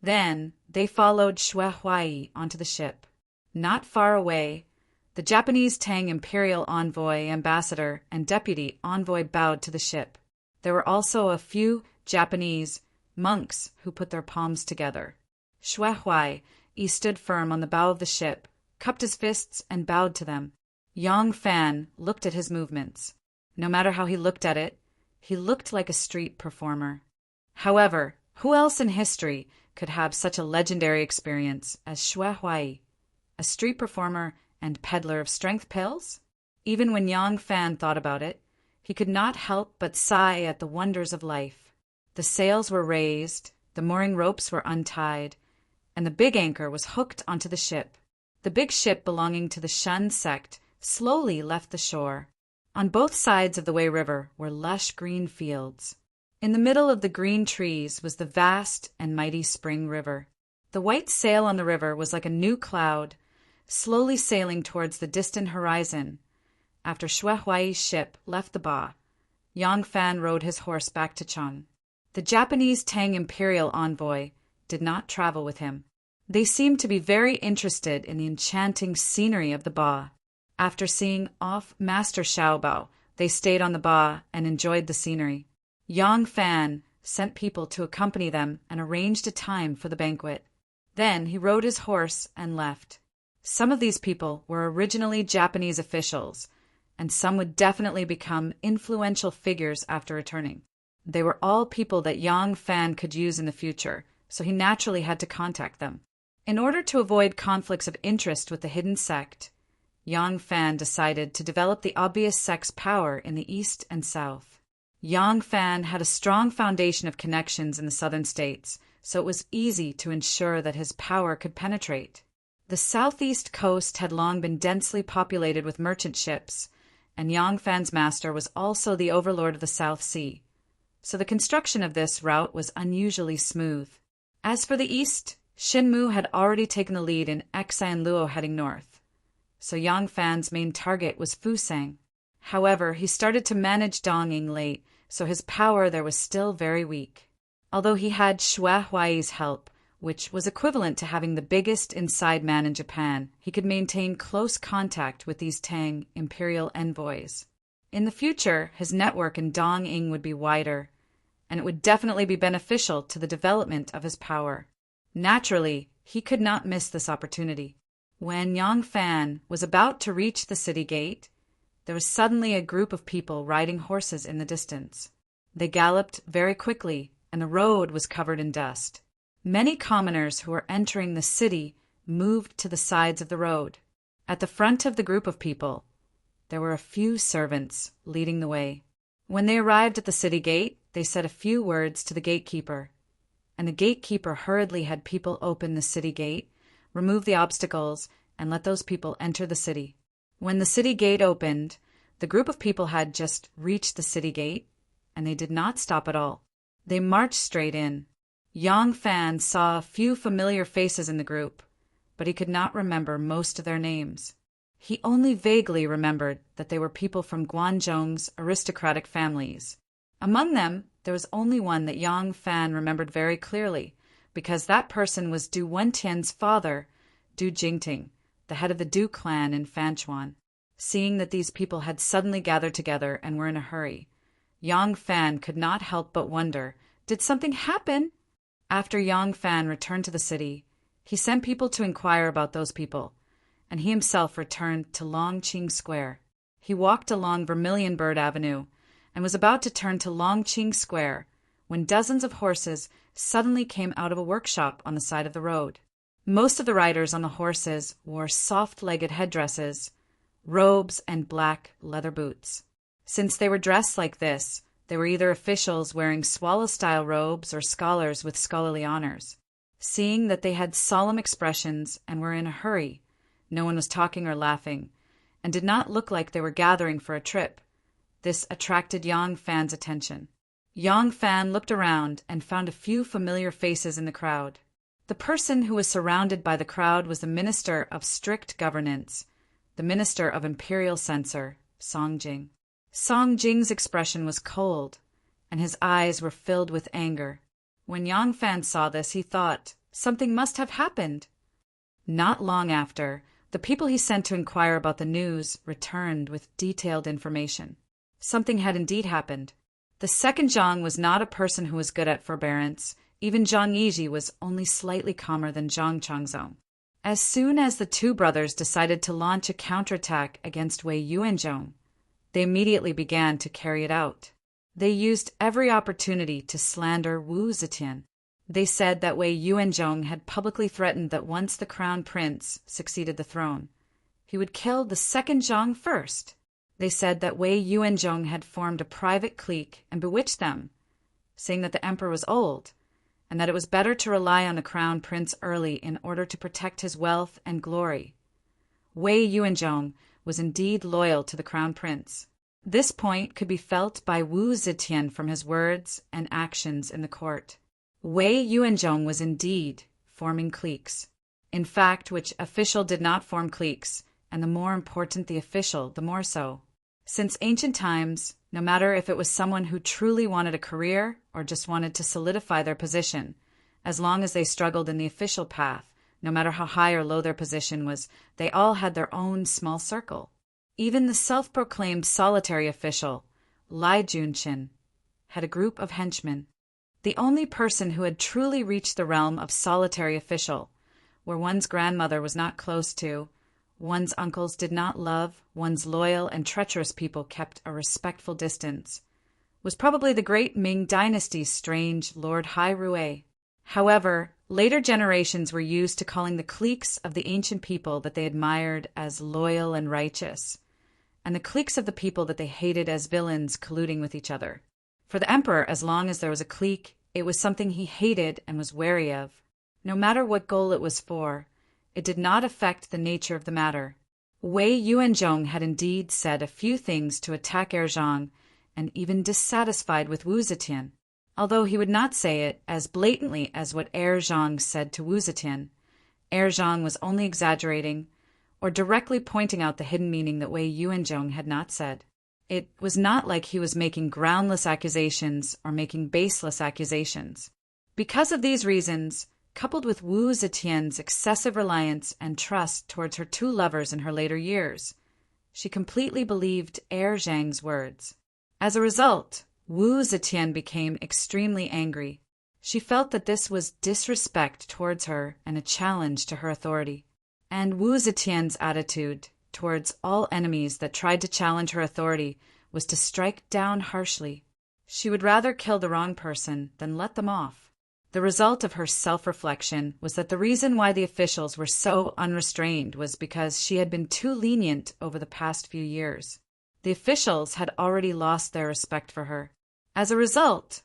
Then they followed Xue Huai onto the ship. Not far away, the Japanese Tang Imperial Envoy, Ambassador, and Deputy Envoy bowed to the ship. There were also a few Japanese monks who put their palms together. Xue Huai stood firm on the bow of the ship, cupped his fists, and bowed to them. Yang Fan looked at his movements. No matter how he looked at it, he looked like a street performer. However, who else in history could have such a legendary experience as Xue Huai, a street performer and peddler of strength pills? Even when Yang Fan thought about it, he could not help but sigh at the wonders of life. The sails were raised, the mooring ropes were untied, and the big anchor was hooked onto the ship. The big ship belonging to the Shun sect slowly left the shore. On both sides of the Wei River were lush green fields. In the middle of the green trees was the vast and mighty Spring River. The white sail on the river was like a new cloud, slowly sailing towards the distant horizon. After Xue Huai's ship left the Ba, Yang Fan rode his horse back to Cheng. The Japanese Tang imperial envoy did not travel with him. They seemed to be very interested in the enchanting scenery of the Ba. After seeing off Master Xiaobao, they stayed on the Ba and enjoyed the scenery. Yang Fan sent people to accompany them and arranged a time for the banquet. Then he rode his horse and left. Some of these people were originally Japanese officials, and some would definitely become influential figures after returning. They were all people that Yang Fan could use in the future, so he naturally had to contact them. In order to avoid conflicts of interest with the hidden sect, Yang Fan decided to develop the obvious sect's power in the east and south. Yang Fan had a strong foundation of connections in the southern states, so it was easy to ensure that his power could penetrate. The southeast coast had long been densely populated with merchant ships, and Yang Fan's master was also the overlord of the South Sea, so the construction of this route was unusually smooth. As for the east, Shinmu had already taken the lead in Exai and Luo heading north, so Yang Fan's main target was Fusang. However, he started to manage Dongying late, so his power there was still very weak. Although he had Xue Huai's help, which was equivalent to having the biggest inside man in Japan, he could maintain close contact with these Tang imperial envoys. In the future, his network in Dongying would be wider, and it would definitely be beneficial to the development of his power. Naturally, he could not miss this opportunity. When Yang Fan was about to reach the city gate, there was suddenly a group of people riding horses in the distance. They galloped very quickly, and the road was covered in dust. Many commoners who were entering the city moved to the sides of the road. At the front of the group of people, there were a few servants leading the way. When they arrived at the city gate, they said a few words to the gatekeeper, and the gatekeeper hurriedly had people open the city gate, remove the obstacles, and let those people enter the city. When the city gate opened, the group of people had just reached the city gate, and they did not stop at all. They marched straight in. Yang Fan saw a few familiar faces in the group, but he could not remember most of their names. He only vaguely remembered that they were people from Guanzhong's aristocratic families. Among them, there was only one that Yang Fan remembered very clearly, because that person was Du Wentian's father, Du Jingting, the head of the Du clan in Fanchuan. Seeing that these people had suddenly gathered together and were in a hurry, Yang Fan could not help but wonder, did something happen? After Yang Fan returned to the city, he sent people to inquire about those people, and he himself returned to Longqing Square. He walked along Vermilion Bird Avenue and was about to turn to Longqing Square when dozens of horses suddenly came out of a workshop on the side of the road. Most of the riders on the horses wore soft-legged headdresses, robes, and black leather boots. Since they were dressed like this, they were either officials wearing swallow-style robes or scholars with scholarly honors. Seeing that they had solemn expressions and were in a hurry, no one was talking or laughing, and did not look like they were gathering for a trip. This attracted Yang Fan's attention. Yang Fan looked around and found a few familiar faces in the crowd. The person who was surrounded by the crowd was the Minister of Strict Governance, the Minister of Imperial Censor, Song Jing. Song Jing's expression was cold, and his eyes were filled with anger. When Yang Fan saw this, he thought, something must have happened. Not long after, the people he sent to inquire about the news returned with detailed information. Something had indeed happened. The second Zhang was not a person who was good at forbearance. Even Zhang Yiji was only slightly calmer than Zhang Changzong. As soon as the two brothers decided to launch a counterattack against Wei Yuanzhong, they immediately began to carry it out. They used every opportunity to slander Wu Zetian. They said that Wei Yuanzhong had publicly threatened that once the crown prince succeeded the throne, he would kill the second Zhang first. They said that Wei Yuanzhong had formed a private clique and bewitched them, saying that the emperor was old, and that it was better to rely on the crown prince early in order to protect his wealth and glory. Wei Yuanzhong was indeed loyal to the crown prince. This point could be felt by Wu Zetian from his words and actions in the court. Wei Yuanzhong was indeed forming cliques. In fact, which official did not form cliques, and the more important the official, the more so. Since ancient times, no matter if it was someone who truly wanted a career or just wanted to solidify their position, as long as they struggled in the official path, no matter how high or low their position was, they all had their own small circle. Even the self-proclaimed solitary official, Lai Junshin, had a group of henchmen. The only person who had truly reached the realm of solitary official, where one's grandmother was not close to, one's uncles did not love, one's loyal and treacherous people kept a respectful distance, was probably the great Ming dynasty's strange Lord Hai Rui. However, later generations were used to calling the cliques of the ancient people that they admired as loyal and righteous, and the cliques of the people that they hated as villains colluding with each other. For the emperor, as long as there was a clique, it was something he hated and was wary of. No matter what goal it was for, it did not affect the nature of the matter. Wei Yuanzhong had indeed said a few things to attack Zhang, and even dissatisfied with Wu Zetian, although he would not say it as blatantly as what Zhang said to Wu Zetian. Zhang was only exaggerating, or directly pointing out the hidden meaning that Wei Yuanzhong had not said. It was not like he was making groundless accusations or making baseless accusations. Because of these reasons, coupled with Wu Zetian's excessive reliance and trust towards her two lovers in her later years, she completely believed Zhang's words. As a result, Wu Zetian became extremely angry. She felt that this was disrespect towards her and a challenge to her authority. And Wu Zetian's attitude towards all enemies that tried to challenge her authority was to strike down harshly. She would rather kill the wrong person than let them off. The result of her self-reflection was that the reason why the officials were so unrestrained was because she had been too lenient over the past few years. The officials had already lost their respect for her. As a result,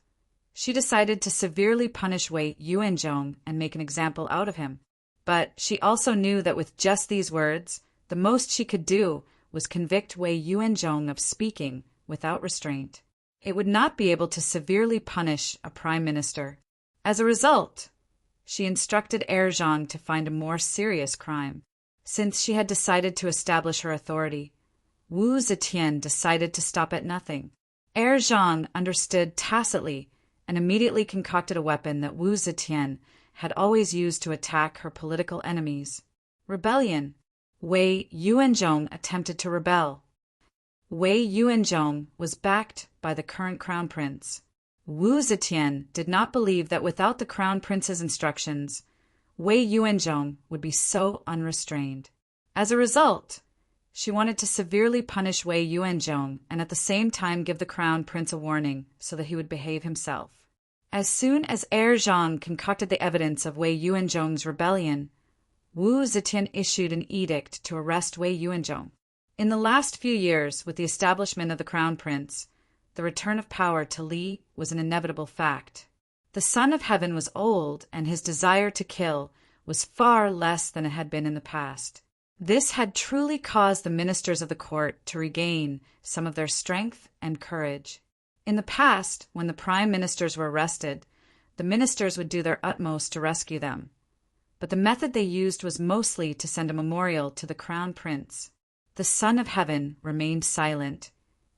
she decided to severely punish Wei Yuanzhong and make an example out of him. But she also knew that with just these words, the most she could do was convict Wei Yuanzhong of speaking without restraint. It would not be able to severely punish a prime minister. As a result, she instructed Zhang to find a more serious crime. Since she had decided to establish her authority, Wu Zetian decided to stop at nothing. Zhang understood tacitly and immediately concocted a weapon that Wu Zetian had always used to attack her political enemies: rebellion. Wei Yuanzhong attempted to rebel. Wei Yuanzhong was backed by the current crown prince. Wu Zetian did not believe that without the crown prince's instructions, Wei Yuanzhong would be so unrestrained. As a result, she wanted to severely punish Wei Yuanzhong and at the same time give the crown prince a warning so that he would behave himself. As soon as Zhang concocted the evidence of Wei Yuanzhong's rebellion, Wu Zetian issued an edict to arrest Wei Yuanzhong. In the last few years, with the establishment of the crown prince, the return of power to Li was an inevitable fact. The Son of Heaven was old, and his desire to kill was far less than it had been in the past. This had truly caused the ministers of the court to regain some of their strength and courage. In the past, when the prime ministers were arrested, the ministers would do their utmost to rescue them. But the method they used was mostly to send a memorial to the crown prince. The Son of Heaven remained silent,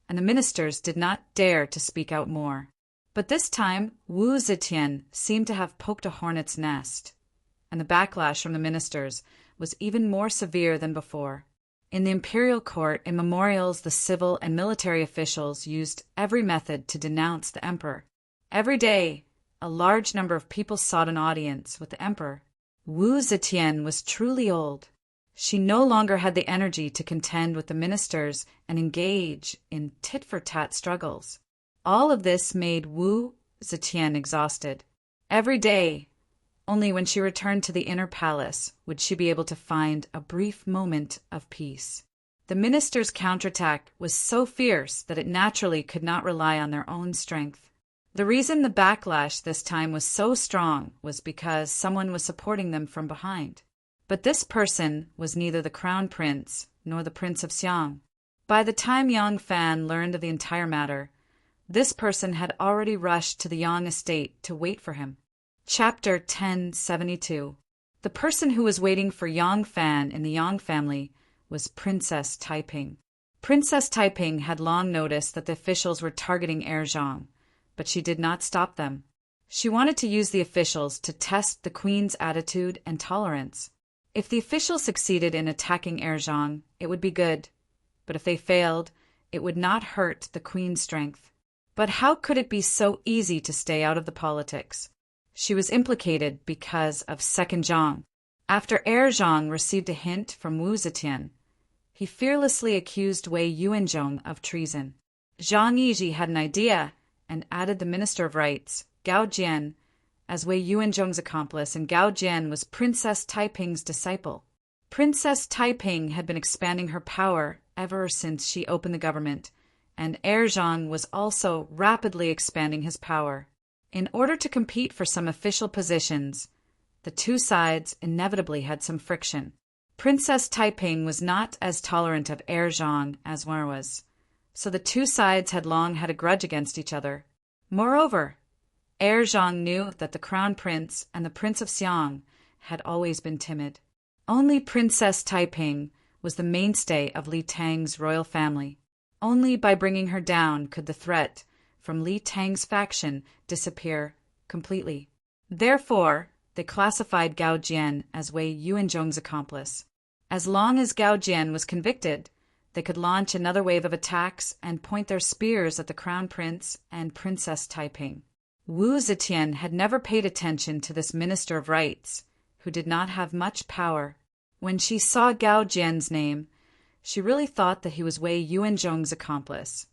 and the ministers did not dare to speak out more. But this time, Wu Zetian seemed to have poked a hornet's nest, and the backlash from the ministers was even more severe than before. In the imperial court, in memorials, the civil and military officials used every method to denounce the emperor. Every day, a large number of people sought an audience with the emperor. Wu Zetian was truly old. She no longer had the energy to contend with the ministers and engage in tit-for-tat struggles. All of this made Wu Zetian exhausted. Every day, only when she returned to the inner palace would she be able to find a brief moment of peace. The ministers' counterattack was so fierce that it naturally could not rely on their own strength. The reason the backlash this time was so strong was because someone was supporting them from behind. But this person was neither the crown prince nor the Prince of Xiang. By the time Yang Fan learned of the entire matter, this person had already rushed to the Yang estate to wait for him. Chapter 1072. The person who was waiting for Yang Fan in the Yang family was Princess Taiping. Princess Taiping had long noticed that the officials were targeting Zhang, but she did not stop them. She wanted to use the officials to test the queen's attitude and tolerance. If the officials succeeded in attacking Zhang, it would be good, but if they failed, it would not hurt the queen's strength. But how could it be so easy to stay out of the politics? She was implicated because of Second Zhang. After Zhang received a hint from Wu Zetian, he fearlessly accused Wei Yuanzhong of treason. Zhang Yiji had an idea and added the Minister of Rights, Gao Jian, as Wei Yuanzhong's accomplice, and Gao Jian was Princess Taiping's disciple. Princess Taiping had been expanding her power ever since she opened the government, and Zhang was also rapidly expanding his power. In order to compete for some official positions, the two sides inevitably had some friction. Princess Taiping was not as tolerant of Zhang as Wen was, so the two sides had long had a grudge against each other. Moreover, Zhang knew that the Crown Prince and the Prince of Xiang had always been timid. Only Princess Taiping was the mainstay of Li Tang's royal family. Only by bringing her down could the threat from Li Tang's faction disappear completely. Therefore, they classified Gao Jian as Wei Yuanzhong's accomplice. As long as Gao Jian was convicted, they could launch another wave of attacks and point their spears at the Crown Prince and Princess Taiping. Wu Zetian had never paid attention to this Minister of Rights, who did not have much power. When she saw Gao Jian's name, she really thought that he was Wei Yuanzhong's accomplice,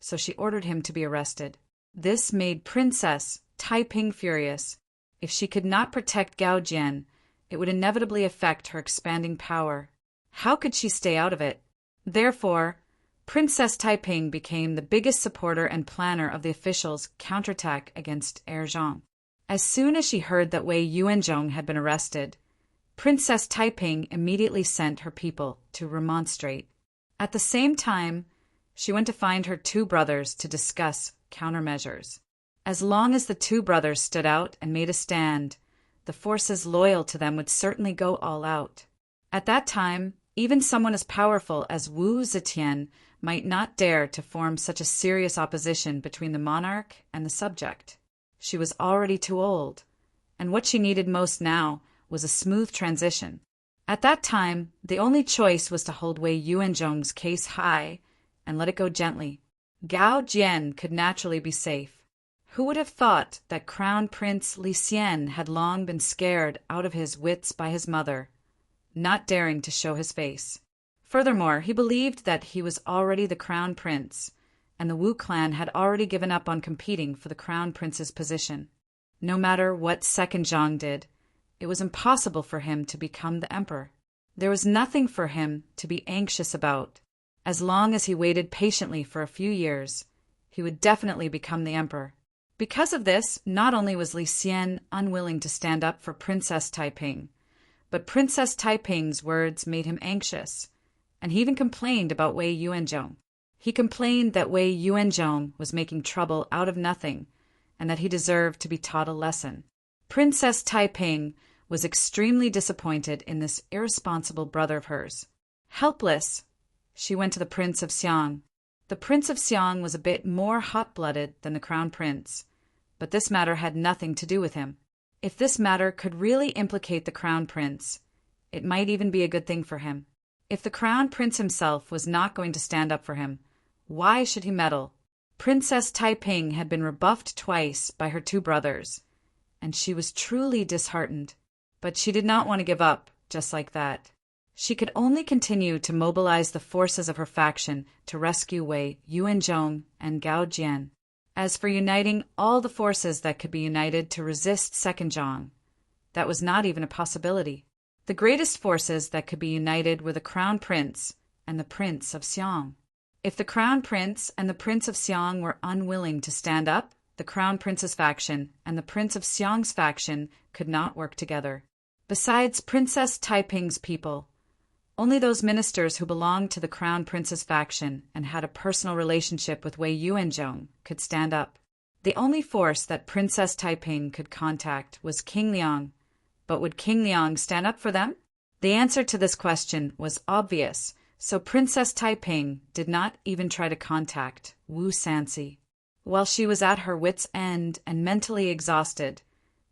so she ordered him to be arrested. This made Princess Taiping furious. If she could not protect Gao Jian, it would inevitably affect her expanding power. How could she stay out of it? Therefore, Princess Taiping became the biggest supporter and planner of the officials' counterattack against Zhang. As soon as she heard that Wei Yuanzhong had been arrested, Princess Taiping immediately sent her people to remonstrate. At the same time, she went to find her two brothers to discuss countermeasures. As long as the two brothers stood out and made a stand, the forces loyal to them would certainly go all out. At that time, even someone as powerful as Wu Zetian might not dare to form such a serious opposition between the monarch and the subject. She was already too old, and what she needed most now was a smooth transition. At that time, the only choice was to hold Wei Yuanzhong's case high and let it go gently. Gao Jian could naturally be safe. Who would have thought that Crown Prince Li Xian had long been scared out of his wits by his mother, not daring to show his face? Furthermore, he believed that he was already the Crown Prince, and the Wu clan had already given up on competing for the Crown Prince's position. No matter what Second Zhang did, it was impossible for him to become the emperor. There was nothing for him to be anxious about. As long as he waited patiently for a few years, he would definitely become the emperor. Because of this, not only was Li Xian unwilling to stand up for Princess Taiping, but Princess Taiping's words made him anxious, and he even complained about Wei Yuanzhong. He complained that Wei Yuanzhong was making trouble out of nothing, and that he deserved to be taught a lesson. Princess Taiping was extremely disappointed in this irresponsible brother of hers. Helpless, she went to the Prince of Xiang. The Prince of Xiang was a bit more hot-blooded than the Crown Prince, but this matter had nothing to do with him. If this matter could really implicate the Crown Prince, it might even be a good thing for him. If the Crown Prince himself was not going to stand up for him, why should he meddle? Princess Taiping had been rebuffed twice by her two brothers, and she was truly disheartened. But she did not want to give up just like that. She could only continue to mobilize the forces of her faction to rescue Wei Yuanzhong and Gao Jian. As for uniting all the forces that could be united to resist Second Zhang, that was not even a possibility. The greatest forces that could be united were the Crown Prince and the Prince of Xiang. If the Crown Prince and the Prince of Xiang were unwilling to stand up, the Crown Prince's faction and the Prince of Xiang's faction could not work together. Besides Princess Taiping's people, only those ministers who belonged to the Crown Prince's faction and had a personal relationship with Wei Yuanzhong could stand up. The only force that Princess Taiping could contact was King Liang, but would King Liang stand up for them? The answer to this question was obvious so Princess Taiping did not even try to contact Wu Sansi. While she was at her wits' end and mentally exhausted,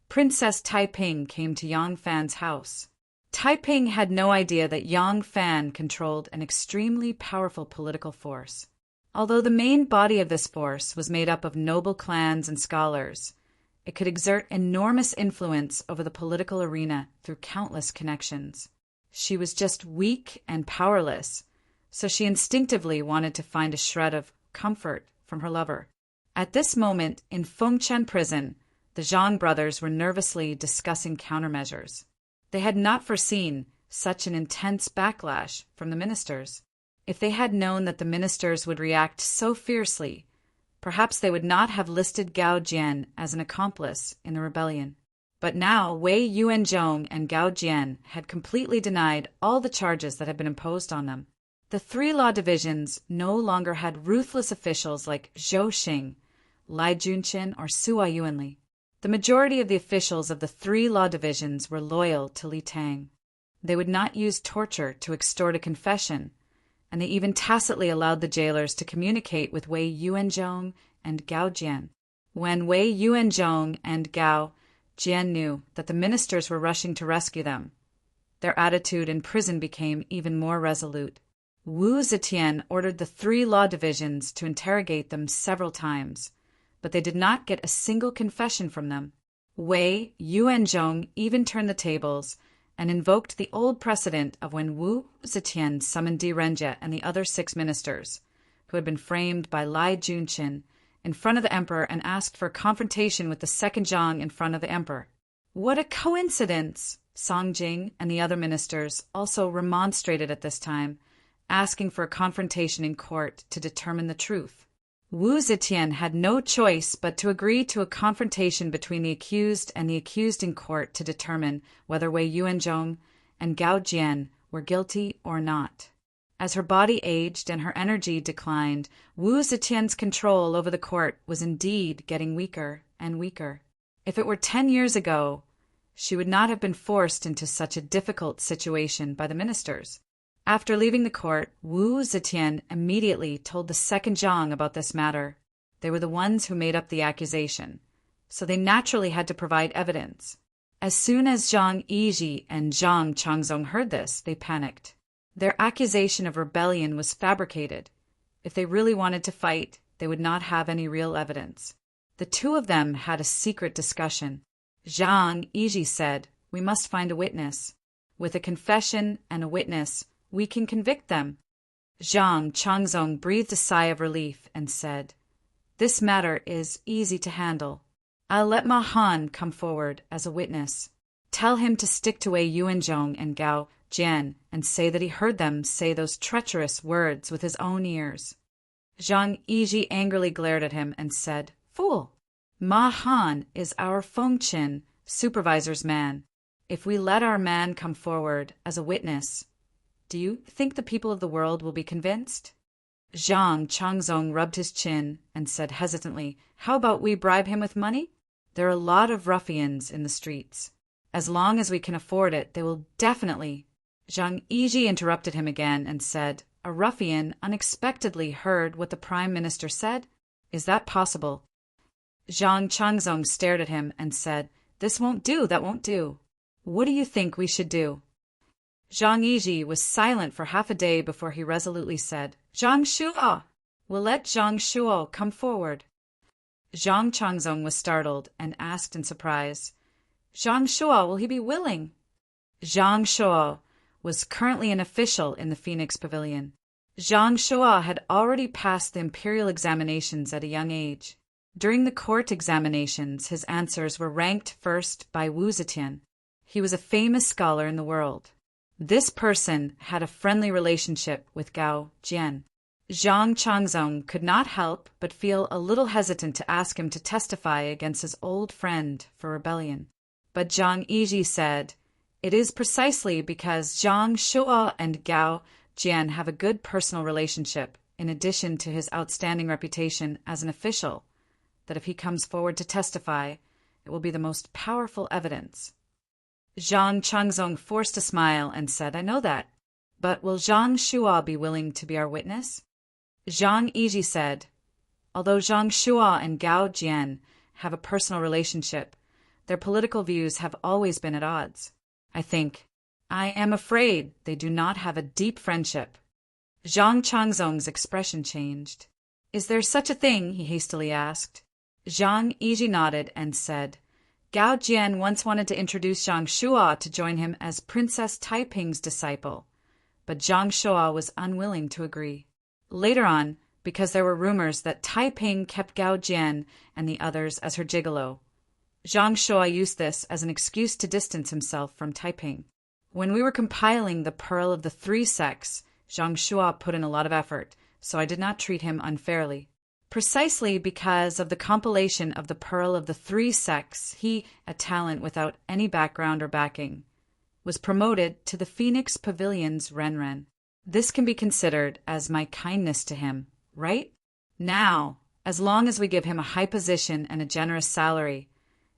Princess Taiping came to Yang Fan's house. Taiping had no idea that Yang Fan controlled an extremely powerful political force. Although the main body of this force was made up of noble clans and scholars, it could exert enormous influence over the political arena through countless connections. She was just weak and powerless, so she instinctively wanted to find a shred of comfort from her lover. At this moment, in Fengchen prison, the Zhang brothers were nervously discussing countermeasures. They had not foreseen such an intense backlash from the ministers. If they had known that the ministers would react so fiercely, perhaps they would not have listed Gao Jian as an accomplice in the rebellion. But now Wei Yuanzhong and Gao Jian had completely denied all the charges that had been imposed on them. The three law divisions no longer had ruthless officials like Zhou Xing, Lai Junqin, or Sua Yuanli. The majority of the officials of the three law divisions were loyal to Li Tang. They would not use torture to extort a confession, and they even tacitly allowed the jailers to communicate with Wei Yuanzhong and Gao Jian. When Wei Yuanzhong and Gao Jian knew that the ministers were rushing to rescue them, their attitude in prison became even more resolute. Wu Zetian ordered the three law divisions to interrogate them several times, but they did not get a single confession from them. Wei Yuanzhong even turned the tables and invoked the old precedent of when Wu Zetian summoned Di Renjie and the other 6 ministers, who had been framed by Lai Junqin, in front of the emperor and asked for a confrontation with the second Zhang in front of the emperor. What a coincidence! Song Jing and the other ministers also remonstrated at this time, asking for a confrontation in court to determine the truth. Wu Zetian had no choice but to agree to a confrontation between the accused and the accused in court to determine whether Wei Yuanzhong and Gao Jian were guilty or not. As her body aged and her energy declined, Wu Zetian's control over the court was indeed getting weaker and weaker. If it were 10 years ago, she would not have been forced into such a difficult situation by the ministers. After leaving the court, Wu Zetian immediately told the second Zhang about this matter. They were the ones who made up the accusation, so they naturally had to provide evidence. As soon as Zhang Yizhi and Zhang Changzong heard this, they panicked. Their accusation of rebellion was fabricated. If they really wanted to fight, they would not have any real evidence. The two of them had a secret discussion. Zhang Yizhi said, "We must find a witness. With a confession and a witness, we can convict them." Zhang Changzong breathed a sigh of relief and said, "This matter is easy to handle. I'll let Ma Han come forward as a witness. Tell him to stick to Wei Yuanzhong and Gao Jian and say that he heard them say those treacherous words with his own ears." Zhang Yizhi angrily glared at him and said, "Fool! Ma Han is our Fengchen supervisor's man. If we let our man come forward as a witness, do you think the people of the world will be convinced?" Zhang Changzong rubbed his chin and said hesitantly, "How about we bribe him with money? There are a lot of ruffians in the streets. As long as we can afford it, they will definitely—" Zhang Yizhi interrupted him again and said, "A ruffian unexpectedly heard what the Prime Minister said? Is that possible?" Zhang Changzong stared at him and said, "This won't do, that won't do. What do you think we should do?" Zhang Yizhi was silent for half a day before he resolutely said, "Zhang Shuo! We'll let Zhang Shuo come forward." Zhang Changzong was startled and asked in surprise, "Zhang Shuo, will he be willing?" Zhang Shuo was currently an official in the Phoenix Pavilion. Zhang Shuo had already passed the imperial examinations at a young age. During the court examinations, his answers were ranked first by Wu Zetian. He was a famous scholar in the world. This person had a friendly relationship with Gao Jian. Zhang Changzong could not help but feel a little hesitant to ask him to testify against his old friend for rebellion. But Zhang Yizhi said, "It is precisely because Zhang Shuo and Gao Jian have a good personal relationship, in addition to his outstanding reputation as an official, that if he comes forward to testify, it will be the most powerful evidence." Zhang Changzong forced a smile and said, "I know that. But will Zhang Shua be willing to be our witness? Zhang Yiji said, although Zhang Shua and Gao Jian have a personal relationship, their political views have always been at odds. I am afraid they do not have a deep friendship. Zhang Changzong's expression changed. Is there such a thing? He hastily asked. Zhang Yiji nodded and said, Gao Jian once wanted to introduce Zhang Shua to join him as Princess Taiping's disciple, but Zhang Shua was unwilling to agree. Later on, because there were rumors that Taiping kept Gao Jian and the others as her gigolo, Zhang Shua used this as an excuse to distance himself from Taiping. When we were compiling the Pearl of the Three Sects, Zhang Shua put in a lot of effort, so I did not treat him unfairly. Precisely because of the compilation of the Pearl of the Three Sects, he, a talent without any background or backing, was promoted to the Phoenix Pavilion's Renren. This can be considered as my kindness to him, right? Now, as long as we give him a high position and a generous salary,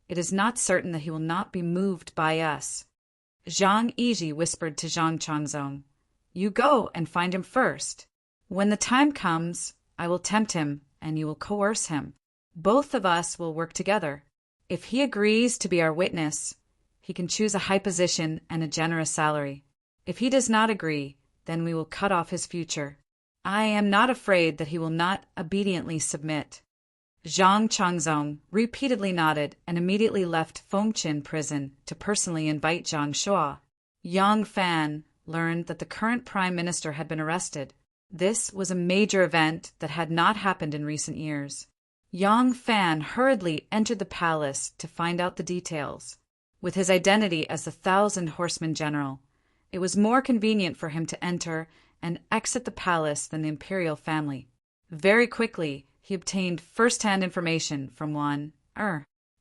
it is not certain that he will not be moved by us. Zhang Yiji whispered to Zhang Changzong, You go and find him first. When the time comes, I will tempt him and you will coerce him. Both of us will work together. If he agrees to be our witness, he can choose a high position and a generous salary. If he does not agree, then we will cut off his future. I am not afraid that he will not obediently submit. Zhang Changzong repeatedly nodded and immediately left Fengqin prison to personally invite Zhang Shua. Yang Fan learned that the current prime minister had been arrested. This was a major event that had not happened in recent years. Yang Fan hurriedly entered the palace to find out the details. With his identity as the Thousand Horsemen General, it was more convenient for him to enter and exit the palace than the imperial family. Very quickly, he obtained first-hand information from one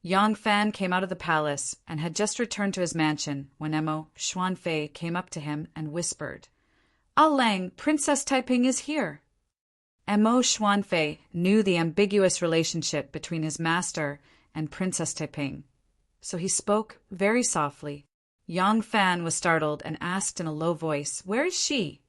Yang Fan came out of the palace and had just returned to his mansion when Emo Xuanfei came up to him and whispered, Ah Lang, Princess Taiping is here. Emo Xuanfei knew the ambiguous relationship between his master and Princess Taiping, so he spoke very softly. Yang Fan was startled and asked in a low voice, Where is she?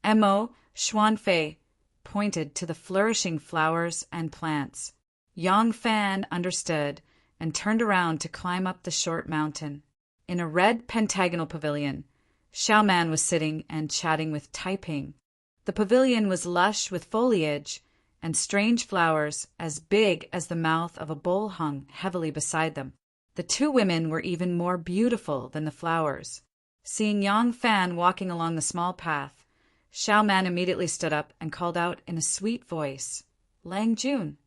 Emo Xuanfei pointed to the flourishing flowers and plants. Yang Fan understood and turned around to climb up the short mountain. In a red pentagonal pavilion, Xiaoman was sitting and chatting with Taiping. The pavilion was lush with foliage, and strange flowers as big as the mouth of a bull hung heavily beside them. The two women were even more beautiful than the flowers. Seeing Yang Fan walking along the small path, Xiaoman immediately stood up and called out in a sweet voice, Lang Jun.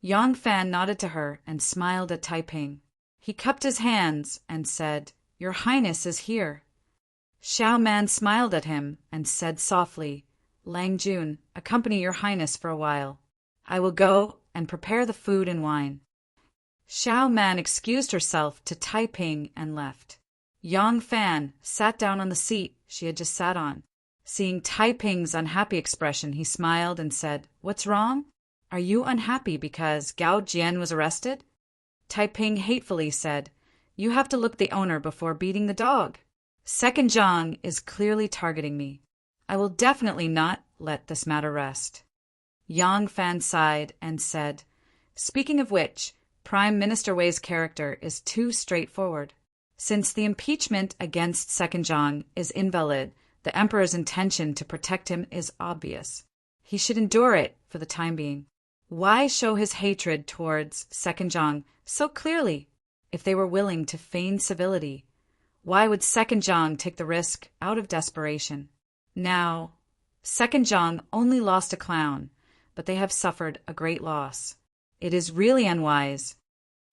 Yang Fan nodded to her and smiled at Taiping. He cupped his hands and said, Your Highness is here. Xiaoman smiled at him and said softly, Lang Jun, accompany Your Highness for a while. I will go and prepare the food and wine. Xiaoman excused herself to Taiping and left. Yang Fan sat down on the seat she had just sat on. Seeing Taiping's unhappy expression, he smiled and said, What's wrong? Are you unhappy because Gao Jian was arrested? Taiping hatefully said, You have to look the owner before beating the dog. Second Zhang is clearly targeting me. I will definitely not let this matter rest. Yang Fan sighed and said, Speaking of which, Prime Minister Wei's character is too straightforward. Since the impeachment against Second Zhang is invalid, the Emperor's intention to protect him is obvious. He should endure it for the time being. Why show his hatred towards Second Zhang so clearly? If they were willing to feign civility, why would Second Zhang take the risk out of desperation? Now, Second Zhang only lost a clown, but they have suffered a great loss. It is really unwise.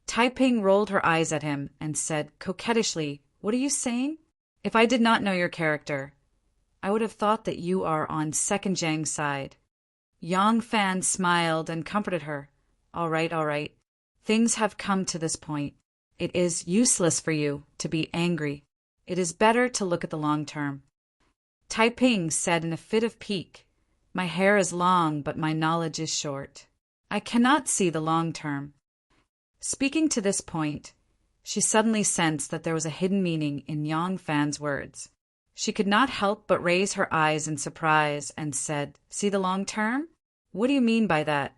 Taiping rolled her eyes at him and said coquettishly, What are you saying? If I did not know your character, I would have thought that you are on Second Zhang's side. Yang Fan smiled and comforted her. All right. Things have come to this point. It is useless for you to be angry. It is better to look at the long term. Taiping said in a fit of pique, My hair is long, but my knowledge is short. I cannot see the long term. Speaking to this point, she suddenly sensed that there was a hidden meaning in Yang Fan's words. She could not help but raise her eyes in surprise and said, "See the long term? What do you mean by that?"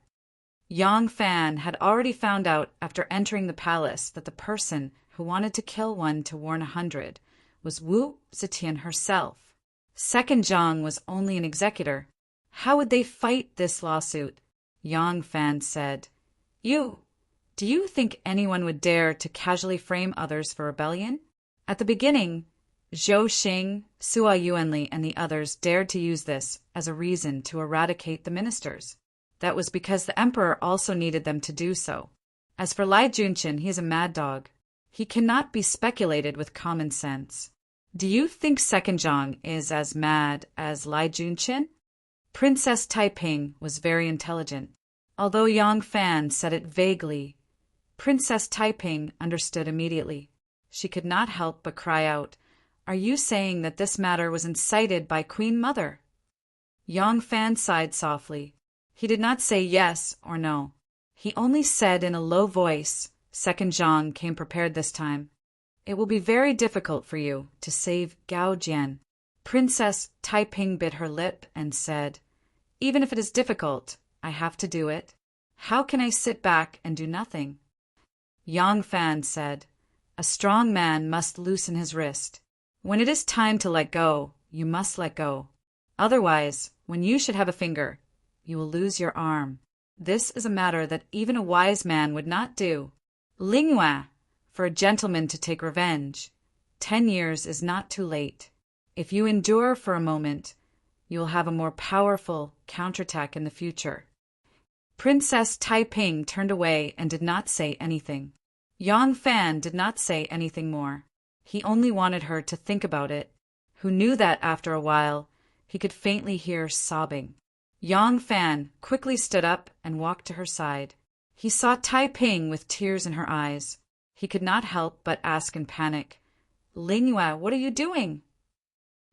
Yang Fan had already found out after entering the palace that the person who wanted to kill one to warn 100 was Wu Zetian herself. Second Zhang was only an executor. How would they fight this lawsuit? Yang Fan said, Do you think anyone would dare to casually frame others for rebellion? At the beginning, Zhou Xing, Sua Yuanli, and the others dared to use this as a reason to eradicate the ministers. That was because the emperor also needed them to do so. As for Lai Junqian, he is a mad dog. He cannot be speculated with common sense. Do you think Second Zhang is as mad as Lai Junqian? Princess Taiping was very intelligent. Although Yang Fan said it vaguely, Princess Taiping understood immediately. She could not help but cry out, "Are you saying that this matter was incited by Queen Mother?" Yang Fan sighed softly. He did not say yes or no. He only said in a low voice, Second Zhang came prepared this time, "It will be very difficult for you to save Gao Jian." Princess Taiping bit her lip and said, "Even if it is difficult, I have to do it. How can I sit back and do nothing?" Yang Fan said, "A strong man must loosen his wrist. When it is time to let go, you must let go. Otherwise, when you should have a finger, you will lose your arm. This is a matter that even a wise man would not do. Lingyue, for a gentleman to take revenge, 10 years is not too late. If you endure for a moment, you will have a more powerful counterattack in the future." Princess Taiping turned away and did not say anything. Yang Fan did not say anything more. He only wanted her to think about it, who knew that after a while he could faintly hear sobbing. Yang Fan quickly stood up and walked to her side. He saw Taiping with tears in her eyes. He could not help but ask in panic, "Lingyue, what are you doing?"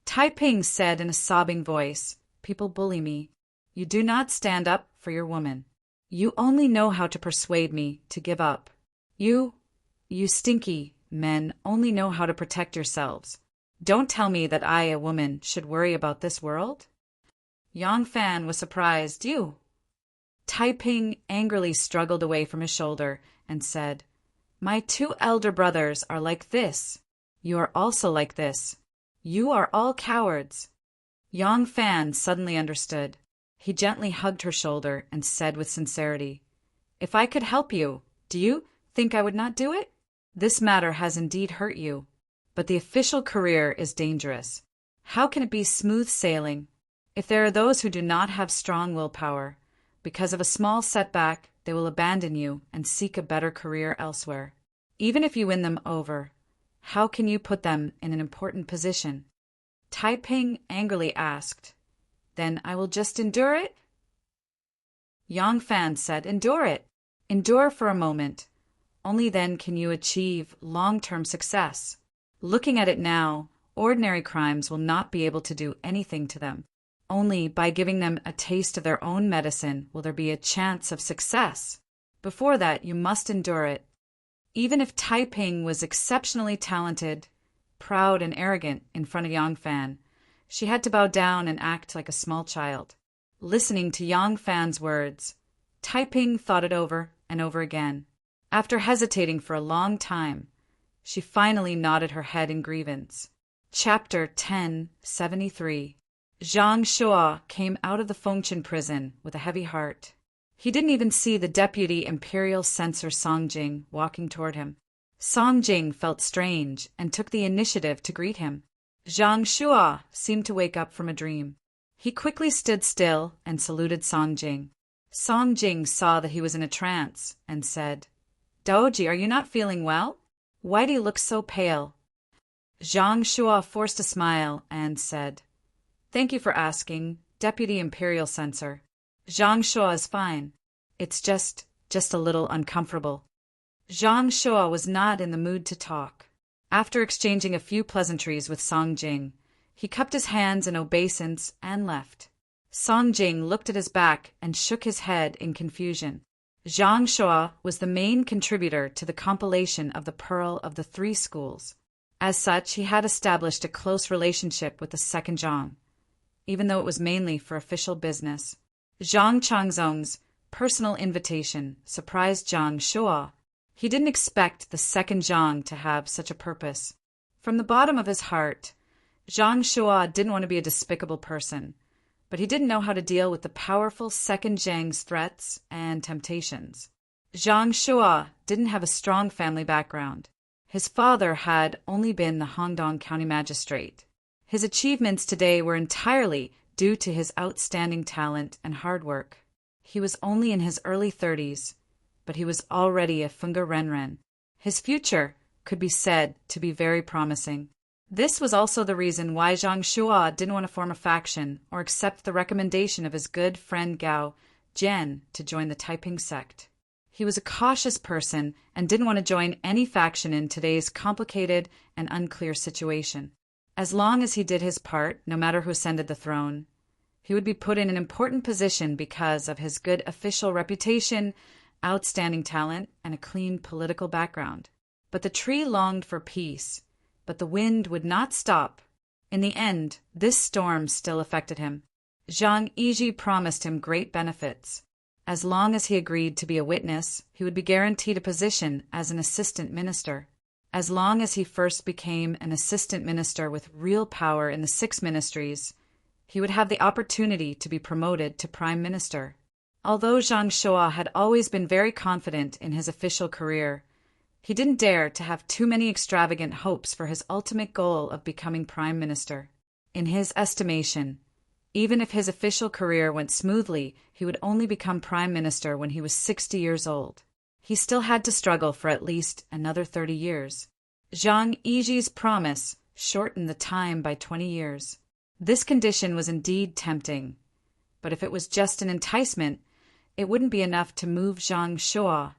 Taiping said in a sobbing voice, "People bully me. You do not stand up for your woman. You only know how to persuade me to give up. You stinky men only know how to protect yourselves. Don't tell me that I, a woman, should worry about this world?" Yang Fan was surprised. "You?" Taiping angrily struggled away from his shoulder and said, "My 2 elder brothers are like this. You are also like this. You are all cowards." Yang Fan suddenly understood. He gently hugged her shoulder and said with sincerity, "If I could help you, do you think I would not do it? This matter has indeed hurt you, but the official career is dangerous. How can it be smooth sailing? If there are those who do not have strong willpower, because of a small setback, they will abandon you and seek a better career elsewhere. Even if you win them over, how can you put them in an important position?" Taiping angrily asked, "Then I will just endure it?" Yang Fan said, "Endure it. Endure for a moment. Only then can you achieve long-term success. Looking at it now, ordinary crimes will not be able to do anything to them. Only by giving them a taste of their own medicine will there be a chance of success. Before that, you must endure it." Even if Taiping was exceptionally talented, proud and arrogant in front of Yang Fan, she had to bow down and act like a small child. Listening to Yang Fan's words, Taiping thought it over and over again. After hesitating for a long time, she finally nodded her head in grievance. Chapter 1073. Zhang Shuo came out of the Fengchen prison with a heavy heart. He didn't even see the deputy imperial censor Songjing walking toward him. Songjing felt strange and took the initiative to greet him. Zhang Shuo seemed to wake up from a dream. He quickly stood still and saluted Songjing. Songjing saw that he was in a trance and said, "Daoji, are you not feeling well? Why do you look so pale?" Zhang Shuo forced a smile and said, "Thank you for asking, Deputy Imperial Censor. Zhang Shuo is fine. It's just a little uncomfortable." Zhang Shuo was not in the mood to talk. After exchanging a few pleasantries with Songjing, he cupped his hands in obeisance and left. Songjing looked at his back and shook his head in confusion. Zhang Shuo was the main contributor to the compilation of the Pearl of the Three Schools. As such, he had established a close relationship with the second Zhang, even though it was mainly for official business. Zhang Changzong's personal invitation surprised Zhang Shuo. He didn't expect the second Zhang to have such a purpose. From the bottom of his heart, Zhang Shuo didn't want to be a despicable person, but he didn't know how to deal with the powerful second Zhang's threats and temptations. Zhang Shuo didn't have a strong family background. His father had only been the Hongdong County Magistrate. His achievements today were entirely due to his outstanding talent and hard work. He was only in his early 30s, but he was already a Funga Renren. His future could be said to be very promising. This was also the reason why Zhang Shuo didn't want to form a faction or accept the recommendation of his good friend Gao Jian to join the Taiping sect. He was a cautious person and didn't want to join any faction in today's complicated and unclear situation. As long as he did his part, no matter who ascended the throne, he would be put in an important position because of his good official reputation, outstanding talent, and a clean political background. But the tree longed for peace, but the wind would not stop. In the end, this storm still affected him. Zhang Yiji promised him great benefits. As long as he agreed to be a witness, he would be guaranteed a position as an assistant minister. As long as he first became an assistant minister with real power in the 6 ministries, he would have the opportunity to be promoted to prime minister. Although Zhang Shuo had always been very confident in his official career, he didn't dare to have too many extravagant hopes for his ultimate goal of becoming prime minister. In his estimation, even if his official career went smoothly, he would only become prime minister when he was 60 years old. He still had to struggle for at least another 30 years. Zhang Yiji's promise shortened the time by 20 years. This condition was indeed tempting, but if it was just an enticement, it wouldn't be enough to move Zhang Shuo.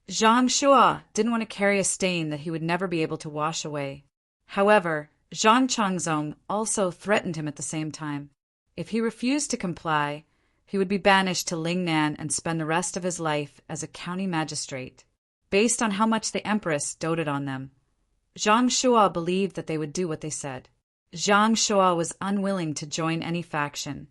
Zhang Shuo didn't want to carry a stain that he would never be able to wash away. However, Zhang Changzong also threatened him at the same time. If he refused to comply, he would be banished to Lingnan and spend the rest of his life as a county magistrate. Based on how much the empress doted on them, Zhang Shuo believed that they would do what they said. Zhang Shuo was unwilling to join any faction,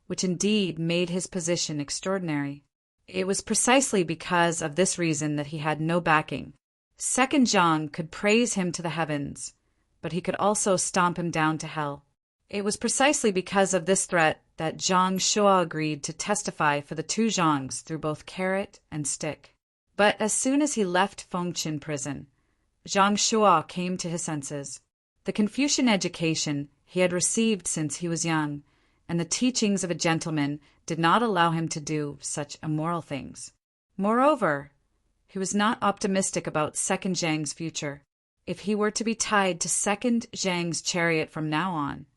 which indeed made his position extraordinary. It was precisely because of this reason that he had no backing. Second Zhang could praise him to the heavens, but he could also stomp him down to hell. It was precisely because of this threat that Zhang Shuo agreed to testify for the 2 Zhangs through both carrot and stick. But as soon as he left Fengqin prison, Zhang Shuo came to his senses. The Confucian education he had received since he was young, and the teachings of a gentleman did not allow him to do such immoral things. Moreover, he was not optimistic about second Zhang's future. If he were to be tied to second Zhang's chariot from now on,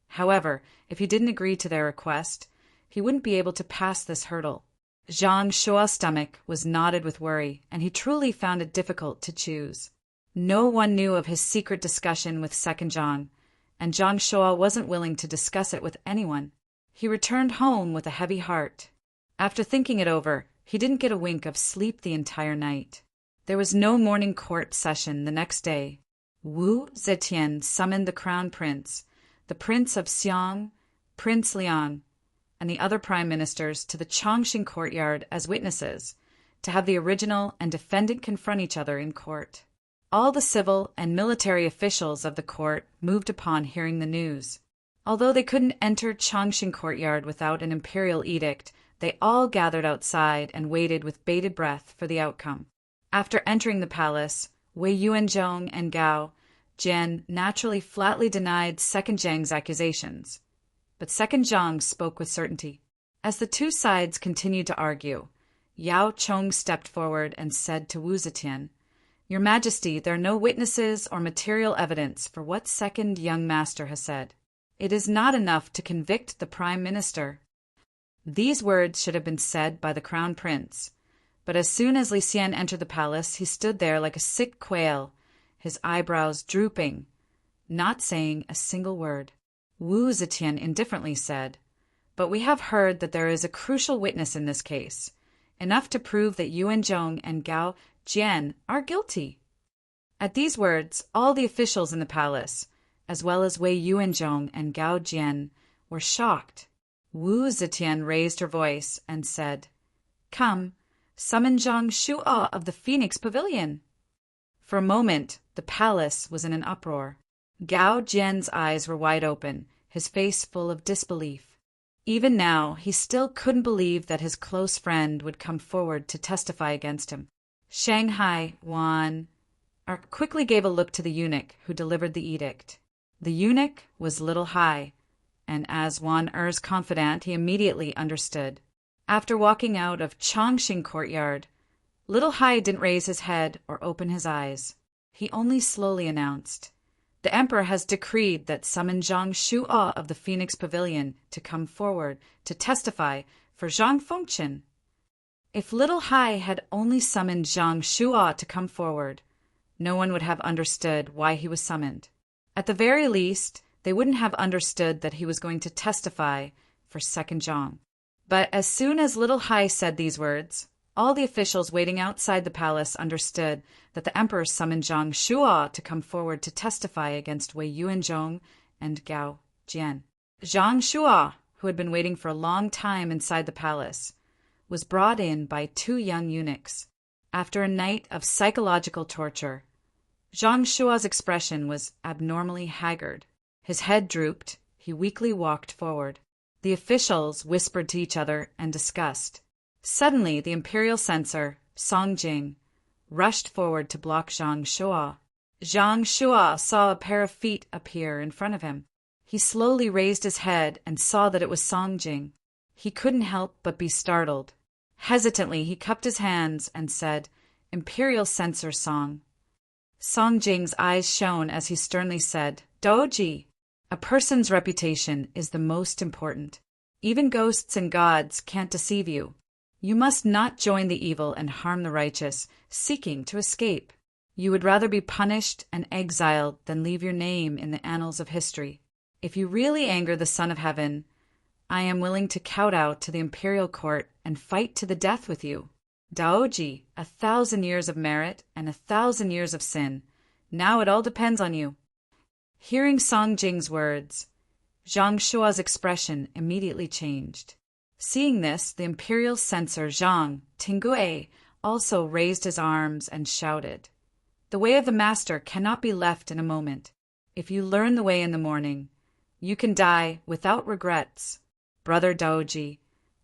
however, if he didn't agree to their request, he wouldn't be able to pass this hurdle. Zhang Shuo's stomach was knotted with worry, and he truly found it difficult to choose. No one knew of his secret discussion with second Zhang, and Zhang Shuo wasn't willing to discuss it with anyone. He returned home with a heavy heart. After thinking it over, he didn't get a wink of sleep the entire night. There was no morning court session the next day. Wu Zetian summoned the crown prince, the Prince of Xiang, Prince Liang, and the other prime ministers to the Chongqing courtyard as witnesses, to have the original and defendant confront each other in court. All the civil and military officials of the court moved upon hearing the news. Although they couldn't enter Chongqing courtyard without an imperial edict, they all gathered outside and waited with bated breath for the outcome. After entering the palace, Wei Yuanzhong and Gao Jian naturally flatly denied second Zhang's accusations, but second Zhang spoke with certainty. As the 2 sides continued to argue, Yao Chong stepped forward and said to Wu Zetian, "Your Majesty, there are no witnesses or material evidence for what second young master has said. It is not enough to convict the prime minister." These words should have been said by the crown prince, but as soon as Li Xian entered the palace, he stood there like a sick quail, his eyebrows drooping, not saying a single word. Wu Zetian indifferently said, "But we have heard that there is a crucial witness in this case, enough to prove that Yuanzhong and Gao Jian are guilty." At these words, all the officials in the palace, as well as Wei Yuanzhong and Gao Jian, were shocked. Wu Zetian raised her voice and said, "Come, summon Zhang Shuo of the Phoenix Pavilion." For a moment, the palace was in an uproar. Gao Jian's eyes were wide open, his face full of disbelief. Even now, he still couldn't believe that his close friend would come forward to testify against him. Shanghai Wan quickly gave a look to the eunuch who delivered the edict. The eunuch was Little Hai, and as Wan Er's confidant, he immediately understood. After walking out of Chongqing courtyard, Little Hai didn't raise his head or open his eyes. He only slowly announced, "The emperor has decreed that summon Zhang Shuo of the Phoenix Pavilion to come forward to testify for Zhang Fengchen." If Little Hai had only summoned Zhang Shuo to come forward, no one would have understood why he was summoned. At the very least, they wouldn't have understood that he was going to testify for second Zhang. But as soon as Little Hai said these words, all the officials waiting outside the palace understood that the emperor summoned Zhang Shuo to come forward to testify against Wei Yuanzhong and Gao Jian. Zhang Shuo, who had been waiting for a long time inside the palace, was brought in by two young eunuchs. After a night of psychological torture, Zhang Shuo's expression was abnormally haggard. His head drooped, he weakly walked forward. The officials whispered to each other and discussed. Suddenly, the imperial censor, Song Jing, rushed forward to block Zhang Shuo. Zhang Shuo saw a pair of feet appear in front of him. He slowly raised his head and saw that it was Song Jing. He couldn't help but be startled. Hesitantly, he cupped his hands and said, "Imperial censor Song." Song Jing's eyes shone as he sternly said, "Doji, a person's reputation is the most important. Even ghosts and gods can't deceive you. You must not join the evil and harm the righteous, seeking to escape. You would rather be punished and exiled than leave your name in the annals of history. If you really anger the Son of Heaven, I am willing to kowtow to the imperial court and fight to the death with you. Daoji, 1,000 years of merit and 1,000 years of sin. Now it all depends on you." Hearing Song Jing's words, Zhang Shuo's expression immediately changed. Seeing this, the imperial censor Zhang Tinggui also raised his arms and shouted, "The way of the master cannot be left in a moment. If you learn the way in the morning, you can die without regrets. Brother Daoji,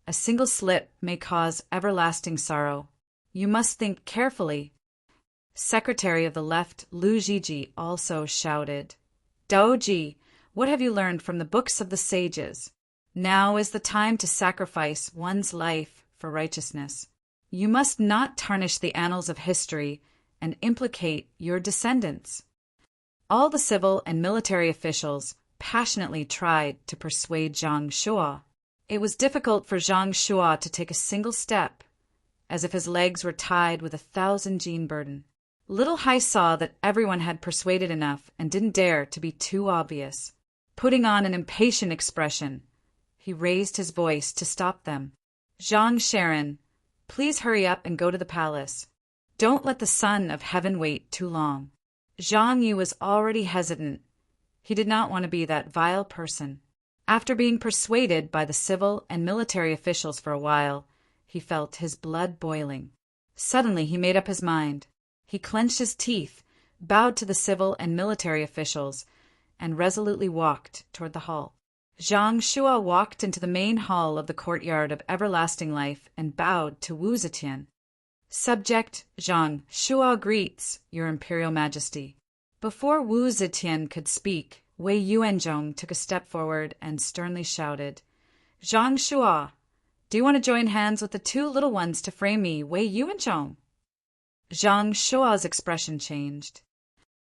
a single slip may cause everlasting sorrow. You must think carefully." Secretary of the Left Lu Zhiji also shouted, "Daoji, what have you learned from the books of the sages? Now is the time to sacrifice one's life for righteousness. You must not tarnish the annals of history and implicate your descendants." All the civil and military officials passionately tried to persuade Zhang Shuo. It was difficult for Zhang Shuo to take a single step, as if his legs were tied with 1,000 gene burden. Little Hai saw that everyone had persuaded enough and didn't dare to be too obvious. Putting on an impatient expression, he raised his voice to stop them. "Zhang Sharon, please hurry up and go to the palace. Don't let the Son of Heaven wait too long." Zhang Yu was already hesitant. He did not want to be that vile person. After being persuaded by the civil and military officials for a while, he felt his blood boiling. Suddenly he made up his mind. He clenched his teeth, bowed to the civil and military officials, and resolutely walked toward the hall. Zhang Shuo walked into the main hall of the courtyard of everlasting life and bowed to Wu Zetian. "Subject Zhang Shuo greets your Imperial Majesty." Before Wu Zetian could speak, Wei Yuanzhong took a step forward and sternly shouted, "Zhang Shuo, do you want to join hands with the two little ones to frame me, Wei Yuanzhong?" Zhang Shuo's expression changed.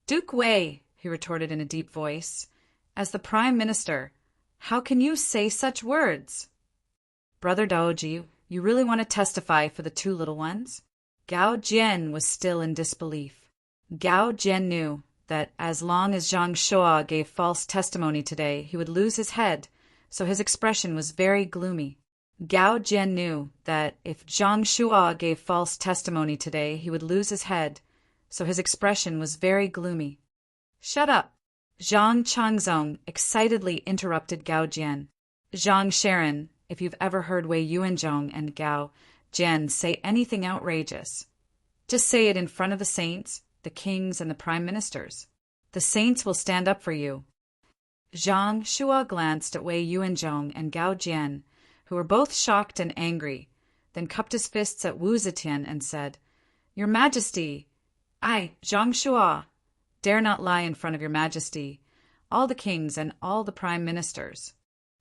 "Duke Wei," he retorted in a deep voice, "as the Prime Minister, how can you say such words?" "Brother Daoji, you really want to testify for the two little ones?" Gao Jian was still in disbelief. Gao Jian knew that as long as Zhang Shuo gave false testimony today, he would lose his head, so his expression was very gloomy. Gao Jian knew that if Zhang Shuo gave false testimony today, he would lose his head, so his expression was very gloomy. "Shut up!" Zhang Changzong excitedly interrupted Gao Jian. "Zhang Sharon, if you've ever heard Wei Yuanzhong and Gao Jian say anything outrageous, just say it in front of the saints, the kings, and the prime ministers. The saints will stand up for you." Zhang Shua glanced at Wei Yuanzhong and Gao Jian, who were both shocked and angry, then cupped his fists at Wu Zetian and said, "Your Majesty, I, Zhang Shua, dare not lie in front of your Majesty, all the kings and all the prime ministers."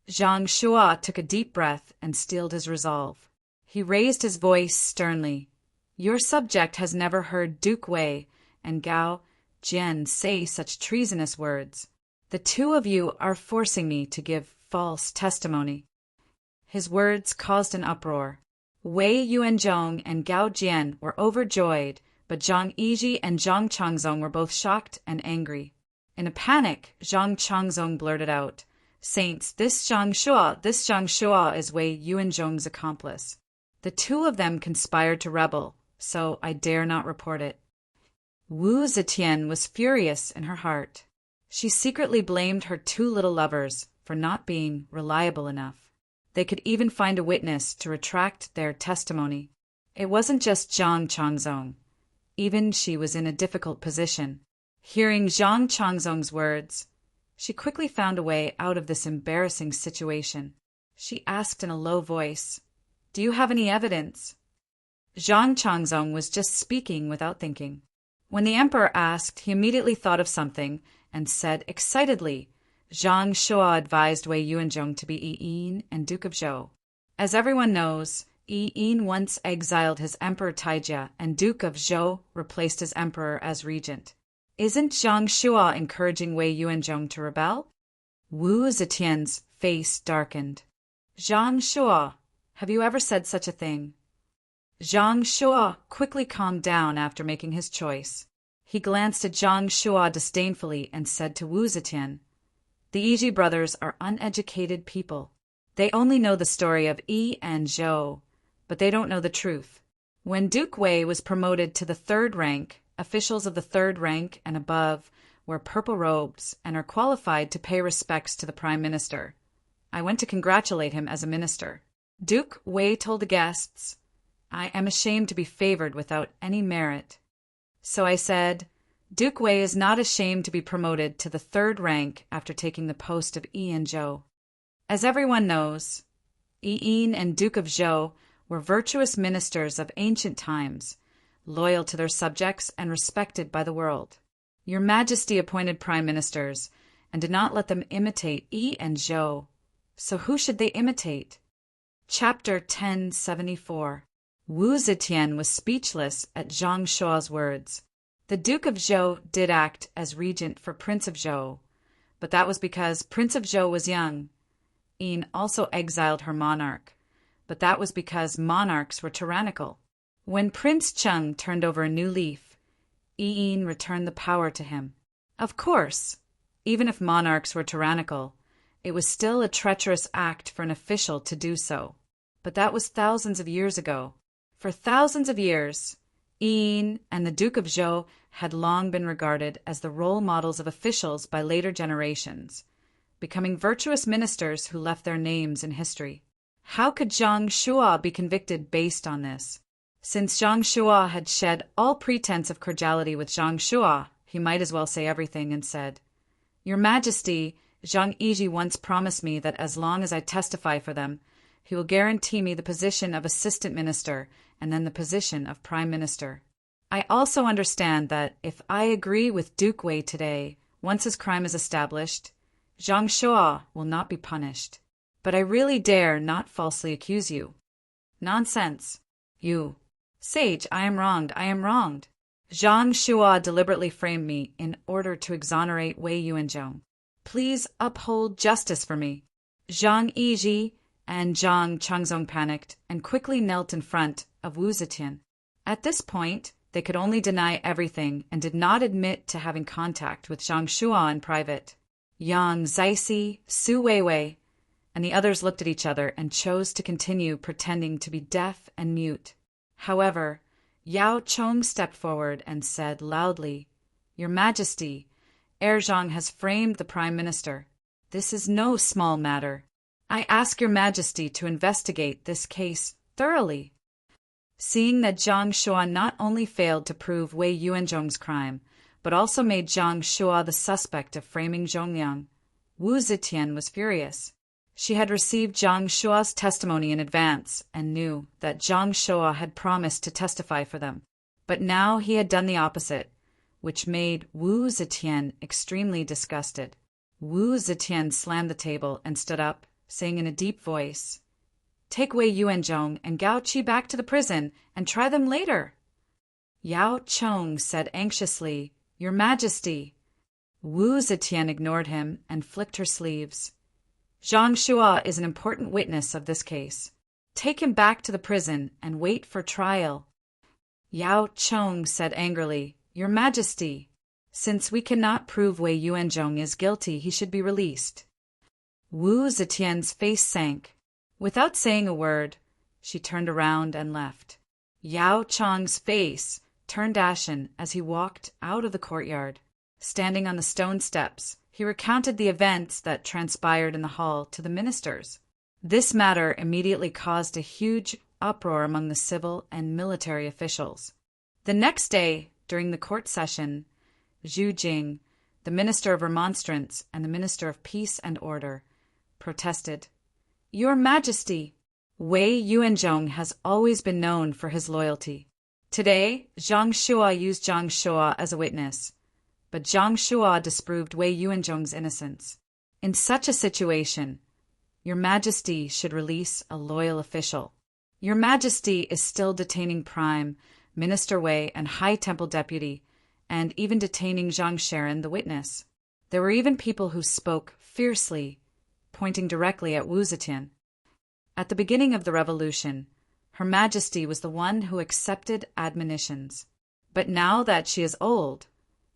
Zhang Shua took a deep breath and steeled his resolve. He raised his voice sternly. "Your subject has never heard Duke Wei and Gao Jian say such treasonous words. The two of you are forcing me to give false testimony." His words caused an uproar. Wei Yuanzhong and Gao Jian were overjoyed, but Zhang Yiji and Zhang Changzong were both shocked and angry. In a panic, Zhang Changzong blurted out, "Saints, this Zhang Shua is Wei Yuanzhong's accomplice. The two of them conspired to rebel, so I dare not report it." Wu Zetian was furious in her heart. She secretly blamed her two little lovers for not being reliable enough. They could even find a witness to retract their testimony. It wasn't just Zhang Changzong. Even she was in a difficult position. Hearing Zhang Changzong's words, she quickly found a way out of this embarrassing situation. She asked in a low voice, "Do you have any evidence?" Zhang Changzong was just speaking without thinking. When the emperor asked, he immediately thought of something and said excitedly, "Zhang Shua advised Wei Yuanzhong to be Yi and Duke of Zhou. As everyone knows, Yi once exiled his Emperor Taijia, and Duke of Zhou replaced his emperor as regent. Isn't Zhang Shua encouraging Wei Yuanzhong to rebel?" Wu Zetian's face darkened. "Zhang Shua, have you ever said such a thing?" Zhang Shua quickly calmed down after making his choice. He glanced at Zhang Shua disdainfully and said to Wu Zetian, "The Yiji brothers are uneducated people. They only know the story of Yi and Zhou, but they don't know the truth. When Duke Wei was promoted to the third rank, officials of the third rank and above wear purple robes and are qualified to pay respects to the prime minister. I went to congratulate him as a minister. Duke Wei told the guests, 'I am ashamed to be favored without any merit.' So I said, 'Duke Wei is not ashamed to be promoted to the third rank after taking the post of Yi and Zhou.' As everyone knows, Yi and Duke of Zhou were virtuous ministers of ancient times, loyal to their subjects and respected by the world. Your Majesty appointed prime ministers and did not let them imitate Yi and Zhou. So who should they imitate?" Chapter 1074. Wu Zetian was speechless at Zhang Shua's words. The Duke of Zhou did act as regent for Prince of Zhou, but that was because Prince of Zhou was young. Yin also exiled her monarch, but that was because monarchs were tyrannical. When Prince Cheng turned over a new leaf, Yin returned the power to him. Of course, even if monarchs were tyrannical, it was still a treacherous act for an official to do so. But that was thousands of years ago. For thousands of years, Yin and the Duke of Zhou had long been regarded as the role models of officials by later generations, becoming virtuous ministers who left their names in history. How could Zhang Shua be convicted based on this? Since Zhang Shua had shed all pretense of cordiality with Zhang Shua, he might as well say everything and said, "Your Majesty, Zhang Yiji once promised me that as long as I testify for them, he will guarantee me the position of assistant minister and then the position of prime minister. I also understand that if I agree with Duke Wei today, once his crime is established, Zhang Shua will not be punished. But I really dare not falsely accuse you." "Nonsense. You. Sage, I am wronged. Zhang Shua deliberately framed me in order to exonerate Wei Yuanzhong. Please uphold justice for me." Zhang Yiji and Zhang Changzong panicked and quickly knelt in front of Wu Zetian. At this point, they could only deny everything and did not admit to having contact with Zhang Shua in private. Yang Zixi, Su Weiwei, and the others looked at each other and chose to continue pretending to be deaf and mute. However, Yao Chong stepped forward and said loudly, "Your Majesty, Zhang has framed the Prime Minister. This is no small matter. I ask your Majesty to investigate this case thoroughly." Seeing that Zhang Shua not only failed to prove Wei Yuanzhong's crime, but also made Zhang Shua the suspect of framing Zhongyang, Wu Zetian was furious. She had received Zhang Shua's testimony in advance and knew that Zhang Shua had promised to testify for them. But now he had done the opposite, which made Wu Zetian extremely disgusted. Wu Zetian slammed the table and stood up, saying in a deep voice, "Take Wei Yuanzhong and Gao Qi back to the prison and try them later." Yao Chong said anxiously, "Your Majesty." Wu Zetian ignored him and flicked her sleeves. "Zhang Shua is an important witness of this case. Take him back to the prison and wait for trial." Yao Chong said angrily, "Your Majesty, since we cannot prove Wei Yuanzhong is guilty, he should be released." Wu Zetian's face sank. Without saying a word, she turned around and left. Yao Chong's face turned ashen as he walked out of the courtyard. Standing on the stone steps, he recounted the events that transpired in the hall to the ministers. This matter immediately caused a huge uproar among the civil and military officials. The next day, during the court session, Zhu Jing, the Minister of Remonstrance and the Minister of Peace and Order, protested, "Your Majesty, Wei Yuanzhong has always been known for his loyalty. Today, Zhang Shua used Zhang Shua as a witness, but Zhang Shua disproved Wei Yuanzhong's innocence. In such a situation, Your Majesty should release a loyal official. Your Majesty is still detaining Prime, Minister Wei, and High Temple Deputy, and even detaining Zhang Sharon, the witness." There were even people who spoke fiercely, pointing directly at Wu Zetian. At the beginning of the revolution, Her Majesty was the one who accepted admonitions. But now that she is old,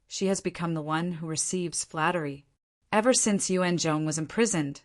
she has become the one who receives flattery. Ever since Yuanzhong was imprisoned,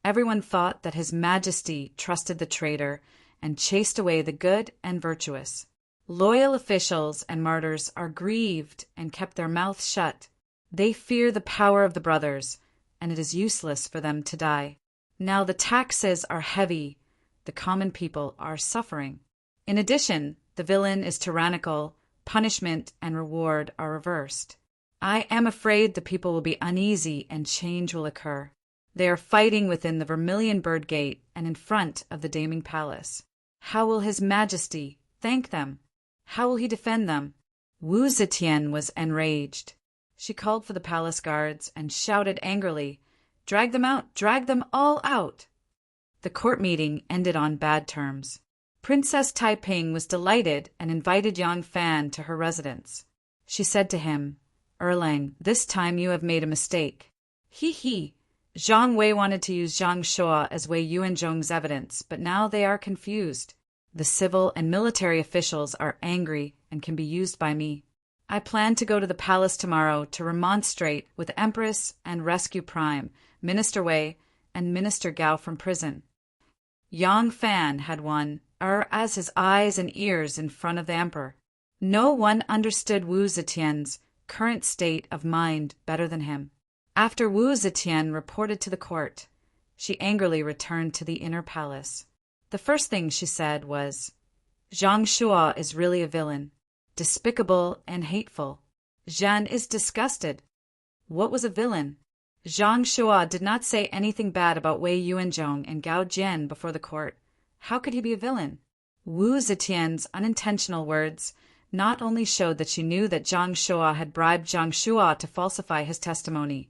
everyone thought that His Majesty trusted the traitor and chased away the good and virtuous. Loyal officials and martyrs are grieved and kept their mouths shut. They fear the power of the brothers, and it is useless for them to die. Now the taxes are heavy, the common people are suffering. In addition, the villain is tyrannical, punishment and reward are reversed. I am afraid the people will be uneasy and change will occur. They are fighting within the Vermilion Bird Gate and in front of the Daming Palace. How will His Majesty thank them? How will he defend them? Wu Zetian was enraged. She called for the palace guards and shouted angrily, "Drag them out! Drag them all out!" The court meeting ended on bad terms. Princess Taiping was delighted and invited Yang Fan to her residence. She said to him, "Erlang, this time you have made a mistake." He. Zhang Wei wanted to use Zhang Shua as Wei Yuanzhong's evidence, but now they are confused. The civil and military officials are angry and can be used by me. I plan to go to the palace tomorrow to remonstrate with Empress and rescue Prime, Minister Wei, and Minister Gao from prison. Yang Fan had won as his eyes and ears in front of the emperor. No one understood Wu Zetian's current state of mind better than him. After Wu Zetian reported to the court, she angrily returned to the inner palace. The first thing she said was, "Zhang Shua is really a villain, despicable and hateful." Zhan is disgusted. What was a villain? Zhang Shua did not say anything bad about Wei Yuanzhong and Gao Jian before the court. How could he be a villain? Wu Zetian's unintentional words not only showed that she knew that Zhang Shua had bribed Zhang Shua to falsify his testimony,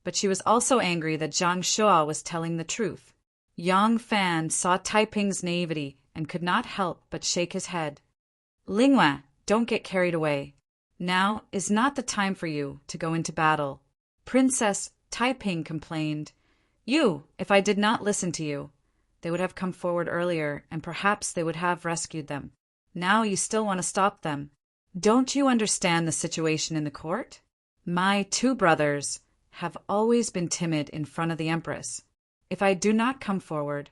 but she was also angry that Zhang Shua was telling the truth. Yang Fan saw Taiping's naivety and could not help but shake his head. "Linghua, don't get carried away. Now is not the time for you to go into battle." Princess Taiping complained, If I did not listen to you, they would have come forward earlier and perhaps they would have rescued them. Now you still want to stop them. Don't you understand the situation in the court? My two brothers have always been timid in front of the Empress. If I do not come forward,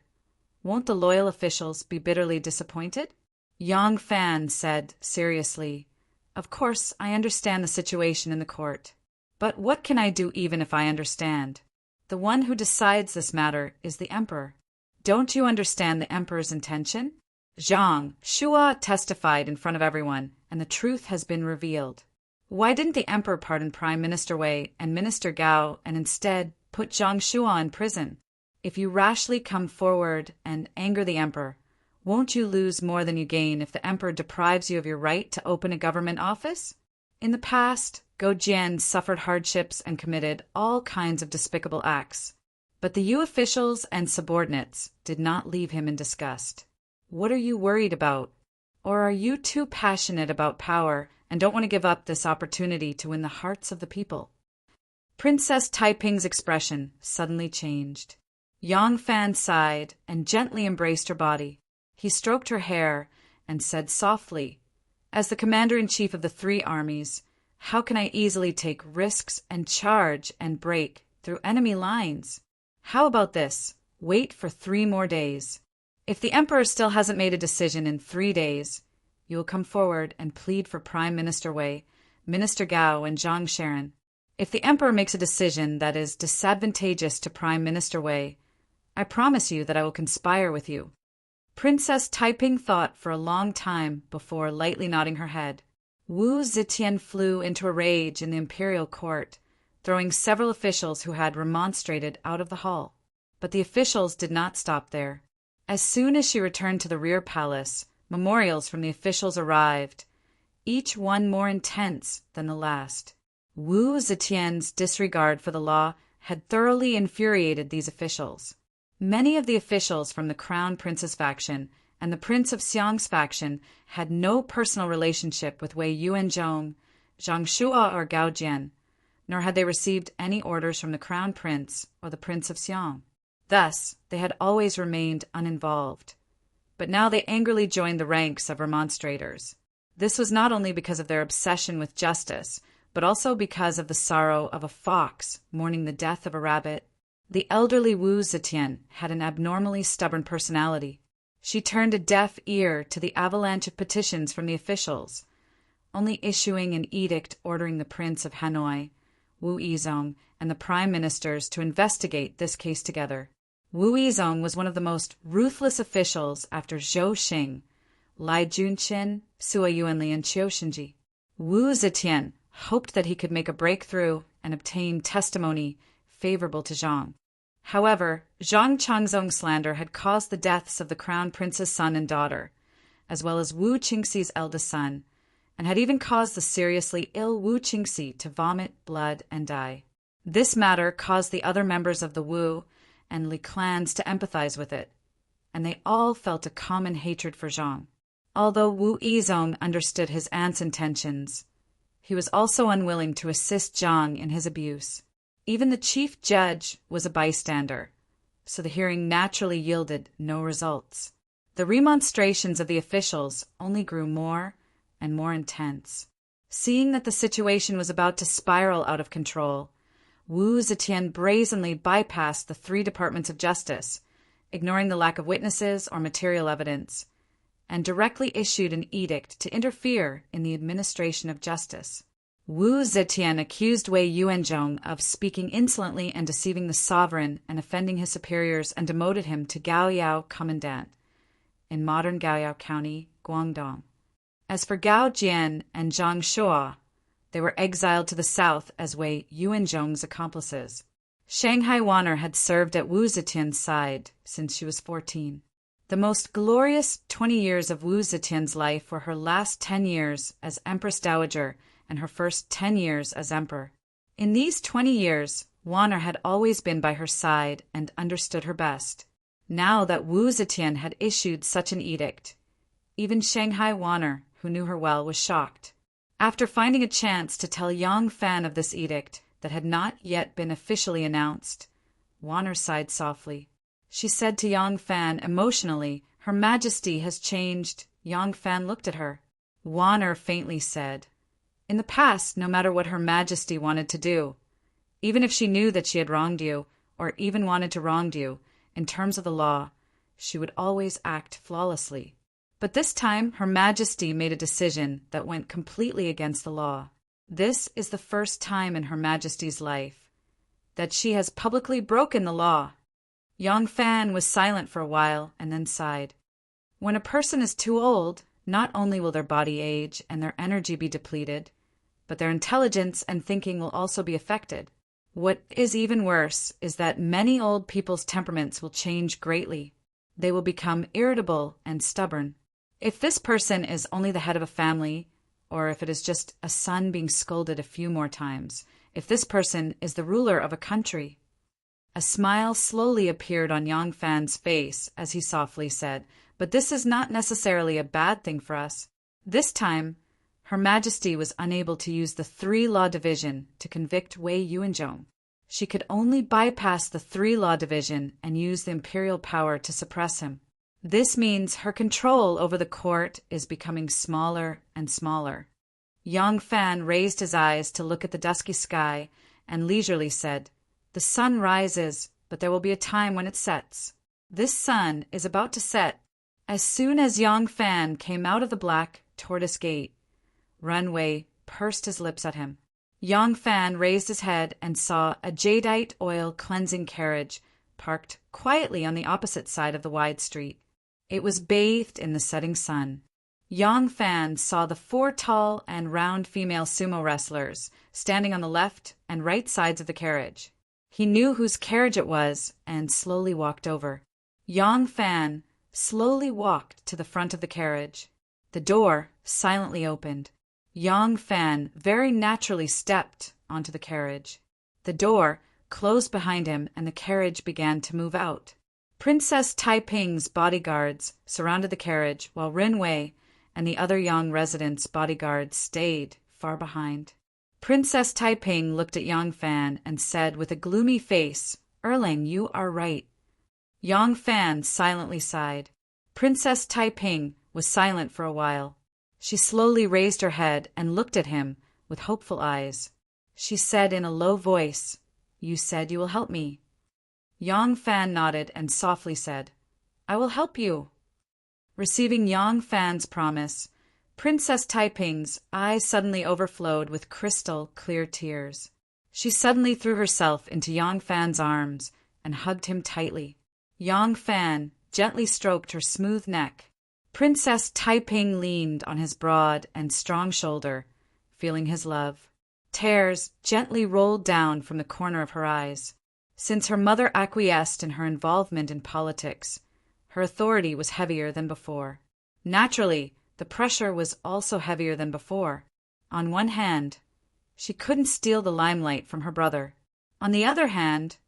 won't the loyal officials be bitterly disappointed? Yang Fan said seriously, "Of course, I understand the situation in the court. But what can I do even if I understand? The one who decides this matter is the emperor. Don't you understand the emperor's intention?" Zhang Shua testified in front of everyone, and the truth has been revealed. Why didn't the emperor pardon Prime Minister Wei and Minister Gao and instead put Zhang Shua in prison? If you rashly come forward and anger the emperor, won't you lose more than you gain if the emperor deprives you of your right to open a government office? In the past, Gao Jian suffered hardships and committed all kinds of despicable acts. But the Yu officials and subordinates did not leave him in disgust. What are you worried about? Or are you too passionate about power and don't want to give up this opportunity to win the hearts of the people? Princess Taiping's expression suddenly changed. Yang Fan sighed and gently embraced her body. He stroked her hair and said softly, "As the commander-in-chief of the 3 armies, how can I easily take risks and charge and break through enemy lines? How about this? Wait for 3 more days. If the emperor still hasn't made a decision in 3 days, you will come forward and plead for Prime Minister Wei, Minister Gao, and Zhang Sharon. If the emperor makes a decision that is disadvantageous to Prime Minister Wei, I promise you that I will conspire with you." Princess Taiping thought for a long time before lightly nodding her head. Wu Zetian flew into a rage in the imperial court, throwing several officials who had remonstrated out of the hall. But the officials did not stop there. As soon as she returned to the rear palace, memorials from the officials arrived, each one more intense than the last. Wu Zetian's disregard for the law had thoroughly infuriated these officials. Many of the officials from the Crown Prince's faction and the Prince of Xiang's faction had no personal relationship with Wei Yuanzhong, Zhang Shua, or Gao Jian, nor had they received any orders from the Crown Prince or the Prince of Xiang. Thus, they had always remained uninvolved. But now they angrily joined the ranks of remonstrators. This was not only because of their obsession with justice, but also because of the sorrow of a fox mourning the death of a rabbit. The elderly Wu Zetian had an abnormally stubborn personality. She turned a deaf ear to the avalanche of petitions from the officials, only issuing an edict ordering the Prince of Hanoi, Wu Yizong, and the prime ministers to investigate this case together. Wu Yizong was one of the most ruthless officials after Zhou Xing, Lai Junqin, Sua Yuanli, and Qiu Shenji. Wu Zetian hoped that he could make a breakthrough and obtain testimony favorable to Zhang. However, Zhang Changzong's slander had caused the deaths of the crown prince's son and daughter, as well as Wu Qingxi's eldest son, and had even caused the seriously ill Wu Qingxi to vomit blood and die. This matter caused the other members of the Wu and Li clans to empathize with it, and they all felt a common hatred for Zhang. Although Wu Yizong understood his aunt's intentions, he was also unwilling to assist Zhang in his abuse. Even the chief judge was a bystander, so the hearing naturally yielded no results. The remonstrations of the officials only grew more and more intense. Seeing that the situation was about to spiral out of control, Wu Zetian brazenly bypassed the 3 departments of justice, ignoring the lack of witnesses or material evidence, and directly issued an edict to interfere in the administration of justice. Wu Zetian accused Wei Yuanzhong of speaking insolently and deceiving the sovereign and offending his superiors, and demoted him to Gaoyao Commandant in modern Gaoyao County, Guangdong. As for Gao Jian and Zhang Shua, they were exiled to the south as Wei Yuanzhong's accomplices. Shanghai Wanner had served at Wu Zetian's side since she was 14. The most glorious 20 years of Wu Zetian's life were her last 10 years as Empress Dowager and her first 10 years as emperor. In these 20 years, Wanner had always been by her side and understood her best. Now that Wu Zetian had issued such an edict, even Shanghai Wanner, who knew her well, was shocked. After finding a chance to tell Yang Fan of this edict that had not yet been officially announced, Wanner sighed softly. She said to Yang Fan emotionally, "Her Majesty has changed." Yang Fan looked at her. Wanner faintly said, "In the past, no matter what Her Majesty wanted to do, even if she knew that she had wronged you, or even wanted to wrong you, in terms of the law, she would always act flawlessly. But this time Her Majesty made a decision that went completely against the law. This is the first time in Her Majesty's life that she has publicly broken the law. Yang Fan was silent for a while and then sighed. When a person is too old, not only will their body age and their energy be depleted, but their intelligence and thinking will also be affected. What is even worse is that many old people's temperaments will change greatly. They will become irritable and stubborn. If this person is only the head of a family, or if it is just a son being scolded a few more times, if this person is the ruler of a country. A smile slowly appeared on Yang Fan's face as he softly said, "But this is not necessarily a bad thing for us." This time, Her Majesty was unable to use the three-law division to convict Wei Yuanzhong. She could only bypass the three-law division and use the imperial power to suppress him. This means her control over the court is becoming smaller and smaller. Yang Fan raised his eyes to look at the dusky sky and leisurely said, "The sun rises, but there will be a time when it sets. This sun is about to set." As soon as Yang Fan came out of the black tortoise gate, Ren Wei pursed his lips at him. Yang Fan raised his head and saw a jadeite oil cleansing carriage parked quietly on the opposite side of the wide street. It was bathed in the setting sun. Yang Fan saw the 4 tall and round female sumo wrestlers standing on the left and right sides of the carriage. He knew whose carriage it was and slowly walked over. Yang Fan slowly walked to the front of the carriage. The door silently opened. Yang Fan very naturally stepped onto the carriage. The door closed behind him and the carriage began to move out. Princess Taiping's bodyguards surrounded the carriage while Ren Wei and the other young residents' bodyguards stayed far behind. Princess Taiping looked at Yang Fan and said with a gloomy face, "Erling, you are right." Yang Fan silently sighed. Princess Taiping was silent for a while. She slowly raised her head and looked at him with hopeful eyes. She said in a low voice, "You said you will help me." Yang Fan nodded and softly said, "I will help you." Receiving Yang Fan's promise, Princess Taiping's eyes suddenly overflowed with crystal clear tears. She suddenly threw herself into Yang Fan's arms and hugged him tightly. Yang Fan gently stroked her smooth neck. Princess Taiping leaned on his broad and strong shoulder, feeling his love. Tears gently rolled down from the corner of her eyes. Since her mother acquiesced in her involvement in politics, her authority was heavier than before. Naturally, the pressure was also heavier than before. On one hand, she couldn't steal the limelight from her brother. On the other hand,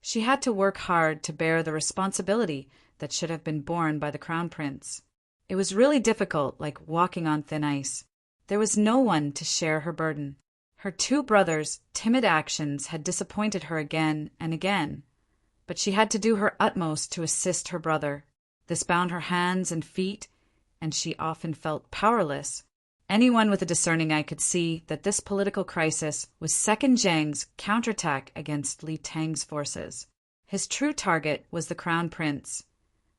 she had to work hard to bear the responsibility that should have been borne by the crown prince. It was really difficult, like walking on thin ice. There was no one to share her burden. Her 2 brothers' timid actions had disappointed her again and again, but she had to do her utmost to assist her brother. This bound her hands and feet, and she often felt powerless. Anyone with a discerning eye could see that this political crisis was Second Zhang's counterattack against Li Tang's forces. His true target was the crown prince.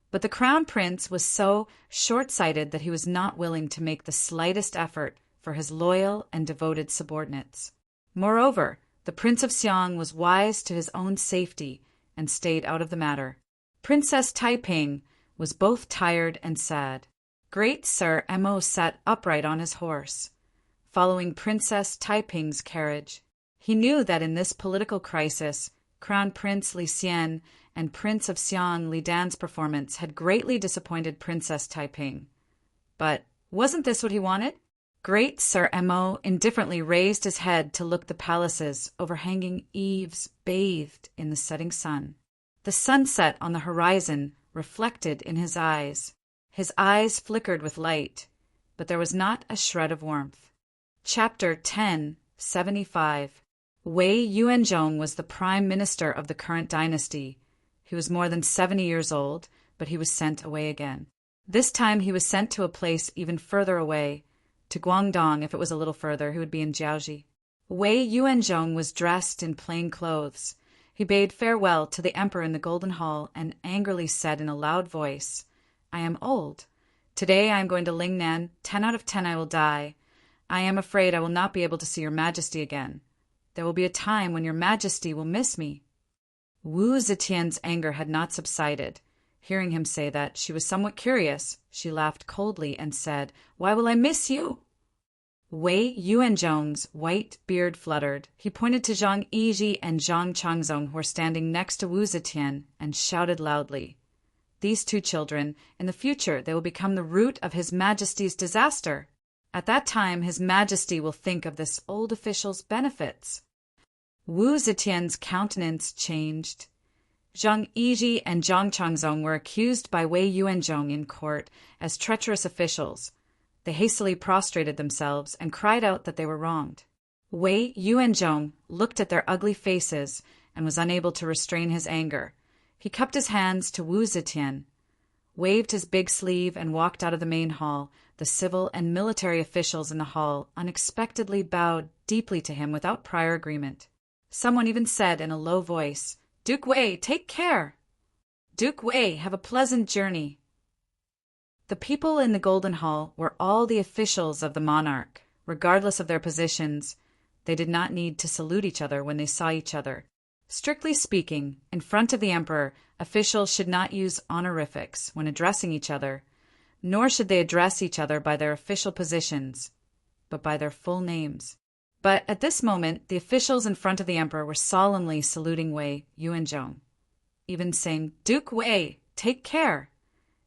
But the crown prince was so short-sighted that he was not willing to make the slightest effort for his loyal and devoted subordinates. Moreover, the Prince of Xiang was wise to his own safety and stayed out of the matter. Princess Taiping was both tired and sad. Great Sir Mo sat upright on his horse, following Princess Taiping's carriage. He knew that in this political crisis, Crown Prince Li Xian and Prince of Xiang Li Dan's performance had greatly disappointed Princess Taiping. But wasn't this what he wanted? Great Sir Mo indifferently raised his head to look the palaces overhanging eaves bathed in the setting sun. The sunset on the horizon reflected in his eyes. His eyes flickered with light, but there was not a shred of warmth. Chapter 10:75. Wei Yuanzhong was the prime minister of the current dynasty. He was more than 70 years old, but he was sent away again. This time he was sent to a place even further away. To Guangdong, if it was a little further, he would be in Jiaoji. Wei Yuanzhong was dressed in plain clothes. He bade farewell to the emperor in the Golden Hall and angrily said in a loud voice, "I am old. Today I am going to Lingnan. 10 out of 10 I will die. I am afraid I will not be able to see your majesty again. There will be a time when your majesty will miss me." Wu Zetian's anger had not subsided. Hearing him say that, she was somewhat curious. She laughed coldly and said, "Why will I miss you?" Wei Yuanzhong's white beard fluttered. He pointed to Zhang Yizhi and Zhang Changzong, who were standing next to Wu Zetian, and shouted loudly, "These two children, in the future they will become the root of His Majesty's disaster. At that time His Majesty will think of this old official's benefits." Wu Zetian's countenance changed. Zhang Yizhi and Zhang Changzong were accused by Wei Yuanzhong in court as treacherous officials. They hastily prostrated themselves and cried out that they were wronged. Wei Yuanzhong looked at their ugly faces and was unable to restrain his anger. He cupped his hands to Wu Zetian, waved his big sleeve, and walked out of the main hall. The civil and military officials in the hall unexpectedly bowed deeply to him without prior agreement. Someone even said in a low voice, "Duke Wei, take care! Duke Wei, have a pleasant journey." The people in the Golden Hall were all the officials of the monarch. Regardless of their positions, they did not need to salute each other when they saw each other. Strictly speaking, in front of the emperor, officials should not use honorifics when addressing each other, nor should they address each other by their official positions, but by their full names. But at this moment, the officials in front of the emperor were solemnly saluting Wei Yuanzhong, even saying, "Duke Wei, take care."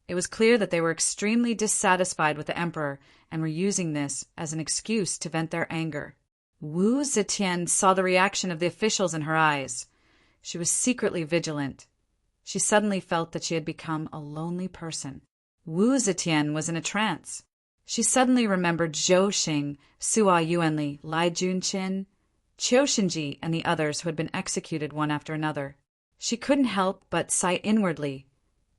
It was clear that they were extremely dissatisfied with the emperor and were using this as an excuse to vent their anger. Wu Zetian saw the reaction of the officials in her eyes. She was secretly vigilant. She suddenly felt that she had become a lonely person. Wu Zetian was in a trance. She suddenly remembered Zhou Xing, Sua Yuanli, Lai Junqin, Qiu Shinji, and the others who had been executed one after another. She couldn't help but sigh inwardly.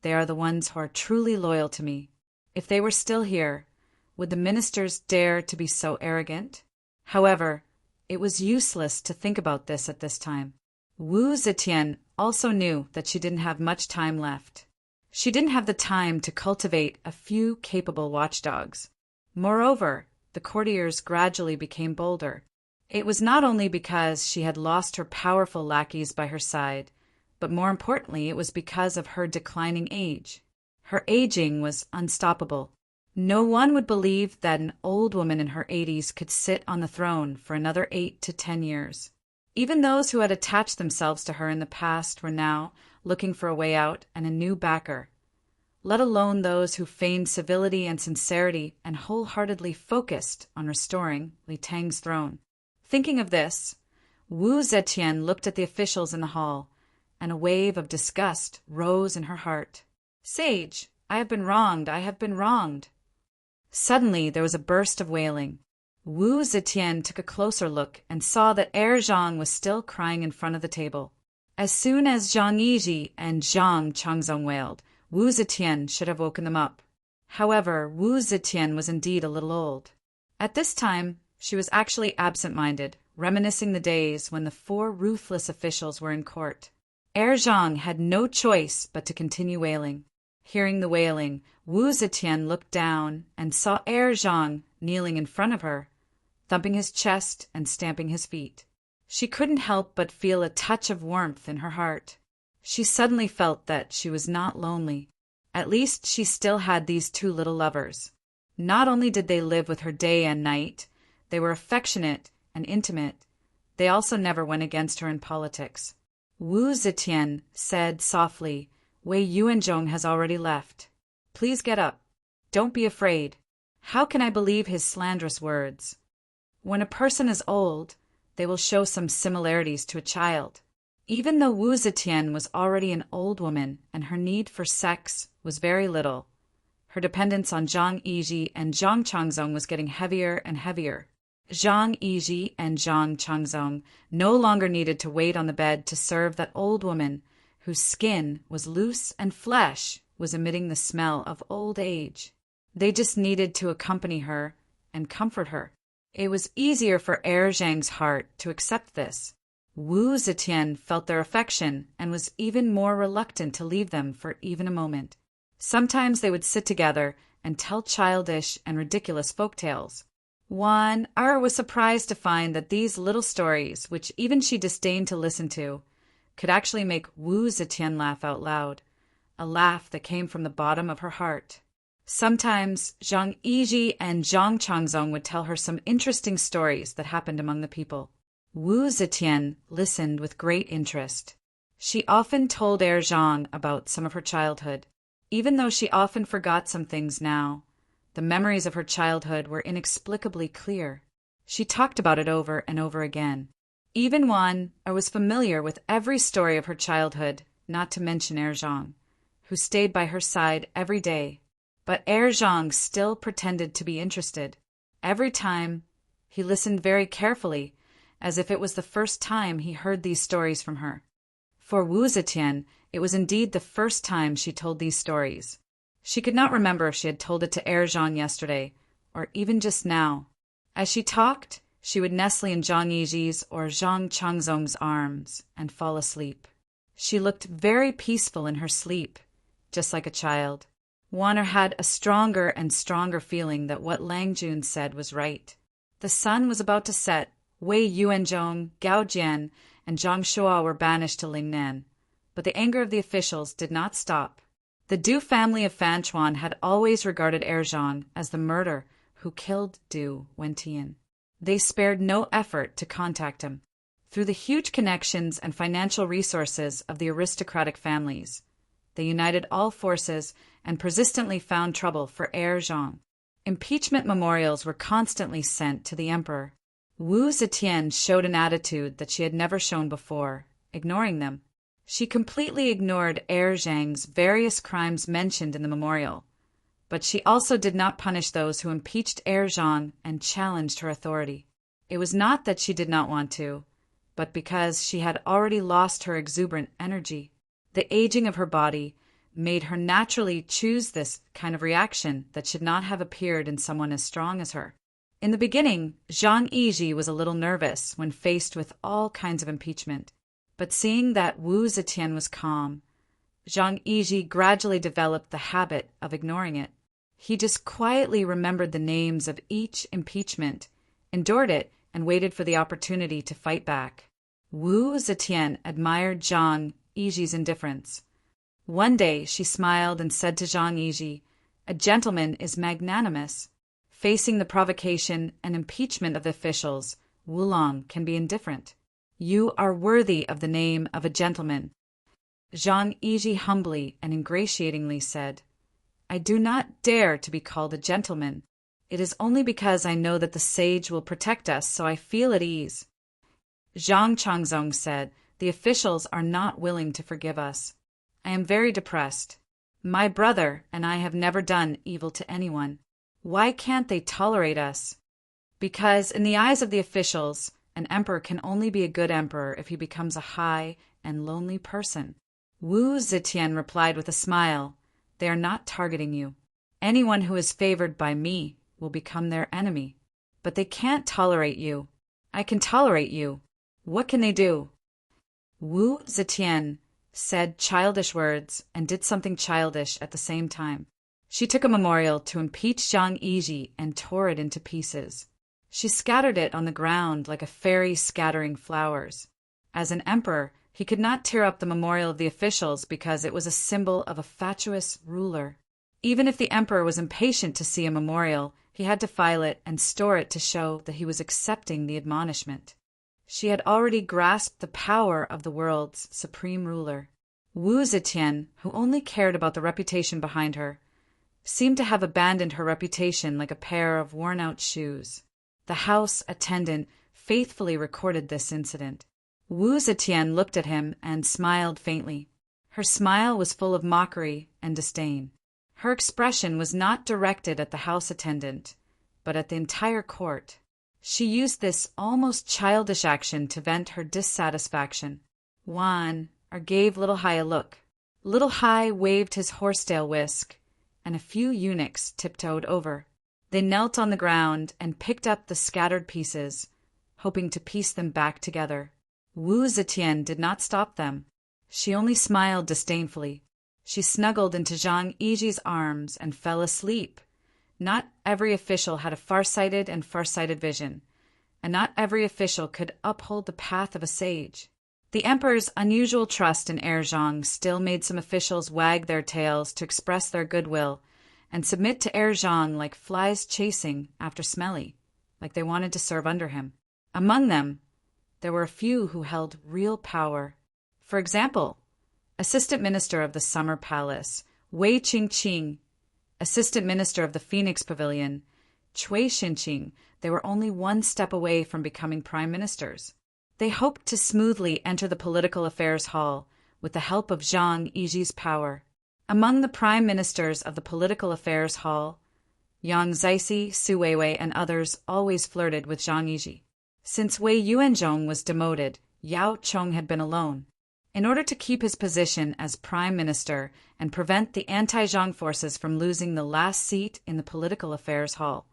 They are the ones who are truly loyal to me. If they were still here, would the ministers dare to be so arrogant? However, it was useless to think about this at this time. Wu Zetian also knew that she didn't have much time left. She didn't have the time to cultivate a few capable watchdogs. Moreover, the courtiers gradually became bolder. It was not only because she had lost her powerful lackeys by her side, but more importantly, it was because of her declining age. Her aging was unstoppable. No one would believe that an old woman in her 80s could sit on the throne for another 8 to 10 years. Even those who had attached themselves to her in the past were now looking for a way out and a new backer, let alone those who feigned civility and sincerity and wholeheartedly focused on restoring Li Tang's throne. Thinking of this, Wu Zetian looked at the officials in the hall, and a wave of disgust rose in her heart. "Sage, I have been wronged, I have been wronged." Suddenly there was a burst of wailing. Wu Zetian took a closer look and saw that Zhang was still crying in front of the table. As soon as Zhang Yizhi and Zhang Changzong wailed, Wu Zetian should have woken them up. However, Wu Zetian was indeed a little old. At this time, she was actually absent-minded, reminiscing the days when the 4 ruthless officials were in court. Zhang had no choice but to continue wailing. Hearing the wailing, Wu Zetian looked down and saw Zhang kneeling in front of her, thumping his chest and stamping his feet. She couldn't help but feel a touch of warmth in her heart. She suddenly felt that she was not lonely. At least she still had these 2 little lovers. Not only did they live with her day and night, they were affectionate and intimate. They also never went against her in politics. Wu Zetian said softly, "Wei Yuanzhong has already left. Please get up. Don't be afraid. How can I believe his slanderous words? When a person is old, they will show some similarities to a child." Even though Wu Zetian was already an old woman and her need for sex was very little, her dependence on Zhang Yizhi and Zhang Changzong was getting heavier and heavier. Zhang Yizhi and Zhang Changzong no longer needed to wait on the bed to serve that old woman whose skin was loose and flesh was emitting the smell of old age. They just needed to accompany her and comfort her. It was easier for Zhang's heart to accept this. Wu Zetian felt their affection and was even more reluctant to leave them for even a moment. Sometimes they would sit together and tell childish and ridiculous folk tales. Wan was surprised to find that these little stories, which even she disdained to listen to, could actually make Wu Zetian laugh out loud, a laugh that came from the bottom of her heart. Sometimes Zhang Yiji and Zhang Changzong would tell her some interesting stories that happened among the people. Wu Zetian listened with great interest. She often told Zhang about some of her childhood. Even though she often forgot some things now, the memories of her childhood were inexplicably clear. She talked about it over and over again. Even Wan was familiar with every story of her childhood, not to mention Zhang, who stayed by her side every day. But Zhang still pretended to be interested. Every time, he listened very carefully, as if it was the first time he heard these stories from her. For Wu Zetian, it was indeed the first time she told these stories. She could not remember if she had told it to Zhang yesterday, or even just now. As she talked, she would nestle in Zhang Yiji's or Zhang Changzong's arms and fall asleep. She looked very peaceful in her sleep, just like a child. Wanner had a stronger and stronger feeling that what Lang Jun said was right. The sun was about to set. Wei Yuanzhong, Gao Jian, and Zhang Shua were banished to Lingnan, but the anger of the officials did not stop. The Du family of Fanchuan had always regarded Zhang as the murderer who killed Du Wentian. They spared no effort to contact him. Through the huge connections and financial resources of the aristocratic families, they united all forces and persistently found trouble for Zhang. Impeachment memorials were constantly sent to the emperor. Wu Zetian showed an attitude that she had never shown before, ignoring them. She completely ignored Zhang's various crimes mentioned in the memorial, but she also did not punish those who impeached Zhang and challenged her authority. It was not that she did not want to, but because she had already lost her exuberant energy. The aging of her body made her naturally choose this kind of reaction that should not have appeared in someone as strong as her. In the beginning, Zhang Yiji was a little nervous when faced with all kinds of impeachment, but seeing that Wu Zetian was calm, Zhang Yiji gradually developed the habit of ignoring it. He just quietly remembered the names of each impeachment, endured it, and waited for the opportunity to fight back. Wu Zetian admired Zhang Yiji's indifference. One day she smiled and said to Zhang Yiji, "A gentleman is magnanimous." Facing the provocation and impeachment of the officials, Wulong can be indifferent. "You are worthy of the name of a gentleman." Zhang Yiji humbly and ingratiatingly said, "I do not dare to be called a gentleman. It is only because I know that the sage will protect us, so I feel at ease." Zhang Changzong said, "The officials are not willing to forgive us. I am very depressed. My brother and I have never done evil to anyone. Why can't they tolerate us?" Because in the eyes of the officials, an emperor can only be a good emperor if he becomes a high and lonely person. Wu Zetian replied with a smile, "They are not targeting you. Anyone who is favored by me will become their enemy. But they can't tolerate you. I can tolerate you. What can they do?" Wu Zetian said childish words and did something childish at the same time. She took a memorial to impeach Zhang Yiji and tore it into pieces. She scattered it on the ground like a fairy scattering flowers. As an emperor, he could not tear up the memorial of the officials because it was a symbol of a fatuous ruler. Even if the emperor was impatient to see a memorial, he had to file it and store it to show that he was accepting the admonishment. She had already grasped the power of the world's supreme ruler. Wu Zetian, who only cared about the reputation behind her, seemed to have abandoned her reputation like a pair of worn-out shoes. The house attendant faithfully recorded this incident. Wu Zetian looked at him and smiled faintly. Her smile was full of mockery and disdain. Her expression was not directed at the house attendant, but at the entire court. She used this almost childish action to vent her dissatisfaction. Wan gave Little Hai a look. Little Hai waved his horsetail whisk, and a few eunuchs tiptoed over. They knelt on the ground and picked up the scattered pieces, hoping to piece them back together. Wu Zetian did not stop them. She only smiled disdainfully. She snuggled into Zhang Yiji's arms and fell asleep, Not every official had a farsighted and farsighted vision, and not every official could uphold the path of a sage. The emperor's unusual trust in heir Zhang still made some officials wag their tails to express their goodwill and submit to heir Zhang like flies chasing after smelly, like they wanted to serve under him. Among them, there were a few who held real power. For example, Assistant Minister of the Summer Palace, Wei Qingqing, Assistant Minister of the Phoenix Pavilion, Cui Xinqing. They were only one step away from becoming prime ministers. They hoped to smoothly enter the political affairs hall with the help of Zhang Yiji's power. Among the prime ministers of the political affairs hall, Yang Zixi, Su Weiwei, and others always flirted with Zhang Yiji. Since Wei Yuanzhong was demoted, Yao Chong had been alone. In order to keep his position as prime minister and prevent the anti-Zhang forces from losing the last seat in the political affairs hall,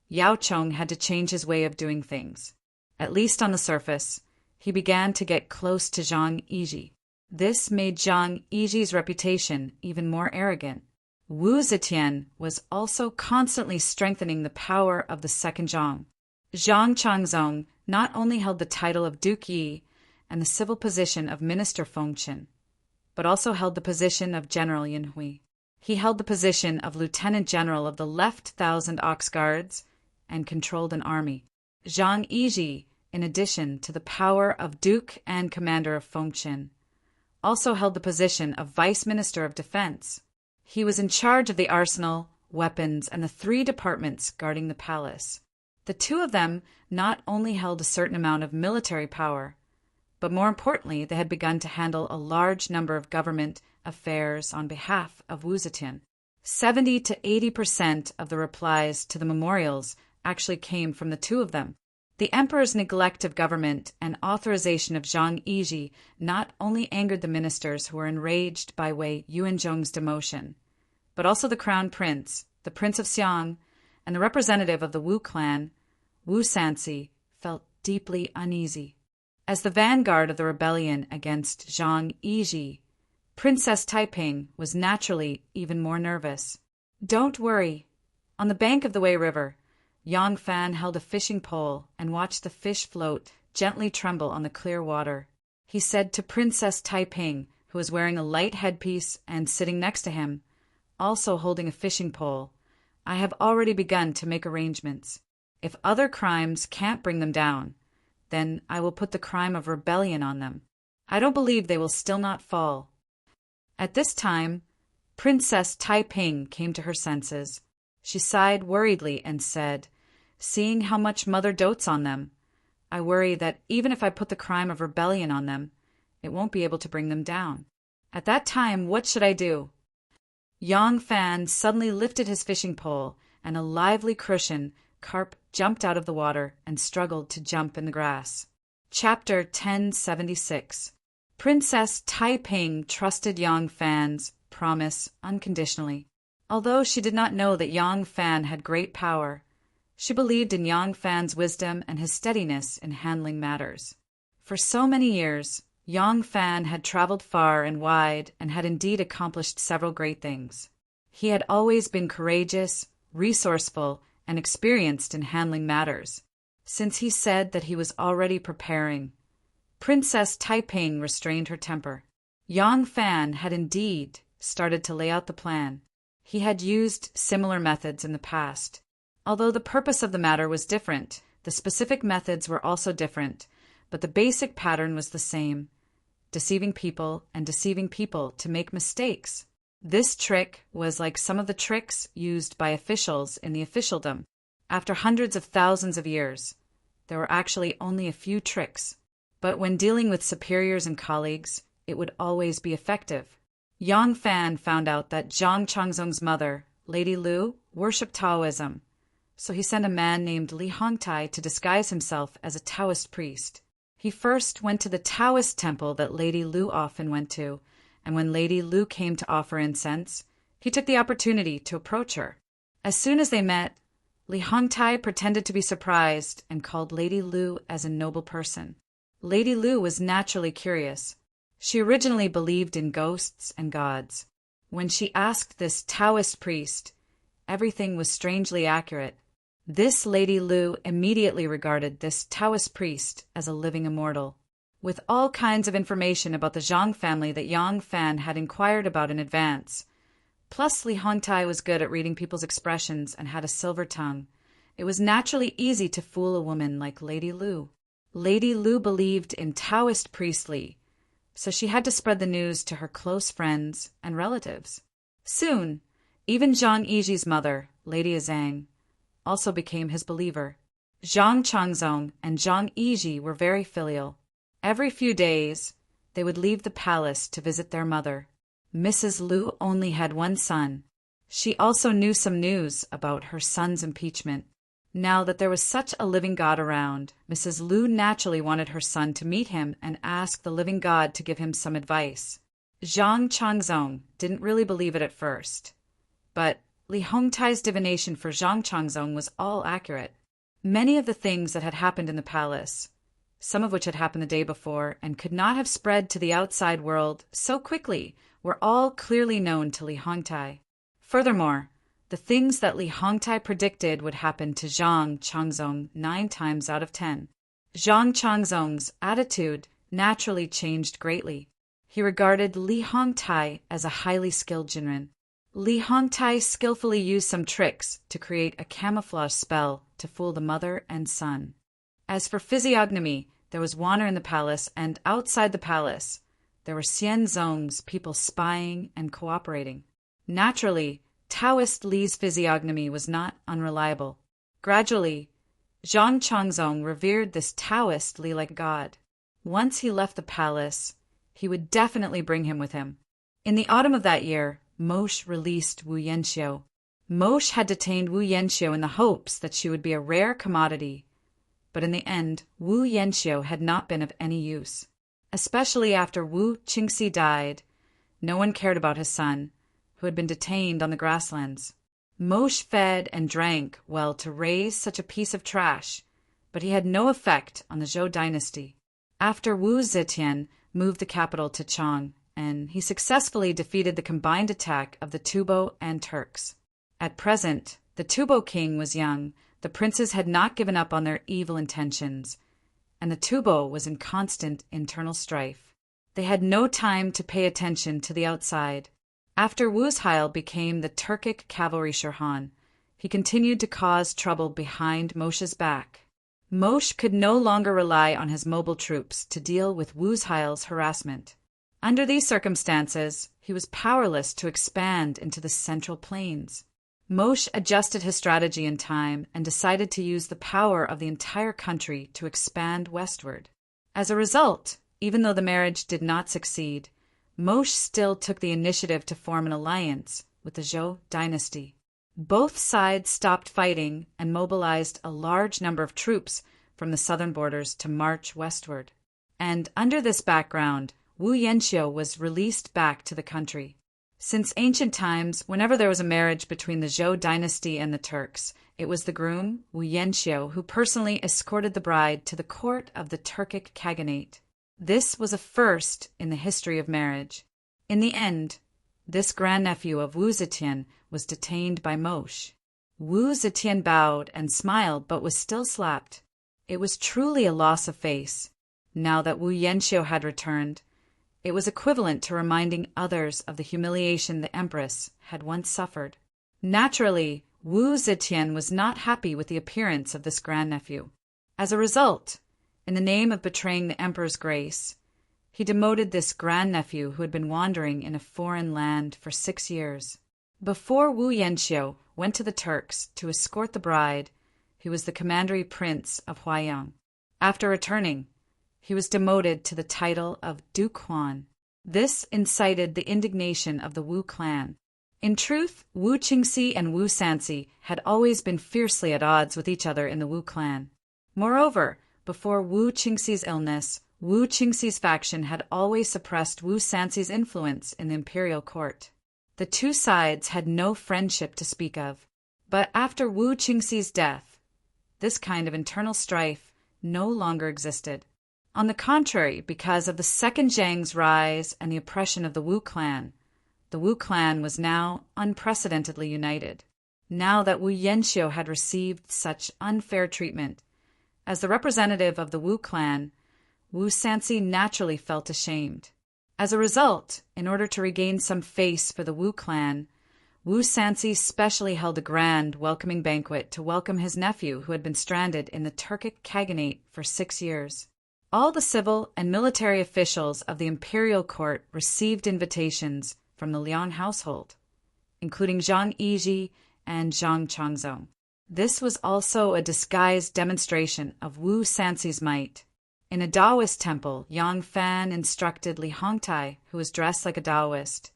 Yao Chong had to change his way of doing things. At least on the surface, he began to get close to Zhang Yiji. This made Zhang Yiji's reputation even more arrogant. Wu Zetian was also constantly strengthening the power of the second Zhang. Zhang Changzong not only held the title of Duke Yi and the civil position of Minister Fengqian, but also held the position of General Yinhui. He held the position of Lieutenant General of the left 1,000 Ox Guards and controlled an army. Zhang Yiji, in addition to the power of Duke and Commander of Fengqian, also held the position of Vice Minister of Defense. He was in charge of the arsenal, weapons, and the 3 departments guarding the palace. The 2 of them not only held a certain amount of military power, but more importantly, they had begun to handle a large number of government affairs on behalf of Wu Zetian. 70 to 80% of the replies to the memorials actually came from the 2 of them. The emperor's neglect of government and authorization of Zhang Yiji not only angered the ministers who were enraged by Wei Yuanzhong's demotion, but also the crown prince, the Prince of Xiang, and the representative of the Wu clan, Wu Sanxi, felt deeply uneasy. As the vanguard of the rebellion against Zhang Yiji, Princess Taiping was naturally even more nervous. Don't worry. On the bank of the Wei River, Yang Fan held a fishing pole and watched the fish float gently tremble on the clear water. He said to Princess Taiping, who was wearing a light headpiece and sitting next to him, also holding a fishing pole, I have already begun to make arrangements. If other crimes can't bring them down, then I will put the crime of rebellion on them. I don't believe they will still not fall. At this time, Princess Taiping came to her senses. She sighed worriedly and said, seeing how much Mother dotes on them, I worry that even if I put the crime of rebellion on them, it won't be able to bring them down. At that time, what should I do? Yang Fan suddenly lifted his fishing pole, and a lively crucian carp jumped out of the water and struggled to jump in the grass. Chapter 1076. Princess Taiping trusted Yang Fan's promise unconditionally. Although she did not know that Yang Fan had great power, she believed in Yang Fan's wisdom and his steadiness in handling matters. For so many years, Yang Fan had traveled far and wide and had indeed accomplished several great things. He had always been courageous, resourceful, and experienced in handling matters. Since he said that he was already preparing, Princess Taiping restrained her temper. Yang Fan had indeed started to lay out the plan. He had used similar methods in the past. Although the purpose of the matter was different, the specific methods were also different, but the basic pattern was the same: deceiving people and deceiving people to make mistakes. This trick was like some of the tricks used by officials in the officialdom. After hundreds of thousands of years, there were actually only a few tricks. But when dealing with superiors and colleagues, it would always be effective. Yang Fan found out that Zhang Changzong's mother, Lady Lu, worshipped Taoism, so he sent a man named Li Hongtai to disguise himself as a Taoist priest. He first went to the Taoist temple that Lady Lu often went to, and when Lady Lu came to offer incense, he took the opportunity to approach her. As soon as they met, Li Hongtai pretended to be surprised and called Lady Lu as a noble person. Lady Lu was naturally curious. She originally believed in ghosts and gods. When she asked this Taoist priest, everything was strangely accurate. This Lady Lu immediately regarded this Taoist priest as a living immortal, with all kinds of information about the Zhang family that Yang Fan had inquired about in advance. Plus, Li Hongtai was good at reading people's expressions and had a silver tongue. It was naturally easy to fool a woman like Lady Lu. Lady Lu believed in Taoist priest Li, so she had to spread the news to her close friends and relatives. Soon, even Zhang Yiji's mother, Lady Zhang, also became his believer. Zhang Changzong and Zhang Yiji were very filial. Every few days, they would leave the palace to visit their mother. Mrs. Lu only had one son. She also knew some news about her son's impeachment. Now that there was such a living God around, Mrs. Lu naturally wanted her son to meet him and ask the living God to give him some advice. Zhang Changzong didn't really believe it at first, but Li Hongtai's divination for Zhang Changzong was all accurate. Many of the things that had happened in the palace, some of which had happened the day before and could not have spread to the outside world so quickly, were all clearly known to Li Hongtai. Furthermore, the things that Li Hongtai predicted would happen to Zhang Changzong 9 times out of 10. Zhang Changzong's attitude naturally changed greatly. He regarded Li Hongtai as a highly skilled jinren. Li Hongtai skillfully used some tricks to create a camouflage spell to fool the mother and son. As for physiognomy, there was water in the palace, and outside the palace, there were Xianzong's people spying and cooperating. Naturally, Taoist Li's physiognomy was not unreliable. Gradually, Zhang Changzong revered this Taoist Li like God. Once he left the palace, he would definitely bring him with him. In the autumn of that year, Mosh released Wu Yanxiu. Mosh had detained Wu Yanxiu in the hopes that she would be a rare commodity, but in the end, Wu Yanxiu had not been of any use. Especially after Wu Qingxi died, no one cared about his son, who had been detained on the grasslands. Mosh fed and drank well to raise such a piece of trash, but he had no effect on the Zhou dynasty. After Wu Zetian moved the capital to Chang, and he successfully defeated the combined attack of the Tubo and Turks. At present, the Tubo king was young, the princes had not given up on their evil intentions, and the Tubo was in constant internal strife. They had no time to pay attention to the outside. After Wuzheil became the Turkic cavalry Shirhan, he continued to cause trouble behind Moshe's back. Moshe could no longer rely on his mobile troops to deal with Wuzheil's harassment. Under these circumstances, he was powerless to expand into the Central Plains. Moshe adjusted his strategy in time and decided to use the power of the entire country to expand westward. As a result, even though the marriage did not succeed, Moshe still took the initiative to form an alliance with the Zhou dynasty. Both sides stopped fighting and mobilized a large number of troops from the southern borders to march westward. And under this background, Wu Yanxiu was released back to the country. Since ancient times, whenever there was a marriage between the Zhou dynasty and the Turks, it was the groom, Wu Yanxiu, who personally escorted the bride to the court of the Turkic Khaganate. This was a first in the history of marriage. In the end, this grandnephew of Wu Zetian was detained by Moshe. Wu Zetian bowed and smiled but was still slapped. It was truly a loss of face. Now that Wu Yanxiu had returned, it was equivalent to reminding others of the humiliation the empress had once suffered. Naturally, Wu Zetian was not happy with the appearance of this grandnephew. As a result, in the name of betraying the emperor's grace, he demoted this grandnephew who had been wandering in a foreign land for 6 years. Before Wu Yanxiu went to the Turks to escort the bride, he was the commandery prince of Huaiyang. After returning, he was demoted to the title of Duke Huan. This incited the indignation of the Wu clan. In truth, Wu Qingxi and Wu Sanxi had always been fiercely at odds with each other in the Wu clan. Moreover, before Wu Qingxi's illness, Wu Qingxi's faction had always suppressed Wu Sanxi's influence in the imperial court. The two sides had no friendship to speak of. But after Wu Qingxi's death, this kind of internal strife no longer existed. On the contrary, because of the second Zhang's rise and the oppression of the Wu clan was now unprecedentedly united. now that Wu Yanxiu had received such unfair treatment. As the representative of the Wu clan, Wu Sanci naturally felt ashamed. As a result, in order to regain some face for the Wu clan, Wu Sanci specially held a grand welcoming banquet to welcome his nephew who had been stranded in the Turkic Khaganate for 6 years. All the civil and military officials of the imperial court received invitations from the Liang household, including Zhang Yizhi and Zhang Changzong. This was also a disguised demonstration of Wu Sanci's might. In a Taoist temple, Yang Fan instructed Li Hongtai, who was dressed like a Taoist.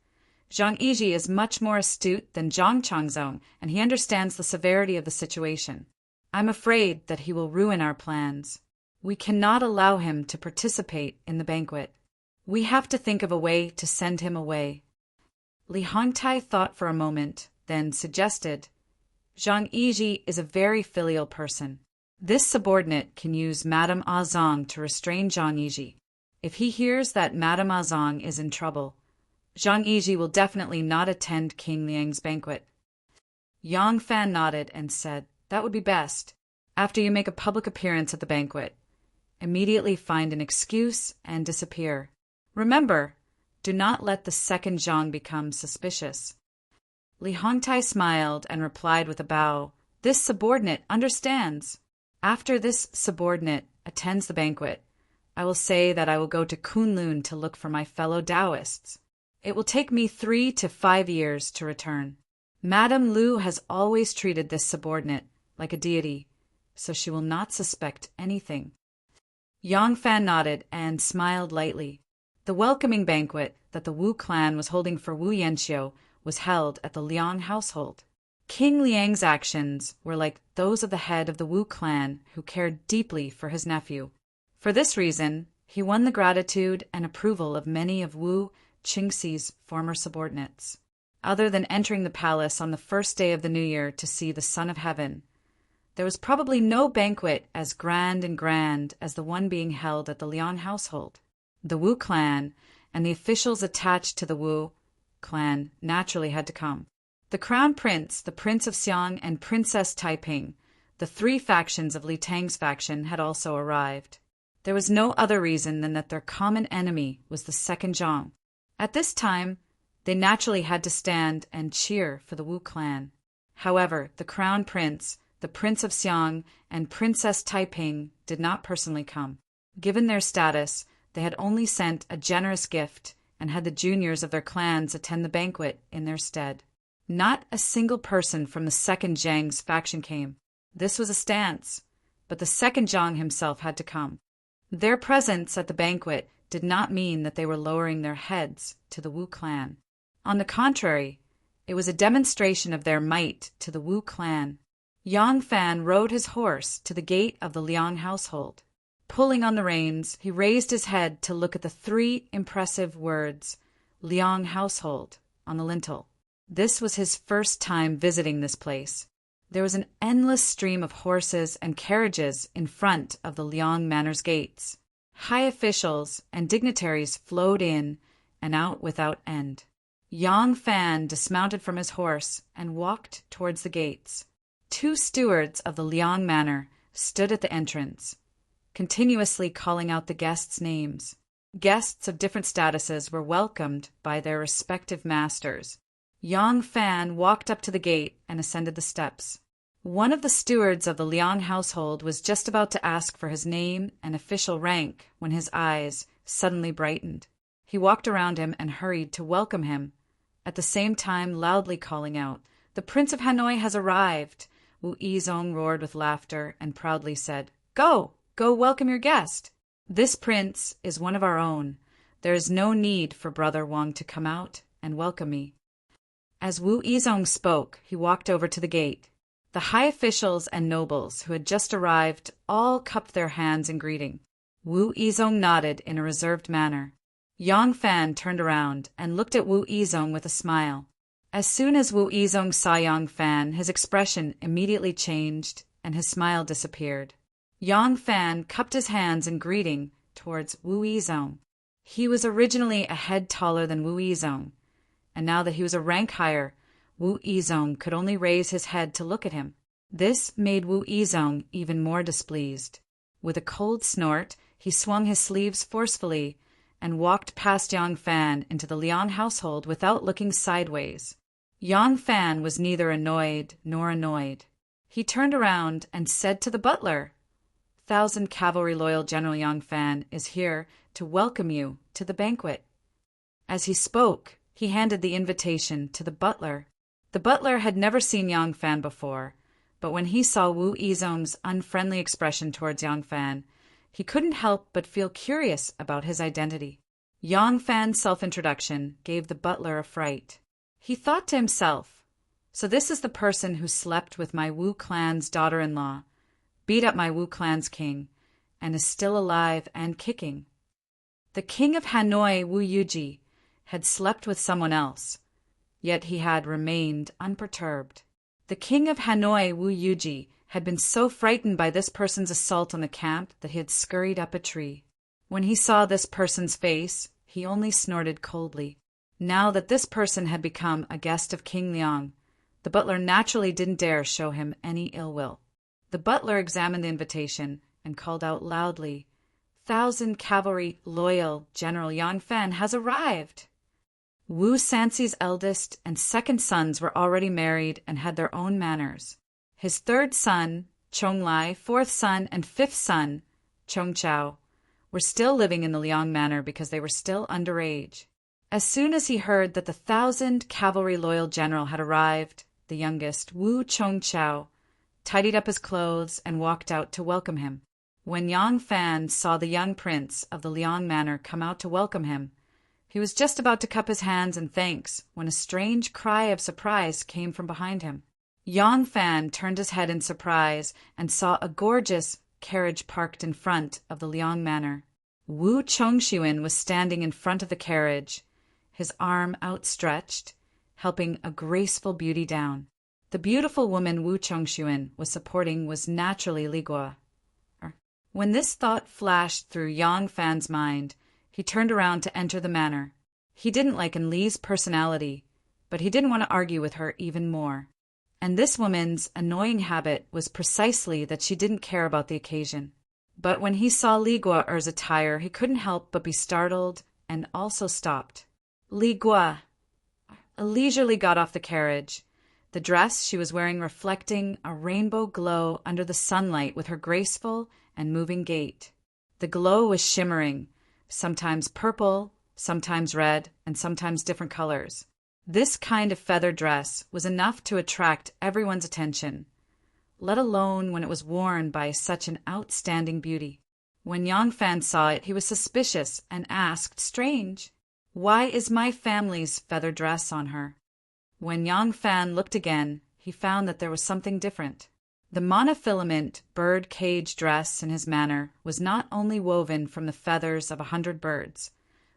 Zhang Yizhi is much more astute than Zhang Changzong, and he understands the severity of the situation. I'm afraid that he will ruin our plans. We cannot allow him to participate in the banquet. We have to think of a way to send him away. Li Hongtai thought for a moment, then suggested, Zhang Yizhi is a very filial person. This subordinate can use Madame Azong to restrain Zhang Yizhi. If he hears that Madame Azong is in trouble, Zhang Yizhi will definitely not attend King Liang's banquet. Yang Fan nodded and said, that would be best. After you make a public appearance at the banquet, immediately find an excuse and disappear. Remember, do not let the second Zhang become suspicious. Li Hongtai smiled and replied with a bow, this subordinate understands. After this subordinate attends the banquet, I will say that I will go to Kunlun to look for my fellow Taoists. It will take me 3 to 5 years to return. Madame Lu has always treated this subordinate like a deity, so she will not suspect anything. Yang Fan nodded and smiled lightly. The welcoming banquet that the Wu clan was holding for Wu Yanxiu was held at the Liang household. King Liang's actions were like those of the head of the Wu clan who cared deeply for his nephew. For this reason, he won the gratitude and approval of many of Wu Qingxi's former subordinates. Other than entering the palace on the first day of the new year to see the Son of Heaven, there was probably no banquet as grand as the one being held at the Liang household. The Wu clan and the officials attached to the Wu clan naturally had to come. The Crown Prince, the Prince of Xiang, and Princess Taiping, the 3 factions of Li Tang's faction, had also arrived. There was no other reason than that their common enemy was the second Zhang. At this time, they naturally had to stand and cheer for the Wu clan. However, the Crown Prince, the Prince of Xiang, and Princess Taiping did not personally come. Given their status, they had only sent a generous gift and had the juniors of their clans attend the banquet in their stead. Not a single person from the second Zhang's faction came. This was a stance, but the second Zhang himself had to come. Their presence at the banquet did not mean that they were lowering their heads to the Wu clan. On the contrary, it was a demonstration of their might to the Wu clan. Yang Fan rode his horse to the gate of the Liang household. Pulling on the reins, he raised his head to look at the 3 impressive words, Liang household, on the lintel. This was his first time visiting this place. There was an endless stream of horses and carriages in front of the Liang Manor's gates. High officials and dignitaries flowed in and out without end. Yang Fan dismounted from his horse and walked towards the gates. 2 stewards of the Liang Manor stood at the entrance, continuously calling out the guests' names. Guests of different statuses were welcomed by their respective masters. Yang Fan walked up to the gate and ascended the steps. One of the stewards of the Liang household was just about to ask for his name and official rank when his eyes suddenly brightened. He walked around him and hurried to welcome him, at the same time loudly calling out, "The Prince of Hanoi has arrived!" Wu Yizong roared with laughter and proudly said, Go welcome your guest. This prince is one of our own. There is no need for Brother Wang to come out and welcome me." As Wu Yizong spoke, he walked over to the gate. The high officials and nobles who had just arrived all cupped their hands in greeting. Wu Yizong nodded in a reserved manner. Yang Fan turned around and looked at Wu Yizong with a smile. As soon as Wu Yizong saw Yang Fan, his expression immediately changed and his smile disappeared. Yang Fan cupped his hands in greeting towards Wu Yizong. He was originally a head taller than Wu Yizong, and now that he was a rank higher, Wu Yizong could only raise his head to look at him. This made Wu Yizong even more displeased. With a cold snort, he swung his sleeves forcefully and walked past Yang Fan into the Liang household without looking sideways. Yang Fan was neither annoyed nor annoyed. He turned around and said to the butler, "Thousand Cavalry Loyal General Yang Fan is here to welcome you to the banquet." As he spoke, he handed the invitation to the butler. The butler had never seen Yang Fan before, but when he saw Wu Yizong's unfriendly expression towards Yang Fan, he couldn't help but feel curious about his identity. Yang Fan's self-introduction gave the butler a fright. He thought to himself, "So this is the person who slept with my Wu clan's daughter-in-law, beat up my Wu clan's king, and is still alive and kicking." The king of Hanoi, Wu Yuji, had slept with someone else, yet he had remained unperturbed. The king of Hanoi, Wu Yuji, had been so frightened by this person's assault on the camp that he had scurried up a tree. When he saw this person's face, he only snorted coldly. Now that this person had become a guest of King Liang, the butler naturally didn't dare show him any ill will. The butler examined the invitation and called out loudly, "Thousand Cavalry Loyal General Yang Fan has arrived!" Wu Sanxi's eldest and second sons were already married and had their own manners. His third son, Chong Lai, fourth son, and fifth son, Chong Chao, were still living in the Liang manor because they were still underage. As soon as he heard that the 1,000 Cavalry Loyal General had arrived, the youngest, Wu Chong Chao, tidied up his clothes and walked out to welcome him. When Yang Fan saw the young prince of the Liang manor come out to welcome him, he was just about to cup his hands in thanks when a strange cry of surprise came from behind him. Yang Fan turned his head in surprise and saw a gorgeous carriage parked in front of the Liang manor. Wu Chongxuan was standing in front of the carriage, his arm outstretched, helping a graceful beauty down. The beautiful woman Wu Chongxuan was supporting was naturally Li Guo. When this thought flashed through Yang Fan's mind, he turned around to enter the manor. He didn't like Li's personality, but he didn't want to argue with her even more. And this woman's annoying habit was precisely that she didn't care about the occasion. But when he saw Li Guo's attire, he couldn't help but be startled and also stopped. Li Guo leisurely got off the carriage, the dress she was wearing reflecting a rainbow glow under the sunlight with her graceful and moving gait. The glow was shimmering, sometimes purple, sometimes red, and sometimes different colors. This kind of feather dress was enough to attract everyone's attention, let alone when it was worn by such an outstanding beauty. When Yang Fan saw it, he was suspicious and asked, "Strange, why is my family's feather dress on her?" When Yang Fan looked again, he found that there was something different. The monofilament bird cage dress in his manor was not only woven from the feathers of 100 birds,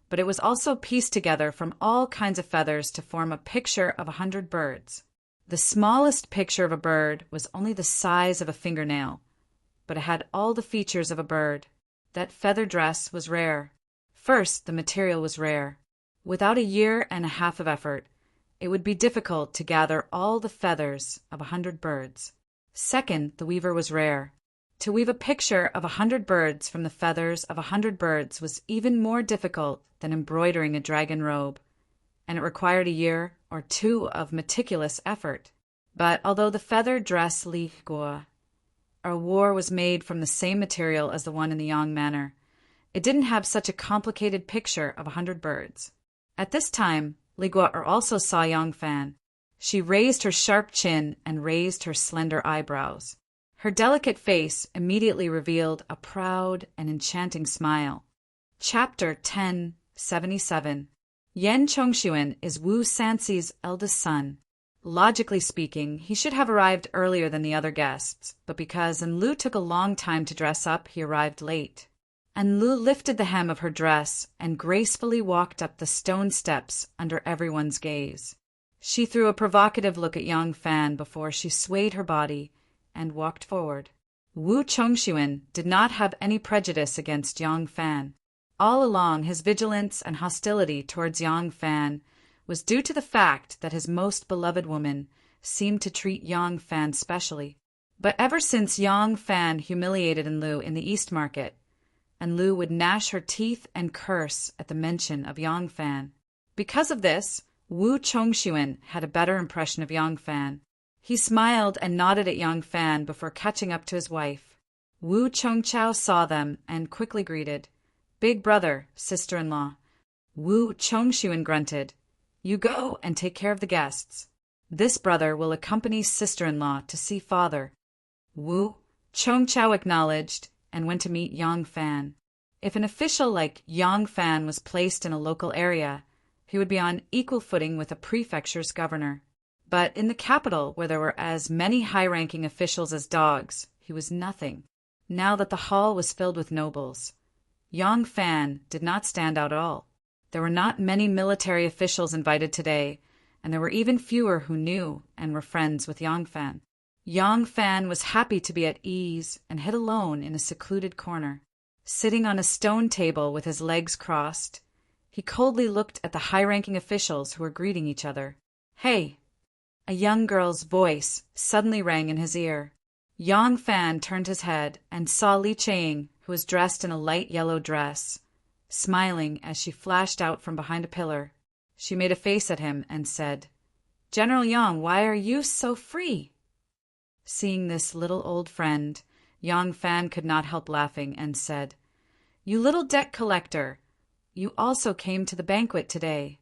but it was also pieced together from all kinds of feathers to form a picture of 100 birds. The smallest picture of a bird was only the size of a fingernail, but it had all the features of a bird. That feather dress was rare. First, the material was rare. Without a year and a half of effort, it would be difficult to gather all the feathers of 100 birds. Second, the weaver was rare. To weave a picture of 100 birds from the feathers of 100 birds was even more difficult than embroidering a dragon robe, and it required a year or two of meticulous effort. But although the feather dress Li Guo wore was made from the same material as the one in the Yang manor, it didn't have such a complicated picture of 100 birds. At this time, Li Guo also saw Yang Fan. She raised her sharp chin and raised her slender eyebrows. Her delicate face immediately revealed a proud and enchanting smile. Chapter 1077. Yan Chongxuan is Wu Sanxi's eldest son. Logically speaking, he should have arrived earlier than the other guests, but because Enlu took a long time to dress up, he arrived late. Enlu lifted the hem of her dress and gracefully walked up the stone steps under everyone's gaze. She threw a provocative look at Yang Fan before she swayed her body and walked forward. Wu Chongxuan did not have any prejudice against Yang Fan. All along, his vigilance and hostility towards Yang Fan was due to the fact that his most beloved woman seemed to treat Yang Fan specially. But ever since Yang Fan humiliated Lu in the East Market, and Lu would gnash her teeth and curse at the mention of Yang Fan. Because of this, Wu Chongxuan had a better impression of Yang Fan. He smiled and nodded at Yang Fan before catching up to his wife. Wu Chongchao saw them and quickly greeted, "Big brother, sister-in-law." Wu Chongxuan grunted, "You go and take care of the guests. This brother will accompany sister-in-law to see father." Wu Chongchao acknowledged and went to meet Yang Fan. If an official like Yang Fan was placed in a local area, he would be on equal footing with a prefecture's governor. But in the capital, where there were as many high-ranking officials as dogs, he was nothing. Now that the hall was filled with nobles, Yang Fan did not stand out at all. There were not many military officials invited today, and there were even fewer who knew and were friends with Yang Fan. Yang Fan was happy to be at ease and hid alone in a secluded corner. Sitting on a stone table with his legs crossed, he coldly looked at the high-ranking officials who were greeting each other. "Hey!" A young girl's voice suddenly rang in his ear. Yang Fan turned his head and saw Li Qiang, who was dressed in a light yellow dress, smiling as she flashed out from behind a pillar. She made a face at him and said, "General Yang, why are you so free?" Seeing this little old friend, Yang Fan could not help laughing and said, "You little debt collector, you also came to the banquet today."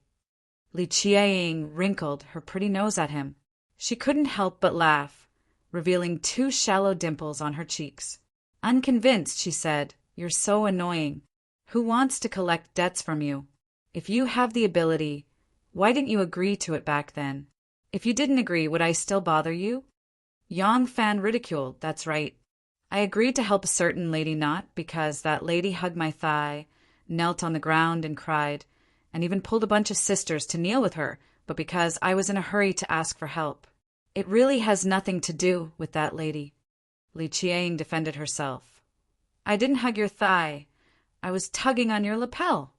Li Qiang wrinkled her pretty nose at him. She couldn't help but laugh, revealing 2 shallow dimples on her cheeks. Unconvinced, she said, "You're so annoying. Who wants to collect debts from you? If you have the ability, why didn't you agree to it back then? If you didn't agree, would I still bother you?" Yang Fan ridiculed, "That's right. I agreed to help a certain lady not because that lady hugged my thigh, knelt on the ground and cried, and even pulled a bunch of sisters to kneel with her, but because I was in a hurry to ask for help. It really has nothing to do with that lady." Li Qiang defended herself. "I didn't hug your thigh. I was tugging on your lapel."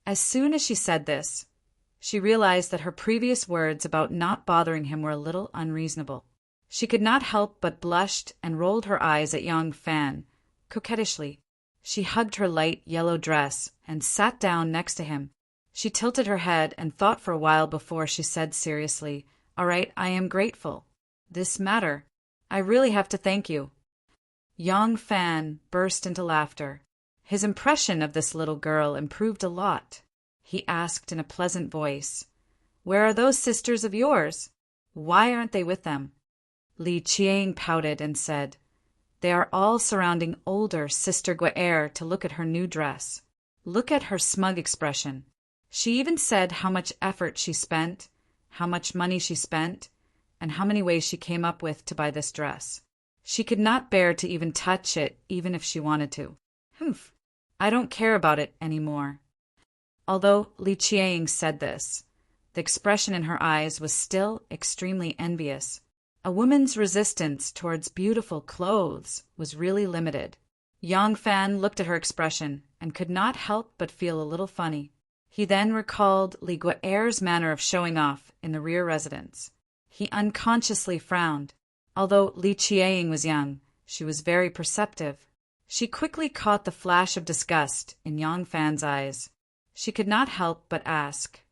As soon as she said this, she realized that her previous words about not bothering him were a little unreasonable. She could not help but blushed and rolled her eyes at Yang Fan, coquettishly. She hugged her light yellow dress and sat down next to him. She tilted her head and thought for a while before she said seriously, "All right, I am grateful. This matter, I really have to thank you." Yang Fan burst into laughter. His impression of this little girl improved a lot. He asked in a pleasant voice, "Where are those sisters of yours? Why aren't they with them?" Li Qiang pouted and said, "They are all surrounding older Sister Guerre to look at her new dress. Look at her smug expression. She even said how much effort she spent, how much money she spent, and how many ways she came up with to buy this dress. She could not bear to even touch it even if she wanted to. Humph, I don't care about it anymore." Although Li Qiang said this, the expression in her eyes was still extremely envious. A woman's resistance towards beautiful clothes was really limited. Yang Fan looked at her expression and could not help but feel a little funny. He then recalled Li Guerre's manner of showing off in the rear residence. He unconsciously frowned. Although Li Qiang was young, she was very perceptive. She quickly caught the flash of disgust in Yang Fan's eyes. She could not help but ask,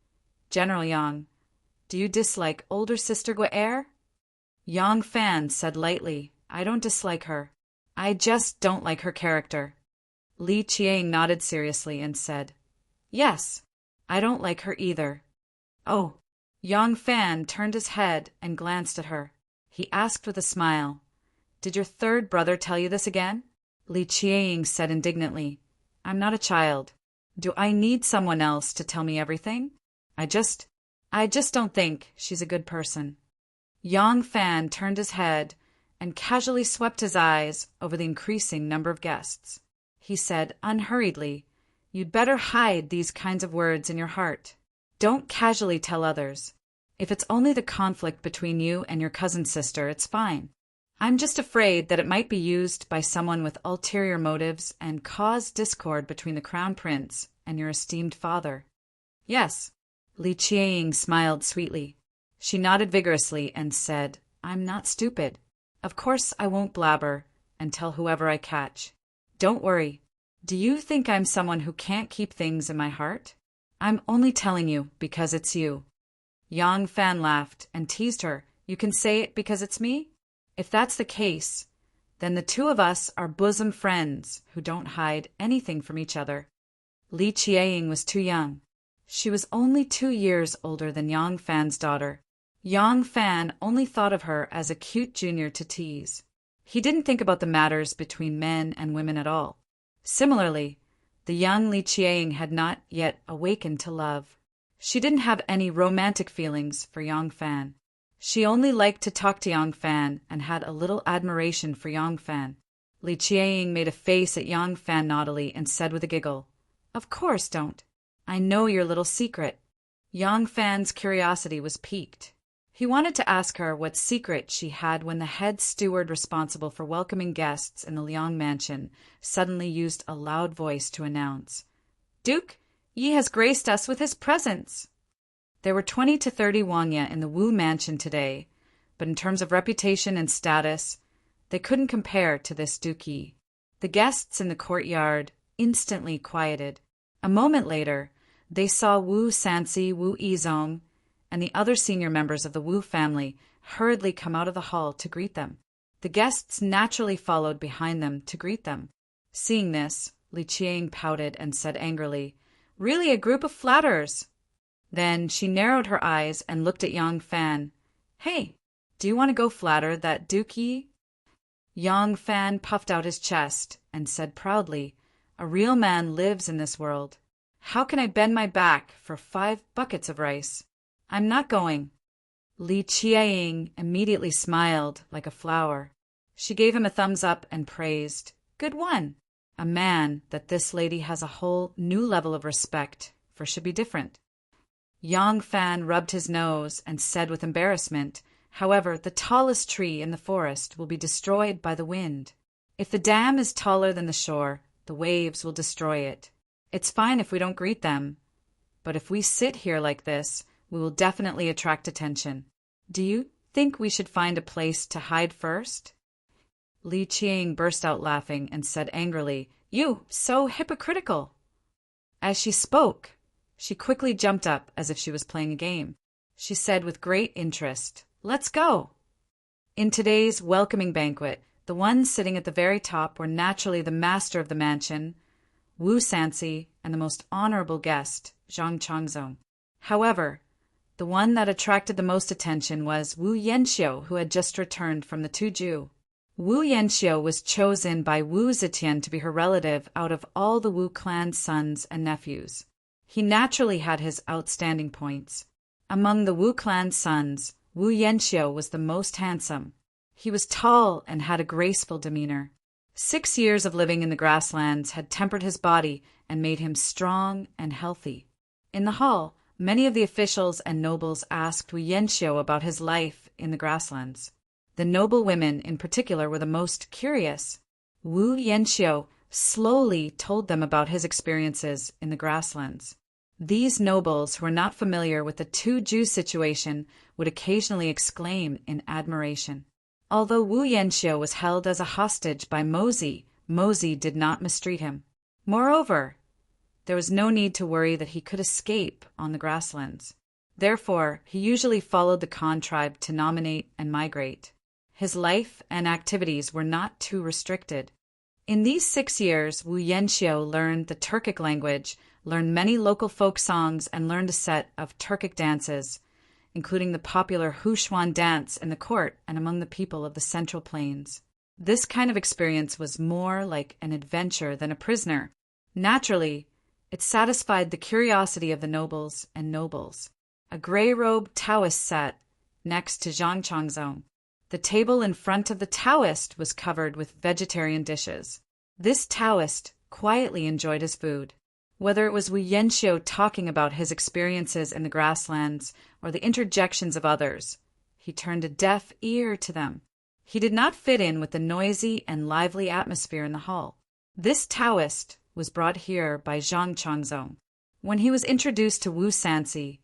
"General Yang, do you dislike older Sister Guerre?" Yang Fan said lightly, "I don't dislike her. I just don't like her character." Li Qiang nodded seriously and said, "Yes, I don't like her either." "Oh." Yang Fan turned his head and glanced at her. He asked with a smile, "Did your third brother tell you this again?" Li Qiang said indignantly, "I'm not a child. Do I need someone else to tell me everything? I just don't think she's a good person." Yang Fan turned his head and casually swept his eyes over the increasing number of guests. He said unhurriedly, "You'd better hide these kinds of words in your heart. Don't casually tell others. If it's only the conflict between you and your cousin sister, it's fine. I'm just afraid that it might be used by someone with ulterior motives and cause discord between the crown prince and your esteemed father." "Yes." Li Qiang smiled sweetly. She nodded vigorously and said, "I'm not stupid. Of course I won't blabber and tell whoever I catch. Don't worry. Do you think I'm someone who can't keep things in my heart? I'm only telling you because it's you." Yang Fan laughed and teased her. "You can say it because it's me? If that's the case, then the two of us are bosom friends who don't hide anything from each other." Li Qiang was too young. She was only 2 years older than Yang Fan's daughter. Yang Fan only thought of her as a cute junior to tease. He didn't think about the matters between men and women at all. Similarly, the young Li Qiang had not yet awakened to love. She didn't have any romantic feelings for Yang Fan. She only liked to talk to Yang Fan and had a little admiration for Yang Fan. Li Qiang made a face at Yang Fan naughtily and said with a giggle, "Of course don't. I know your little secret." Yang Fan's curiosity was piqued. He wanted to ask her what secret she had when the head steward responsible for welcoming guests in the Liang mansion suddenly used a loud voice to announce, "Duke, Yi has graced us with his presence." There were 20 to 30 Wangya in the Wu mansion today, but in terms of reputation and status, they couldn't compare to this Duke Yi. The guests in the courtyard instantly quieted. A moment later, they saw Wu Sansi, Wu Yizong, and the other senior members of the Wu family hurriedly come out of the hall to greet them. The guests naturally followed behind them to greet them. Seeing this, Li Qiang pouted and said angrily, "Really a group of flatterers." Then she narrowed her eyes and looked at Yang Fan. "Hey, do you want to go flatter that Duke Yi?" Yang Fan puffed out his chest and said proudly, "A real man lives in this world. How can I bend my back for 5 buckets of rice? I'm not going." Li Qiang immediately smiled like a flower. She gave him a thumbs up and praised, "Good one. A man that this lady has a whole new level of respect for should be different." Yang Fan rubbed his nose and said with embarrassment, "However, the tallest tree in the forest will be destroyed by the wind. If the dam is taller than the shore, the waves will destroy it. It's fine if we don't greet them, but if we sit here like this, we will definitely attract attention. Do you think we should find a place to hide first?" Li Qiang burst out laughing and said angrily, "You, so hypocritical!" As she spoke, she quickly jumped up as if she was playing a game. She said with great interest, "Let's go." In today's welcoming banquet, the ones sitting at the very top were naturally the master of the mansion, Wu Sansi, and the most honorable guest, Zhang Changzong. However, the one that attracted the most attention was Wu Yanxiu, who had just returned from the Tuju. Wu Yanxiu was chosen by Wu Zetian to be her relative out of all the Wu clan's sons and nephews. He naturally had his outstanding points. Among the Wu clan's sons, Wu Yanxiu was the most handsome. He was tall and had a graceful demeanor. 6 years of living in the grasslands had tempered his body and made him strong and healthy. In the hall, many of the officials and nobles asked Wu Yanxiu about his life in the grasslands. The noble women in particular were the most curious. Wu Yanxiu slowly told them about his experiences in the grasslands. These nobles who were not familiar with the Tuju situation would occasionally exclaim in admiration. Although Wu Yanxiu was held as a hostage by Mozi, Mozi did not mistreat him. Moreover, there was no need to worry that he could escape on the grasslands. Therefore, he usually followed the Khan tribe to nominate and migrate. His life and activities were not too restricted. In these 6 years, Wu Yanxiu learned the Turkic language, learned many local folk songs, and learned a set of Turkic dances, including the popular Hushuan dance in the court and among the people of the Central Plains. This kind of experience was more like an adventure than a prisoner. Naturally, it satisfied the curiosity of the nobles and nobles. A gray-robed Taoist sat next to Zhang Changzong. The table in front of the Taoist was covered with vegetarian dishes. This Taoist quietly enjoyed his food. Whether it was Wu Yanxiu talking about his experiences in the grasslands or the interjections of others, he turned a deaf ear to them. He did not fit in with the noisy and lively atmosphere in the hall. This Taoist was brought here by Zhang Changzong. When he was introduced to Wu Sansi,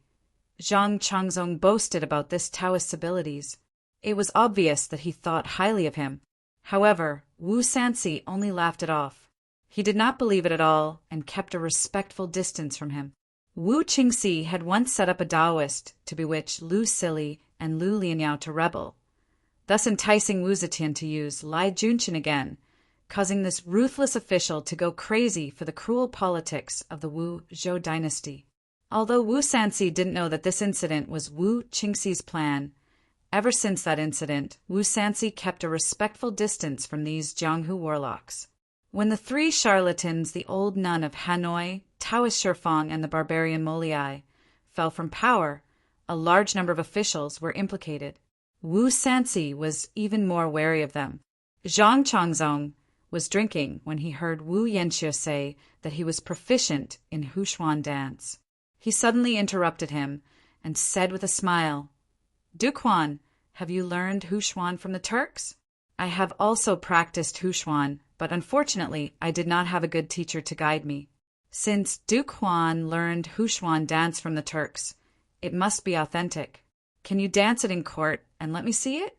Zhang Changzong boasted about this Taoist's abilities. It was obvious that he thought highly of him. However, Wu Sanxi only laughed it off. He did not believe it at all and kept a respectful distance from him. Wu Qingxi had once set up a Taoist to bewitch Lu Sili and Lu Lianyao to rebel, thus enticing Wu Zetian to use Lai Junqian again, causing this ruthless official to go crazy for the cruel politics of the Wu Zhou dynasty. Although Wu Sanxi didn't know that this incident was Wu Qingxi's plan, ever since that incident, Wu Sanxi kept a respectful distance from these Jianghu warlocks. When the three charlatans, the old nun of Hanoi, Taoist Shifeng, and the barbarian Moliai, fell from power, a large number of officials were implicated. Wu Sanxi was even more wary of them. Zhang Changzong was drinking when he heard Wu Yanxiu say that he was proficient in Hushuan dance. He suddenly interrupted him and said with a smile, "Duquan, have you learned Hushuan from the Turks?" "I have also practiced Hushuan, but unfortunately I did not have a good teacher to guide me. Since Duquan learned Hushuan dance from the Turks, it must be authentic. Can you dance it in court and let me see it?"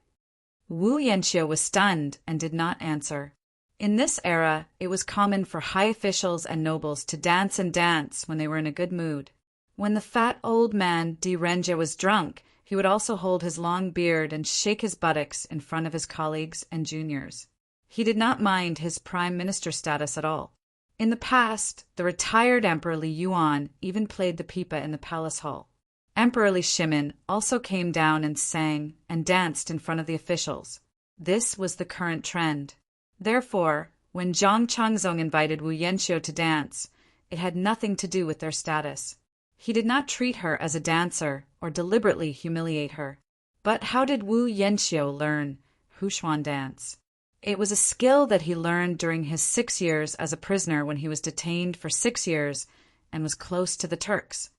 Wu Yanxiu was stunned and did not answer. In this era, it was common for high officials and nobles to dance and dance when they were in a good mood. When the fat old man Di Renjie was drunk, he would also hold his long beard and shake his buttocks in front of his colleagues and juniors. He did not mind his prime minister status at all. In the past, the retired Emperor Li Yuan even played the pipa in the palace hall. Emperor Li Shimin also came down and sang and danced in front of the officials. This was the current trend. Therefore, when Zhang Changzong invited Wu Yanxiu to dance, it had nothing to do with their status. He did not treat her as a dancer or deliberately humiliate her. But how did Wu Yanxiu learn Hushuan dance? It was a skill that he learned during his 6 years as a prisoner when he was detained for 6 years and was close to the Turks.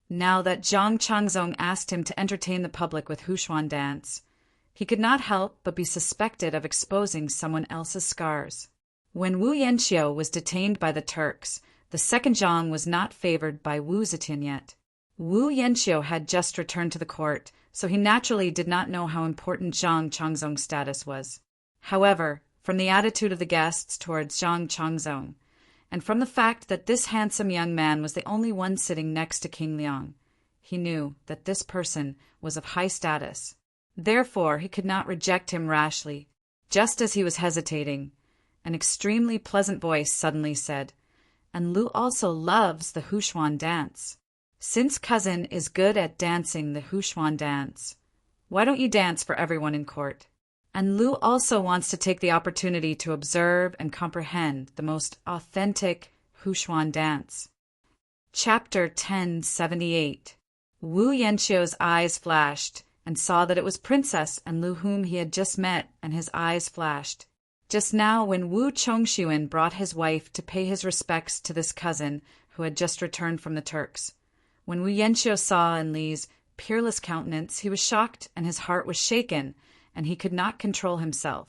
Now that Zhang Changzong asked him to entertain the public with Hushuan dance, he could not help but be suspected of exposing someone else's scars. When Wu Yanxiu was detained by the Turks, the second Zhang was not favored by Wu Zetian yet. Wu Yanxiu had just returned to the court, so he naturally did not know how important Zhang Changzong's status was. However, from the attitude of the guests towards Zhang Changzong, and from the fact that this handsome young man was the only one sitting next to King Liang, he knew that this person was of high status. Therefore, he could not reject him rashly. Just as he was hesitating, an extremely pleasant voice suddenly said, "And Lu also loves the Hushuan dance. Since cousin is good at dancing the Hushuan dance, why don't you dance for everyone in court? And Lu also wants to take the opportunity to observe and comprehend the most authentic Hushuan dance." Chapter 1078. Wu Yanxiu's eyes flashed and saw that it was Princess and Lu whom he had just met, and his eyes flashed. Just now when Wu Chongxuan brought his wife to pay his respects to this cousin who had just returned from the Turks. When Wu Yanxiu saw in Li's peerless countenance, he was shocked and his heart was shaken, and he could not control himself.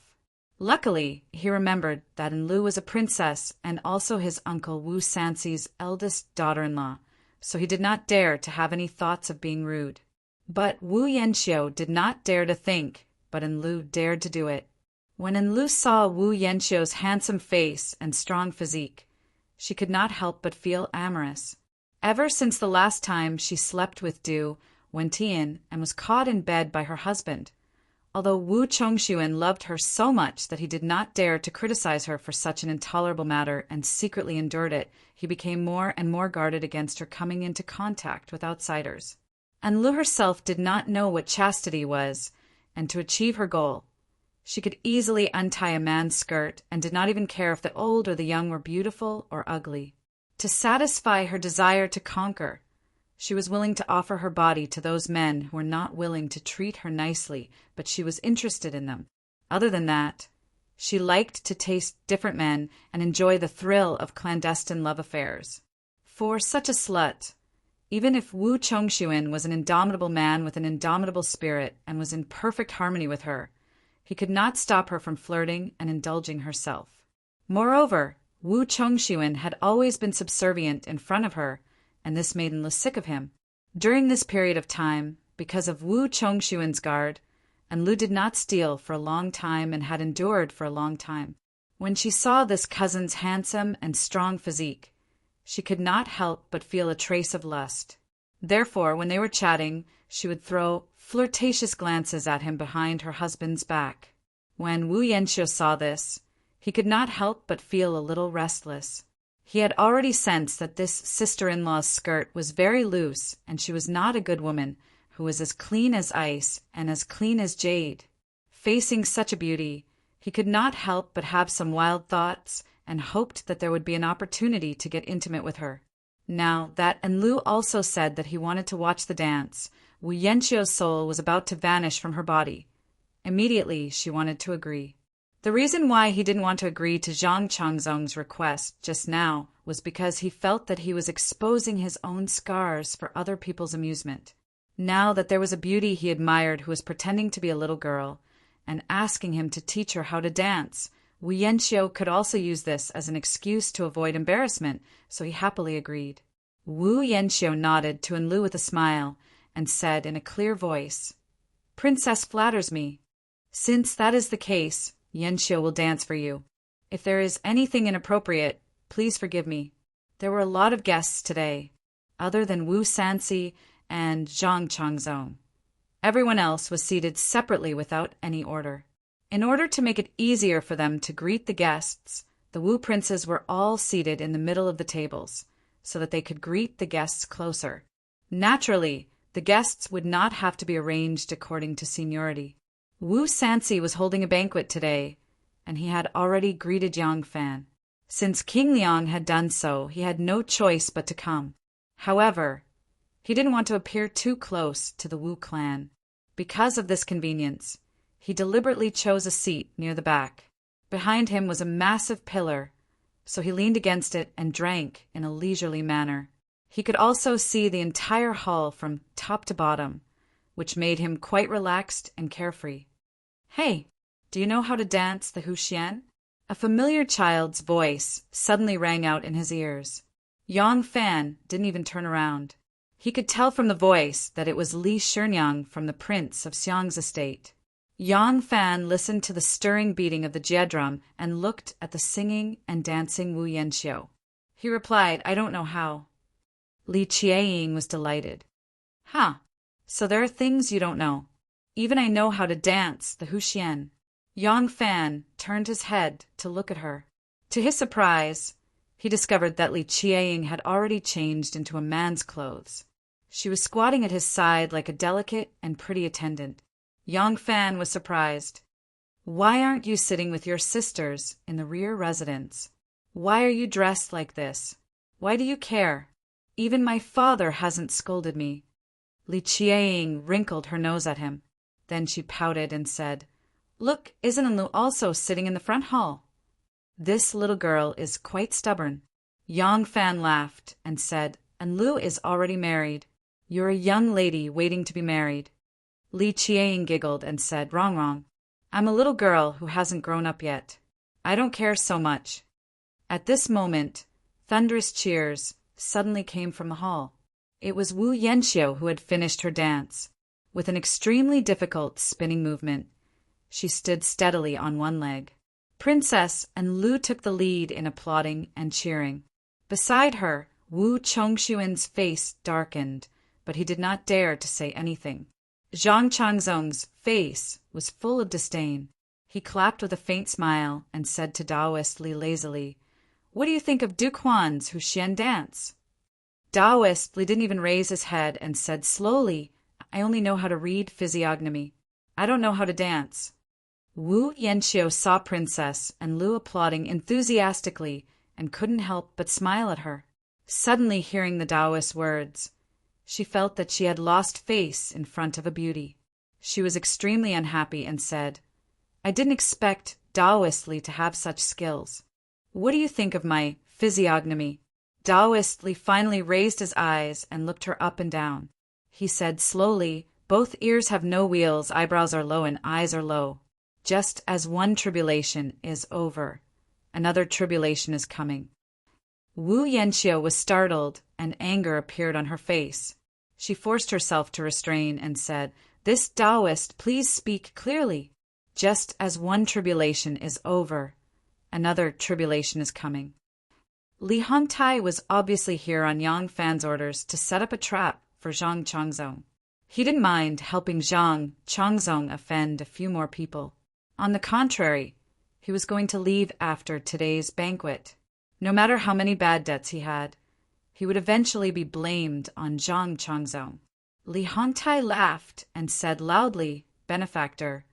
Luckily, he remembered that Lu was a princess and also his uncle Wu Sanxi's eldest daughter-in-law, so he did not dare to have any thoughts of being rude. But Wu Yanxiu did not dare to think, but Lu dared to do it. When Lu saw Wu Yanxiu's handsome face and strong physique, she could not help but feel amorous. Ever since the last time she slept with Du Wentian and was caught in bed by her husband, although Wu Chongxuan loved her so much that he did not dare to criticize her for such an intolerable matter and secretly endured it, he became more and more guarded against her coming into contact with outsiders. And Lu herself did not know what chastity was, and to achieve her goal, she could easily untie a man's skirt and did not even care if the old or the young were beautiful or ugly. To satisfy her desire to conquer, she was willing to offer her body to those men who were not willing to treat her nicely, but she was interested in them. Other than that, she liked to taste different men and enjoy the thrill of clandestine love affairs. For such a slut, even if Wu Chongxuan was an indomitable man with an indomitable spirit and was in perfect harmony with her, he could not stop her from flirting and indulging herself. Moreover, Wu Chongxuan had always been subservient in front of her, and this made Lu sick of him. During this period of time, because of Wu Chongshuan's guard, and Lu did not steal for a long time and had endured for a long time. When she saw this cousin's handsome and strong physique, she could not help but feel a trace of lust. Therefore, when they were chatting, she would throw flirtatious glances at him behind her husband's back. When Wu Yanxiu saw this, he could not help but feel a little restless. He had already sensed that this sister-in-law's skirt was very loose, and she was not a good woman, who was as clean as ice and as clean as jade. Facing such a beauty, he could not help but have some wild thoughts and hoped that there would be an opportunity to get intimate with her. Now that Enlu also said that he wanted to watch the dance, Wu Yanxiu's soul was about to vanish from her body. Immediately, she wanted to agree. The reason why he didn't want to agree to Zhang Changzong's request just now was because he felt that he was exposing his own scars for other people's amusement. Now that there was a beauty he admired who was pretending to be a little girl and asking him to teach her how to dance, Wu Yanxiu could also use this as an excuse to avoid embarrassment, so he happily agreed. Wu Yanxiu nodded to Enlu with a smile and said in a clear voice, "Princess flatters me. Since that is the case, Yanxiu will dance for you. If there is anything inappropriate, please forgive me. There were a lot of guests today, other than Wu Sanxi and Zhang Changzong. Everyone else was seated separately without any order. In order to make it easier for them to greet the guests, the Wu princes were all seated in the middle of the tables, so that they could greet the guests closer. Naturally, the guests would not have to be arranged according to seniority. Wu Sanxi was holding a banquet today, and he had already greeted Yang Fan. Since King Liang had done so, he had no choice but to come. However, he didn't want to appear too close to the Wu clan. Because of this convenience, he deliberately chose a seat near the back. Behind him was a massive pillar, so he leaned against it and drank in a leisurely manner. He could also see the entire hall from top to bottom, which made him quite relaxed and carefree. "Hey, do you know how to dance the Huxian?" A familiar child's voice suddenly rang out in his ears. Yang Fan didn't even turn around. He could tell from the voice that it was Li Shinyang from the prince of Xiang's estate. Yang Fan listened to the stirring beating of the jia drum and looked at the singing and dancing Wu Yanxiu. He replied, "I don't know how." Li Qieying was delighted. "Huh. So there are things you don't know. Even I know how to dance the Huxian." Yang Fan turned his head to look at her. To his surprise, he discovered that Li Qieying had already changed into a man's clothes. She was squatting at his side like a delicate and pretty attendant. Yang Fan was surprised. "Why aren't you sitting with your sisters in the rear residence? Why are you dressed like this? Why do you care? Even my father hasn't scolded me." Li Qieying wrinkled her nose at him. Then she pouted and said, "Look, isn't Enlu also sitting in the front hall? This little girl is quite stubborn." Yang Fan laughed and said, "Enlu is already married. You're a young lady waiting to be married." Li Qieying giggled and said, Wrong. I'm a little girl who hasn't grown up yet. I don't care so much." At this moment, thunderous cheers suddenly came from the hall. It was Wu Yanxiu who had finished her dance. With an extremely difficult spinning movement, she stood steadily on one leg. Princess and Lu took the lead in applauding and cheering. Beside her, Wu Chongshuan's face darkened, but he did not dare to say anything. Zhang Changzong's face was full of disdain. He clapped with a faint smile and said to Daoist Li lazily, "What do you think of Duke Huan's Huxian dance?" Daoist Li didn't even raise his head and said slowly, "I only know how to read physiognomy. I don't know how to dance." Wu Yanxiu saw Princess and Lu applauding enthusiastically and couldn't help but smile at her. Suddenly hearing the Taoist's words, she felt that she had lost face in front of a beauty. She was extremely unhappy and said, "I didn't expect Taoist Li to have such skills. What do you think of my physiognomy?" Taoist Li finally raised his eyes and looked her up and down. He said slowly, "Both ears have no wheels, eyebrows are low, and eyes are low. Just as one tribulation is over, another tribulation is coming." Wu Yanxiu was startled, and anger appeared on her face. She forced herself to restrain and said, "This Taoist, please speak clearly. Just as one tribulation is over, another tribulation is coming." Li Hongtai was obviously here on Yang Fan's orders to set up a trap for Zhang Chongzong. He didn't mind helping Zhang Chongzong offend a few more people. On the contrary, he was going to leave after today's banquet. No matter how many bad debts he had, he would eventually be blamed on Zhang Chongzong. Li Hongtai laughed and said loudly, "Benefactor,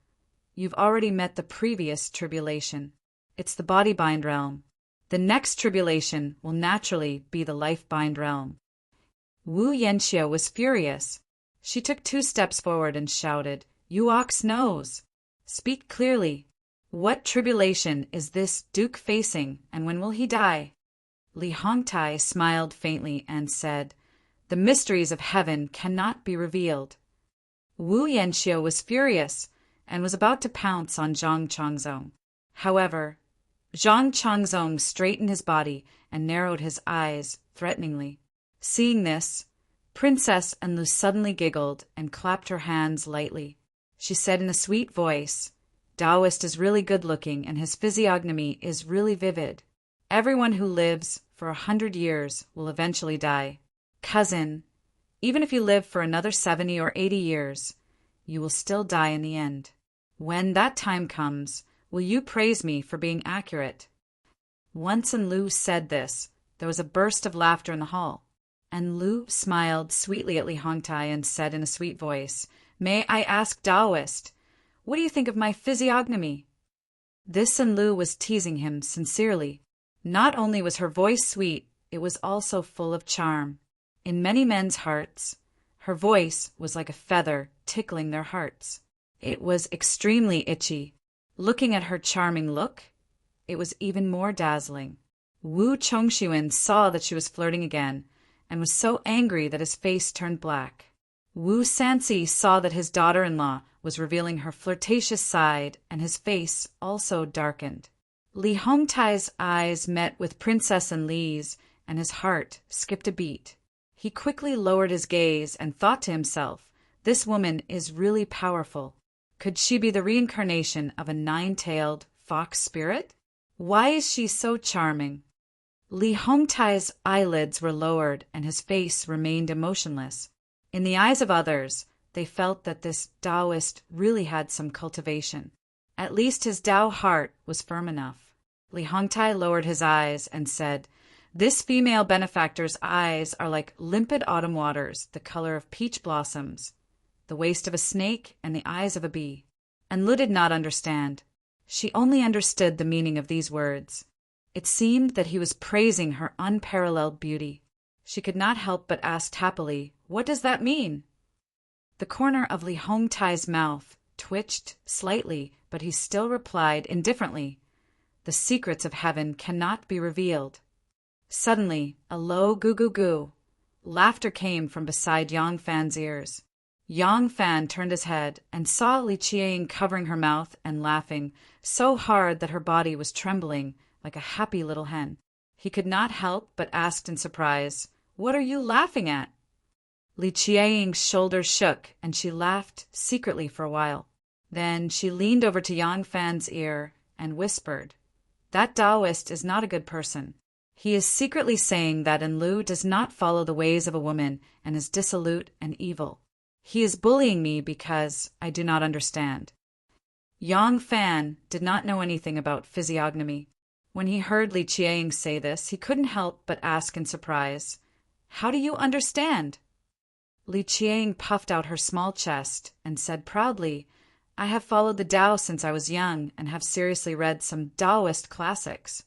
you've already met the previous tribulation. It's the body-bind realm. The next tribulation will naturally be the life-bind realm." Wu Yanxia was furious. She took 2 steps forward and shouted, "You ox nose! Speak clearly. What tribulation is this duke facing, and when will he die?" Li Hongtai smiled faintly and said, "The mysteries of heaven cannot be revealed." Wu Yanxia was furious and was about to pounce on Zhang Chongzong. However, Zhang Chongzong straightened his body and narrowed his eyes threateningly. Seeing this, Princess Enlu suddenly giggled and clapped her hands lightly. She said in a sweet voice, "Taoist is really good-looking and his physiognomy is really vivid. Everyone who lives for 100 years will eventually die. Cousin, even if you live for another 70 or 80 years, you will still die in the end. When that time comes, will you praise me for being accurate?" Once Enlu said this, there was a burst of laughter in the hall. Enlu smiled sweetly at Li Hongtai and said in a sweet voice, "May I ask Taoist, what do you think of my physiognomy?" This Enlu was teasing him sincerely. Not only was her voice sweet, it was also full of charm. In many men's hearts, her voice was like a feather tickling their hearts. It was extremely itchy. Looking at her charming look, it was even more dazzling. Wu Chongxuan saw that she was flirting again and was so angry that his face turned black. Wu Sanxi saw that his daughter-in-law was revealing her flirtatious side, and his face also darkened. Li Hongtai's eyes met with Princess Enli's, and his heart skipped a beat. He quickly lowered his gaze and thought to himself, "This woman is really powerful. Could she be the reincarnation of a 9-tailed fox spirit? Why is she so charming?" Li Hongtai's eyelids were lowered and his face remained emotionless. In the eyes of others, they felt that this Taoist really had some cultivation. At least his Tao heart was firm enough. Li Hongtai lowered his eyes and said, "This female benefactor's eyes are like limpid autumn waters, the color of peach blossoms, the waist of a snake and the eyes of a bee." And Lu did not understand. She only understood the meaning of these words. It seemed that he was praising her unparalleled beauty. She could not help but ask happily, "What does that mean?" The corner of Li Hongtai's mouth twitched slightly, but he still replied indifferently, "The secrets of heaven cannot be revealed." Suddenly, a low goo-goo-goo. Laughter came from beside Yang Fan's ears. Yang Fan turned his head and saw Li Qiang covering her mouth and laughing so hard that her body was trembling like a happy little hen. He could not help but ask in surprise, "What are you laughing at?" Li Qiang's shoulders shook and she laughed secretly for a while. Then she leaned over to Yang Fan's ear and whispered, "That Taoist is not a good person. He is secretly saying that Enlu does not follow the ways of a woman and is dissolute and evil. He is bullying me because I do not understand." Yang Fan did not know anything about physiognomy. When he heard Li Qiang say this, he couldn't help but ask in surprise, "How do you understand?" Li Qiang puffed out her small chest and said proudly, "I have followed the Tao since I was young and have seriously read some Taoist classics."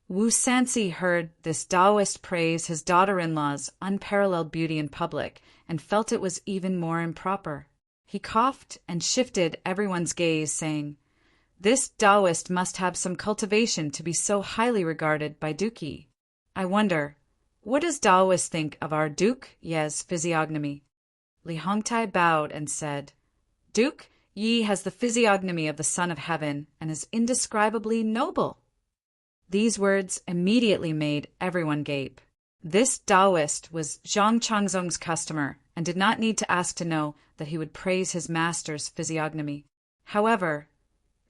Wu Sanxi heard this Taoist praise his daughter-in-law's unparalleled beauty in public and felt it was even more improper. He coughed and shifted everyone's gaze, saying, "This Taoist must have some cultivation to be so highly regarded by Duke Yi. I wonder, what does Taoist think of our Duke Ye's physiognomy?" Li Hongtai bowed and said, "Duke Yi has the physiognomy of the Son of Heaven and is indescribably noble." These words immediately made everyone gape. This Taoist was Zhang Changzong's customer and did not need to ask to know that he would praise his master's physiognomy. However,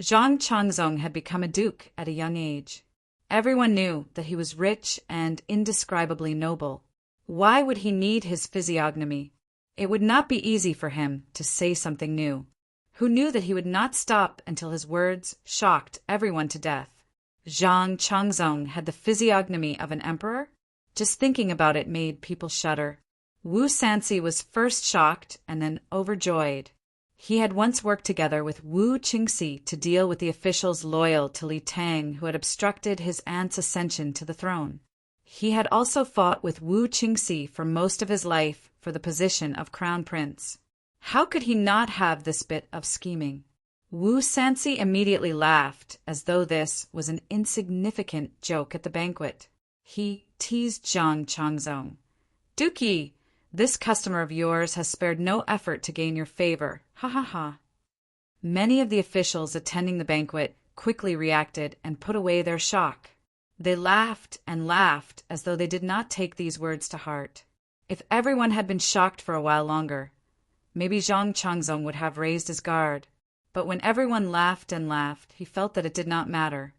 Zhang Changzong had become a duke at a young age. Everyone knew that he was rich and indescribably noble. Why would he need his physiognomy? It would not be easy for him to say something new. Who knew that he would not stop until his words shocked everyone to death? Zhang Changzong had the physiognomy of an emperor? Just thinking about it made people shudder. Wu Sanci was first shocked and then overjoyed. He had once worked together with Wu Qingxi to deal with the officials loyal to Li Tang who had obstructed his aunt's ascension to the throne. He had also fought with Wu Qingxi for most of his life for the position of crown prince. How could he not have this bit of scheming? Wu Sanci immediately laughed, as though this was an insignificant joke at the banquet. He teased Zhang Changzong. "Dukey, this customer of yours has spared no effort to gain your favor. Ha ha ha." Many of the officials attending the banquet quickly reacted and put away their shock. They laughed and laughed as though they did not take these words to heart. If everyone had been shocked for a while longer, maybe Zhang Changzong would have raised his guard. But when everyone laughed and laughed, he felt that it did not matter.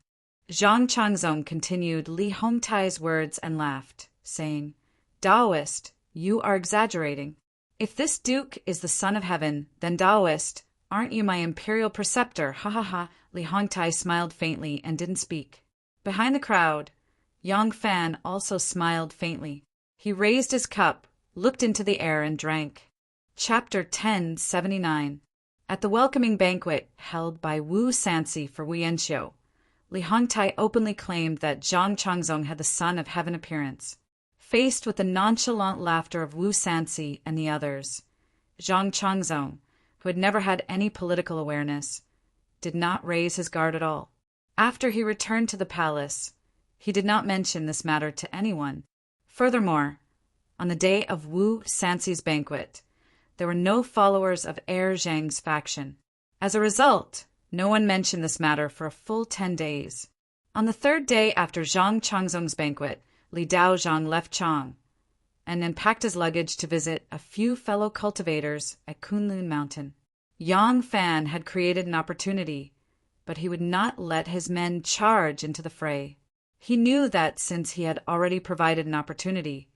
Zhang Changzong continued Li Hongtai's words and laughed, saying, "Taoist, you are exaggerating. If this duke is the son of heaven, then Taoist, aren't you my imperial preceptor? Ha ha ha." Li Hongtai smiled faintly and didn't speak. Behind the crowd, Yang Fan also smiled faintly. He raised his cup, looked into the air, and drank. Chapter 1079. At the welcoming banquet held by Wu Sanci for Wu Yanxiu, Li Hongtai openly claimed that Zhang Changzong had the son of heaven appearance. Faced with the nonchalant laughter of Wu Sanci and the others, Zhang Changzong, who had never had any political awareness, did not raise his guard at all. After he returned to the palace, he did not mention this matter to anyone. Furthermore, on the day of Wu Sanci's banquet, there were no followers of Heir Zhang's faction. As a result, no one mentioned this matter for a full 10 days. On the third day after Zhang Changzong's banquet, Li Daozhang left Chang and then packed his luggage to visit a few fellow cultivators at Kunlun Mountain. Yang Fan had created an opportunity, but he would not let his men charge into the fray. He knew that since he had already provided an opportunity,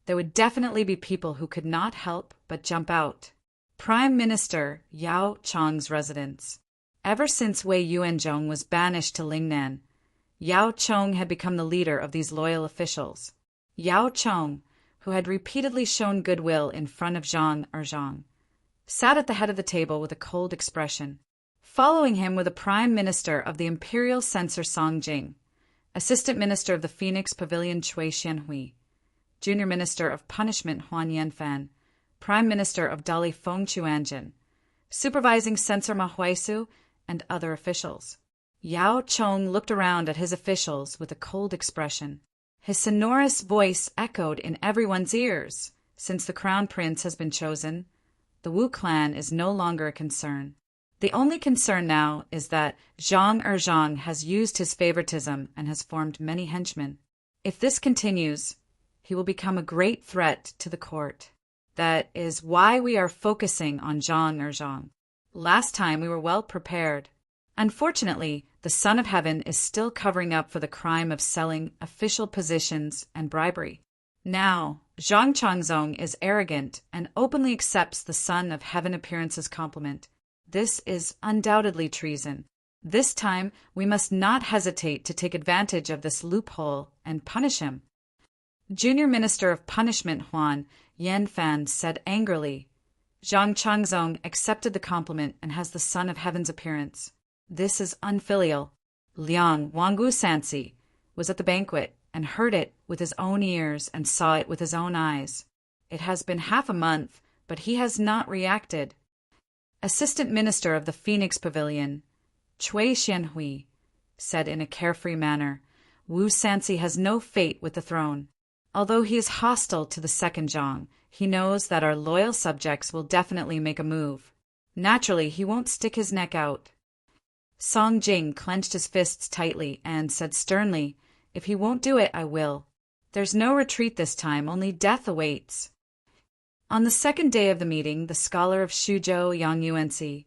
there would definitely be people who could not help but jump out. Prime Minister Yao Chang's residence. Ever since Wei Yuanzhong was banished to Lingnan, Yao Chong had become the leader of these loyal officials. Yao Chong, who had repeatedly shown goodwill in front of Zhang Erzhang, sat at the head of the table with a cold expression. Following him were the Prime Minister of the Imperial Censor Song Jing, Assistant Minister of the Phoenix Pavilion Chui Xianhui, Junior Minister of Punishment Huan Yanfan, Prime Minister of Dali Feng Chuanjin, Supervising Censor Ma Huaisu, and other officials. Yao Chong looked around at his officials with a cold expression. His sonorous voice echoed in everyone's ears. Since the crown prince has been chosen, the Wu clan is no longer a concern. The only concern now is that Zhang Erzhang has used his favoritism and has formed many henchmen. If this continues, he will become a great threat to the court. That is why we are focusing on Zhang Erzhang. Last time we were well prepared. Unfortunately, the Son of Heaven is still covering up for the crime of selling official positions and bribery. Now, Zhang Changzong is arrogant and openly accepts the Son of Heaven appearance's compliment. This is undoubtedly treason. This time, we must not hesitate to take advantage of this loophole and punish him. Junior Minister of Punishment Huan Yanfan said angrily, "Zhang Changzong accepted the compliment and has the Son of Heaven's appearance. This is unfilial." Liang Wanggu Sanci was at the banquet and heard it with his own ears and saw it with his own eyes. It has been half a month, but he has not reacted. Assistant Minister of the Phoenix Pavilion, Chui Xianhui, said in a carefree manner, "Wu Sanci has no fate with the throne. Although he is hostile to the second Zhang, he knows that our loyal subjects will definitely make a move. Naturally, he won't stick his neck out." Song Jing clenched his fists tightly and said sternly, "If he won't do it, I will." There's no retreat this time, only death awaits. On the second day of the meeting, the scholar of Shuzhou, Yang Yuanci,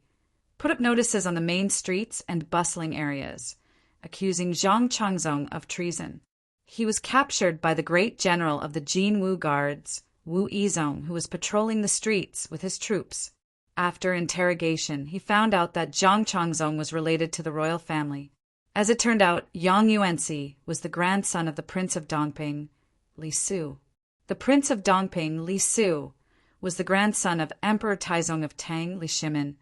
put up notices on the main streets and bustling areas, accusing Zhang Changzong of treason. He was captured by the great general of the Jinwu Guards, Wu Yizong, who was patrolling the streets with his troops. After interrogation, he found out that Zhang Changzong was related to the royal family. As it turned out, Yang Yuanci was the grandson of the Prince of Dongping, Li Su. The Prince of Dongping, Li Su, was the grandson of Emperor Taizong of Tang, Li Shimin,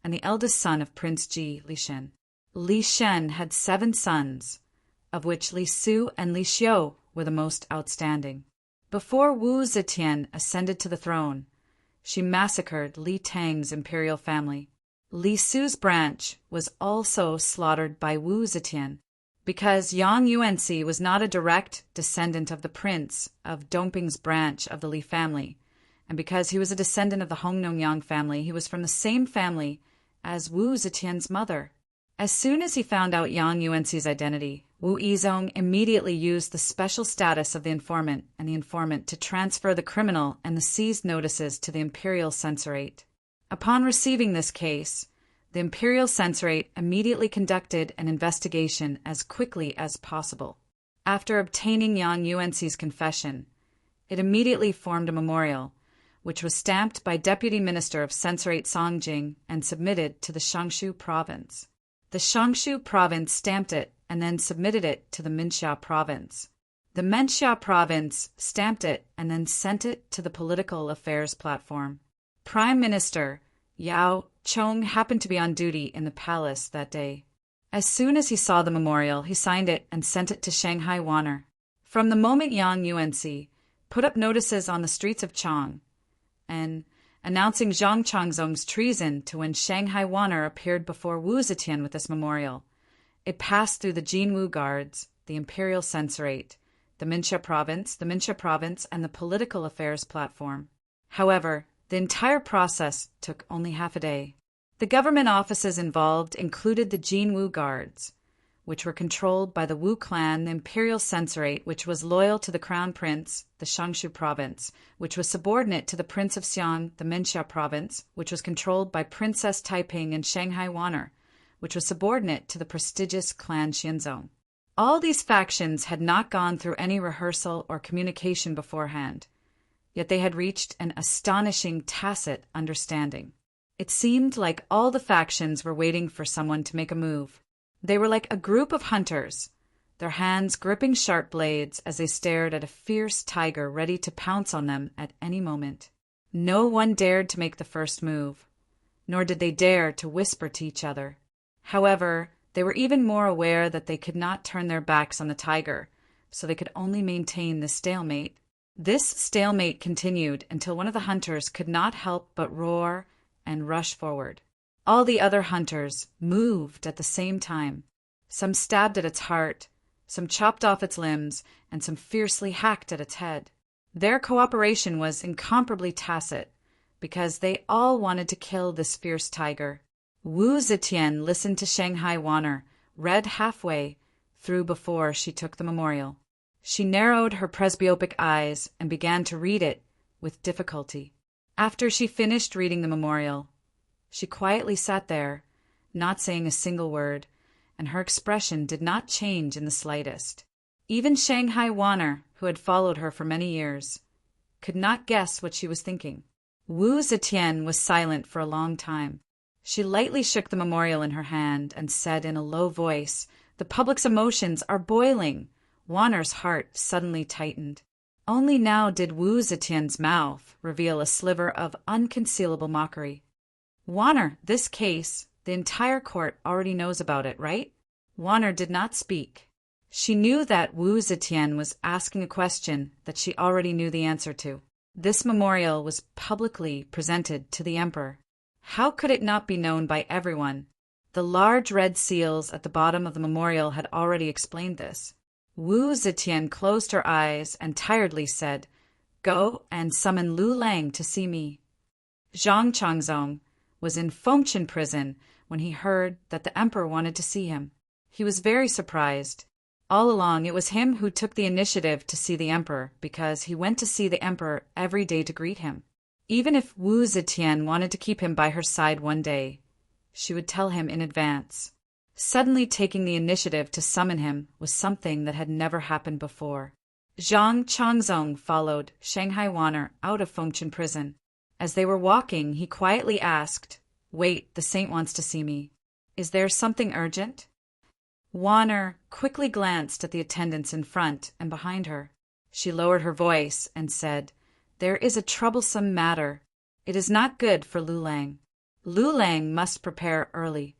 and the eldest son of Prince Ji, Li Shen. Li Shen had 7 sons, of which Li Su and Li Xiu were the most outstanding. Before Wu Zetian ascended to the throne, she massacred Li Tang's imperial family. Li Su's branch was also slaughtered by Wu Zetian. Because Yang Yuanci was not a direct descendant of the prince of Dongping's branch of the Li family, and because he was a descendant of the Hongnongyang family, he was from the same family as Wu Zetian's mother. As soon as he found out Yang Yuanci's identity, Wu Yizong immediately used the special status of the informant and the informant to transfer the criminal and the seized notices to the Imperial Censorate. Upon receiving this case, the Imperial Censorate immediately conducted an investigation as quickly as possible. After obtaining Yang Yuanci's confession, it immediately formed a memorial, which was stamped by Deputy Minister of Censorate Song Jing and submitted to the Shangshu province. The Shangshu province stamped it and then submitted it to the Minxia province. The Minxia province stamped it and then sent it to the Political Affairs platform. Prime Minister Yao Chong happened to be on duty in the palace that day. As soon as he saw the memorial, he signed it and sent it to Shanghai Wanner. From the moment Yang Yuanci put up notices on the streets of Chang and announcing Zhang Changzong's treason to when Shanghai Wanner appeared before Wu Zetian with this memorial, it passed through the Jinwu Guards, the Imperial Censorate, the Minxia province, and the Political Affairs platform. However, the entire process took only half a day. The government offices involved included the Jinwu Guards, which were controlled by the Wu clan, the Imperial Censorate, which was loyal to the Crown Prince, the Shangshu province, which was subordinate to the Prince of Xiang, the Minxia province, which was controlled by Princess Taiping and Shanghai Wanner, which was subordinate to the prestigious clan Xianzong. All these factions had not gone through any rehearsal or communication beforehand, yet they had reached an astonishing tacit understanding. It seemed like all the factions were waiting for someone to make a move. They were like a group of hunters, their hands gripping sharp blades as they stared at a fierce tiger ready to pounce on them at any moment. No one dared to make the first move, nor did they dare to whisper to each other. However, they were even more aware that they could not turn their backs on the tiger, so they could only maintain the stalemate. This stalemate continued until one of the hunters could not help but roar and rush forward. All the other hunters moved at the same time. Some stabbed at its heart, some chopped off its limbs, and some fiercely hacked at its head. Their cooperation was incomparably tacit, because they all wanted to kill this fierce tiger. Wu Zetian listened to Shanghai Wanner, read halfway through before she took the memorial. She narrowed her presbyopic eyes and began to read it with difficulty. After she finished reading the memorial, she quietly sat there, not saying a single word, and her expression did not change in the slightest. Even Shanghai Wanner, who had followed her for many years, could not guess what she was thinking. Wu Zetian was silent for a long time. She lightly shook the memorial in her hand and said in a low voice, "The public's emotions are boiling." Wanner's heart suddenly tightened. Only now did Wu Zetian's mouth reveal a sliver of unconcealable mockery. "Wanner, this case, the entire court already knows about it, right?" Wanner did not speak. She knew that Wu Zetian was asking a question that she already knew the answer to. This memorial was publicly presented to the emperor. How could it not be known by everyone? The large red seals at the bottom of the memorial had already explained this. Wu Zetian closed her eyes and tiredly said, "Go and summon Lu Lang to see me." Zhang Changzong was in Fengchen prison when he heard that the emperor wanted to see him. He was very surprised. All along, it was him who took the initiative to see the emperor, because he went to see the emperor every day to greet him. Even if Wu Zetian wanted to keep him by her side one day, she would tell him in advance. Suddenly taking the initiative to summon him was something that had never happened before. Zhang Changzong followed Shanghai Wanner out of Fengchen prison. As they were walking, he quietly asked, "Wait, the saint wants to see me. Is there something urgent?" Wanner quickly glanced at the attendants in front and behind her. She lowered her voice and said, "There is a troublesome matter. It is not good for Lu Lang. Lu Lang must prepare early."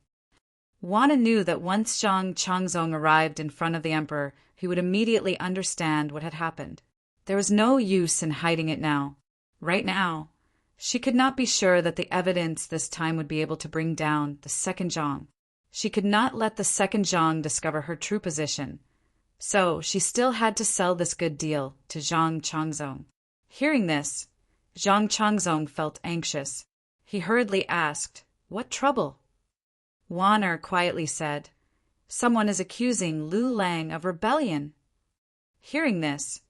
Wanner knew that once Zhang Changzong arrived in front of the emperor, he would immediately understand what had happened. There was no use in hiding it now. Right now, she could not be sure that the evidence this time would be able to bring down the second Zhang. She could not let the second Zhang discover her true position. So she still had to sell this good deal to Zhang Changzong. Hearing this, Zhang Changzong felt anxious. He hurriedly asked, "What trouble?" Wanner quietly said, "Someone is accusing Lu Lang of rebellion." Hearing this,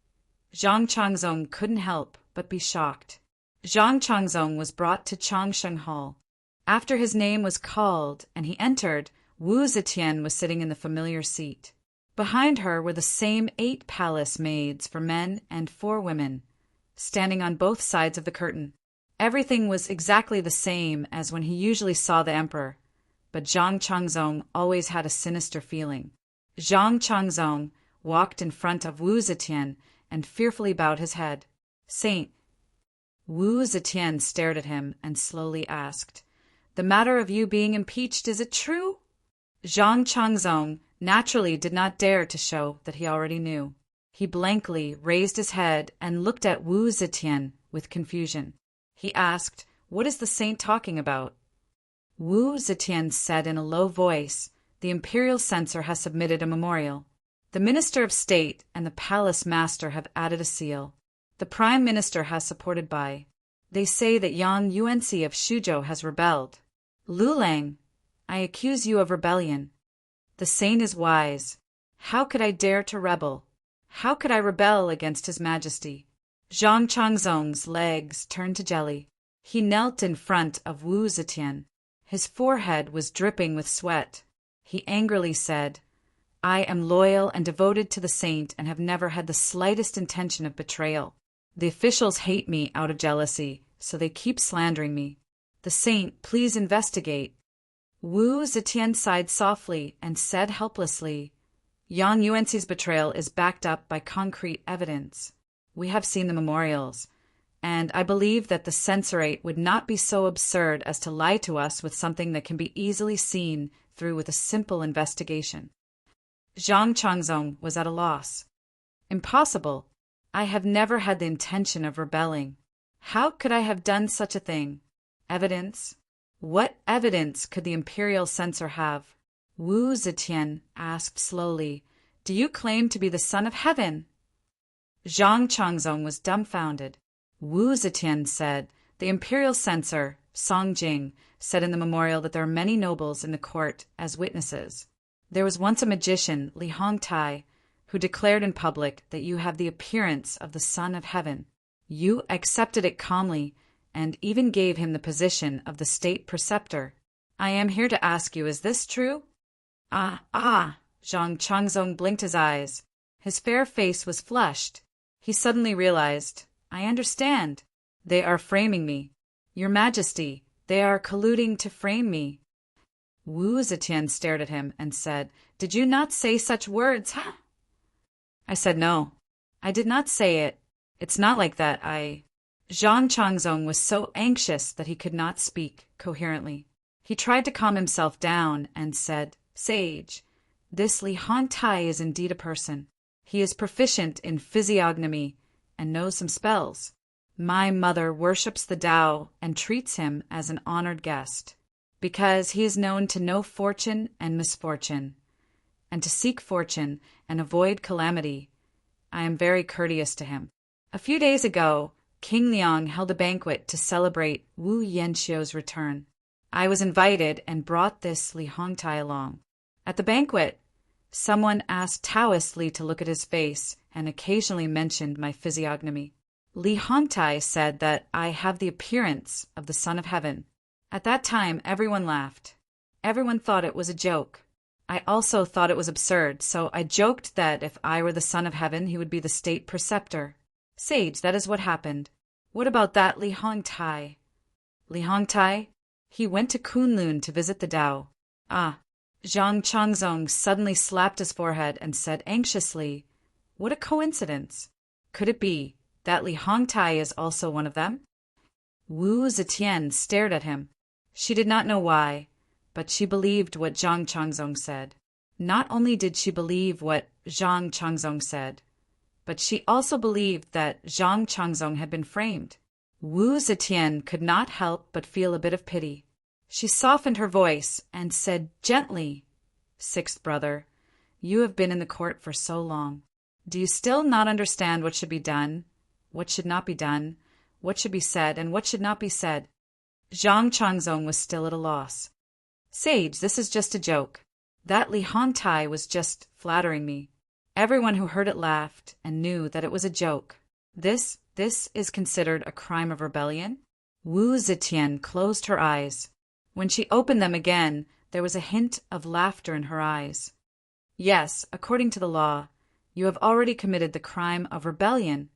Zhang Changzong couldn't help but be shocked. Zhang Changzong was brought to Changsheng Hall. After his name was called and he entered, Wu Zetian was sitting in the familiar seat. Behind her were the same 8 palace maids for men and 4 women, standing on both sides of the curtain. Everything was exactly the same as when he usually saw the emperor, but Zhang Changzong always had a sinister feeling. Zhang Changzong walked in front of Wu Zetian and fearfully bowed his head. "Saint." Wu Zetian stared at him and slowly asked, "The matter of you being impeached, is it true?" Zhang Changzong naturally did not dare to show that he already knew. He blankly raised his head and looked at Wu Zetian with confusion. He asked, "What is the saint talking about?" Wu Zetian said in a low voice, "The imperial censor has submitted a memorial. The minister of state and the palace master have added a seal. The prime minister has supported by. They say that Yang Yuanxi of Shuzhou has rebelled. Lu Lang, I accuse you of rebellion. The saint is wise. How could I dare to rebel? How could I rebel against His Majesty?" Zhang Changzong's legs turned to jelly. He knelt in front of Wu Zetian. His forehead was dripping with sweat. He angrily said, "I am loyal and devoted to the saint and have never had the slightest intention of betrayal. The officials hate me out of jealousy, so they keep slandering me. The saint, please investigate." Wu Zetian sighed softly and said helplessly, "Yang Yuanxi's betrayal is backed up by concrete evidence. We have seen the memorials, and I believe that the censorate would not be so absurd as to lie to us with something that can be easily seen through with a simple investigation." Zhang Changzong was at a loss. "Impossible. I have never had the intention of rebelling. How could I have done such a thing? Evidence? What evidence could the imperial censor have?" Wu Zetian asked slowly, "Do you claim to be the son of heaven?" Zhang Changzong was dumbfounded. Wu Zetian said, "The imperial censor, Song Jing, said in the memorial that there are many nobles in the court as witnesses. There was once a magician, Li Hongtai, who declared in public that you have the appearance of the son of heaven. You accepted it calmly and even gave him the position of the state preceptor. I am here to ask you, is this true?" Ah! Zhang Changzong blinked his eyes. His fair face was flushed. He suddenly realized, "I understand. They are framing me. Your Majesty, they are colluding to frame me." Wu Zetian stared at him and said, "Did you not say such words, huh?" I said, "No, I did not say it. It's not like that. Zhang Changzong was so anxious that he could not speak coherently. He tried to calm himself down and said, "Sage, this Li Hongtai is indeed a person. He is proficient in physiognomy and knows some spells. My mother worships the Tao and treats him as an honored guest, because he is known to know fortune and misfortune, and to seek fortune and avoid calamity. I am very courteous to him. A few days ago, King Liang held a banquet to celebrate Wu Yanxiu's return. I was invited and brought this Li Hongtai along. At the banquet, Someone asked Taoist Li to look at his face and occasionally mentioned my physiognomy. Li Hongtai said that I have the appearance of the Son of Heaven. At that time, everyone laughed. Everyone thought it was a joke. I also thought it was absurd, so I joked that if I were the Son of Heaven, he would be the state preceptor. Sage, that is what happened. What about that Li Hongtai? Li Hongtai? He went to Kunlun to visit the Tao. Ah. Zhang Changzong suddenly slapped his forehead and said anxiously, "What a coincidence! Could it be that Li Hongtai is also one of them?" Wu Zetian stared at him. She did not know why, but she believed what Zhang Changzong said. Not only did she believe what Zhang Changzong said, but she also believed that Zhang Changzong had been framed. Wu Zetian could not help but feel a bit of pity. She softened her voice and said gently, "Sixth brother, you have been in the court for so long. Do you still not understand what should be done, what should not be done, what should be said, and what should not be said?" Zhang Changzong was still at a loss. "Sage, this is just a joke. That Li Hongtai was just flattering me." Everyone who heard it laughed and knew that it was a joke. This is considered a crime of rebellion? Wu Zetian closed her eyes. When she opened them again, there was a hint of laughter in her eyes. "Yes, according to the law, you have already committed the crime of rebellion.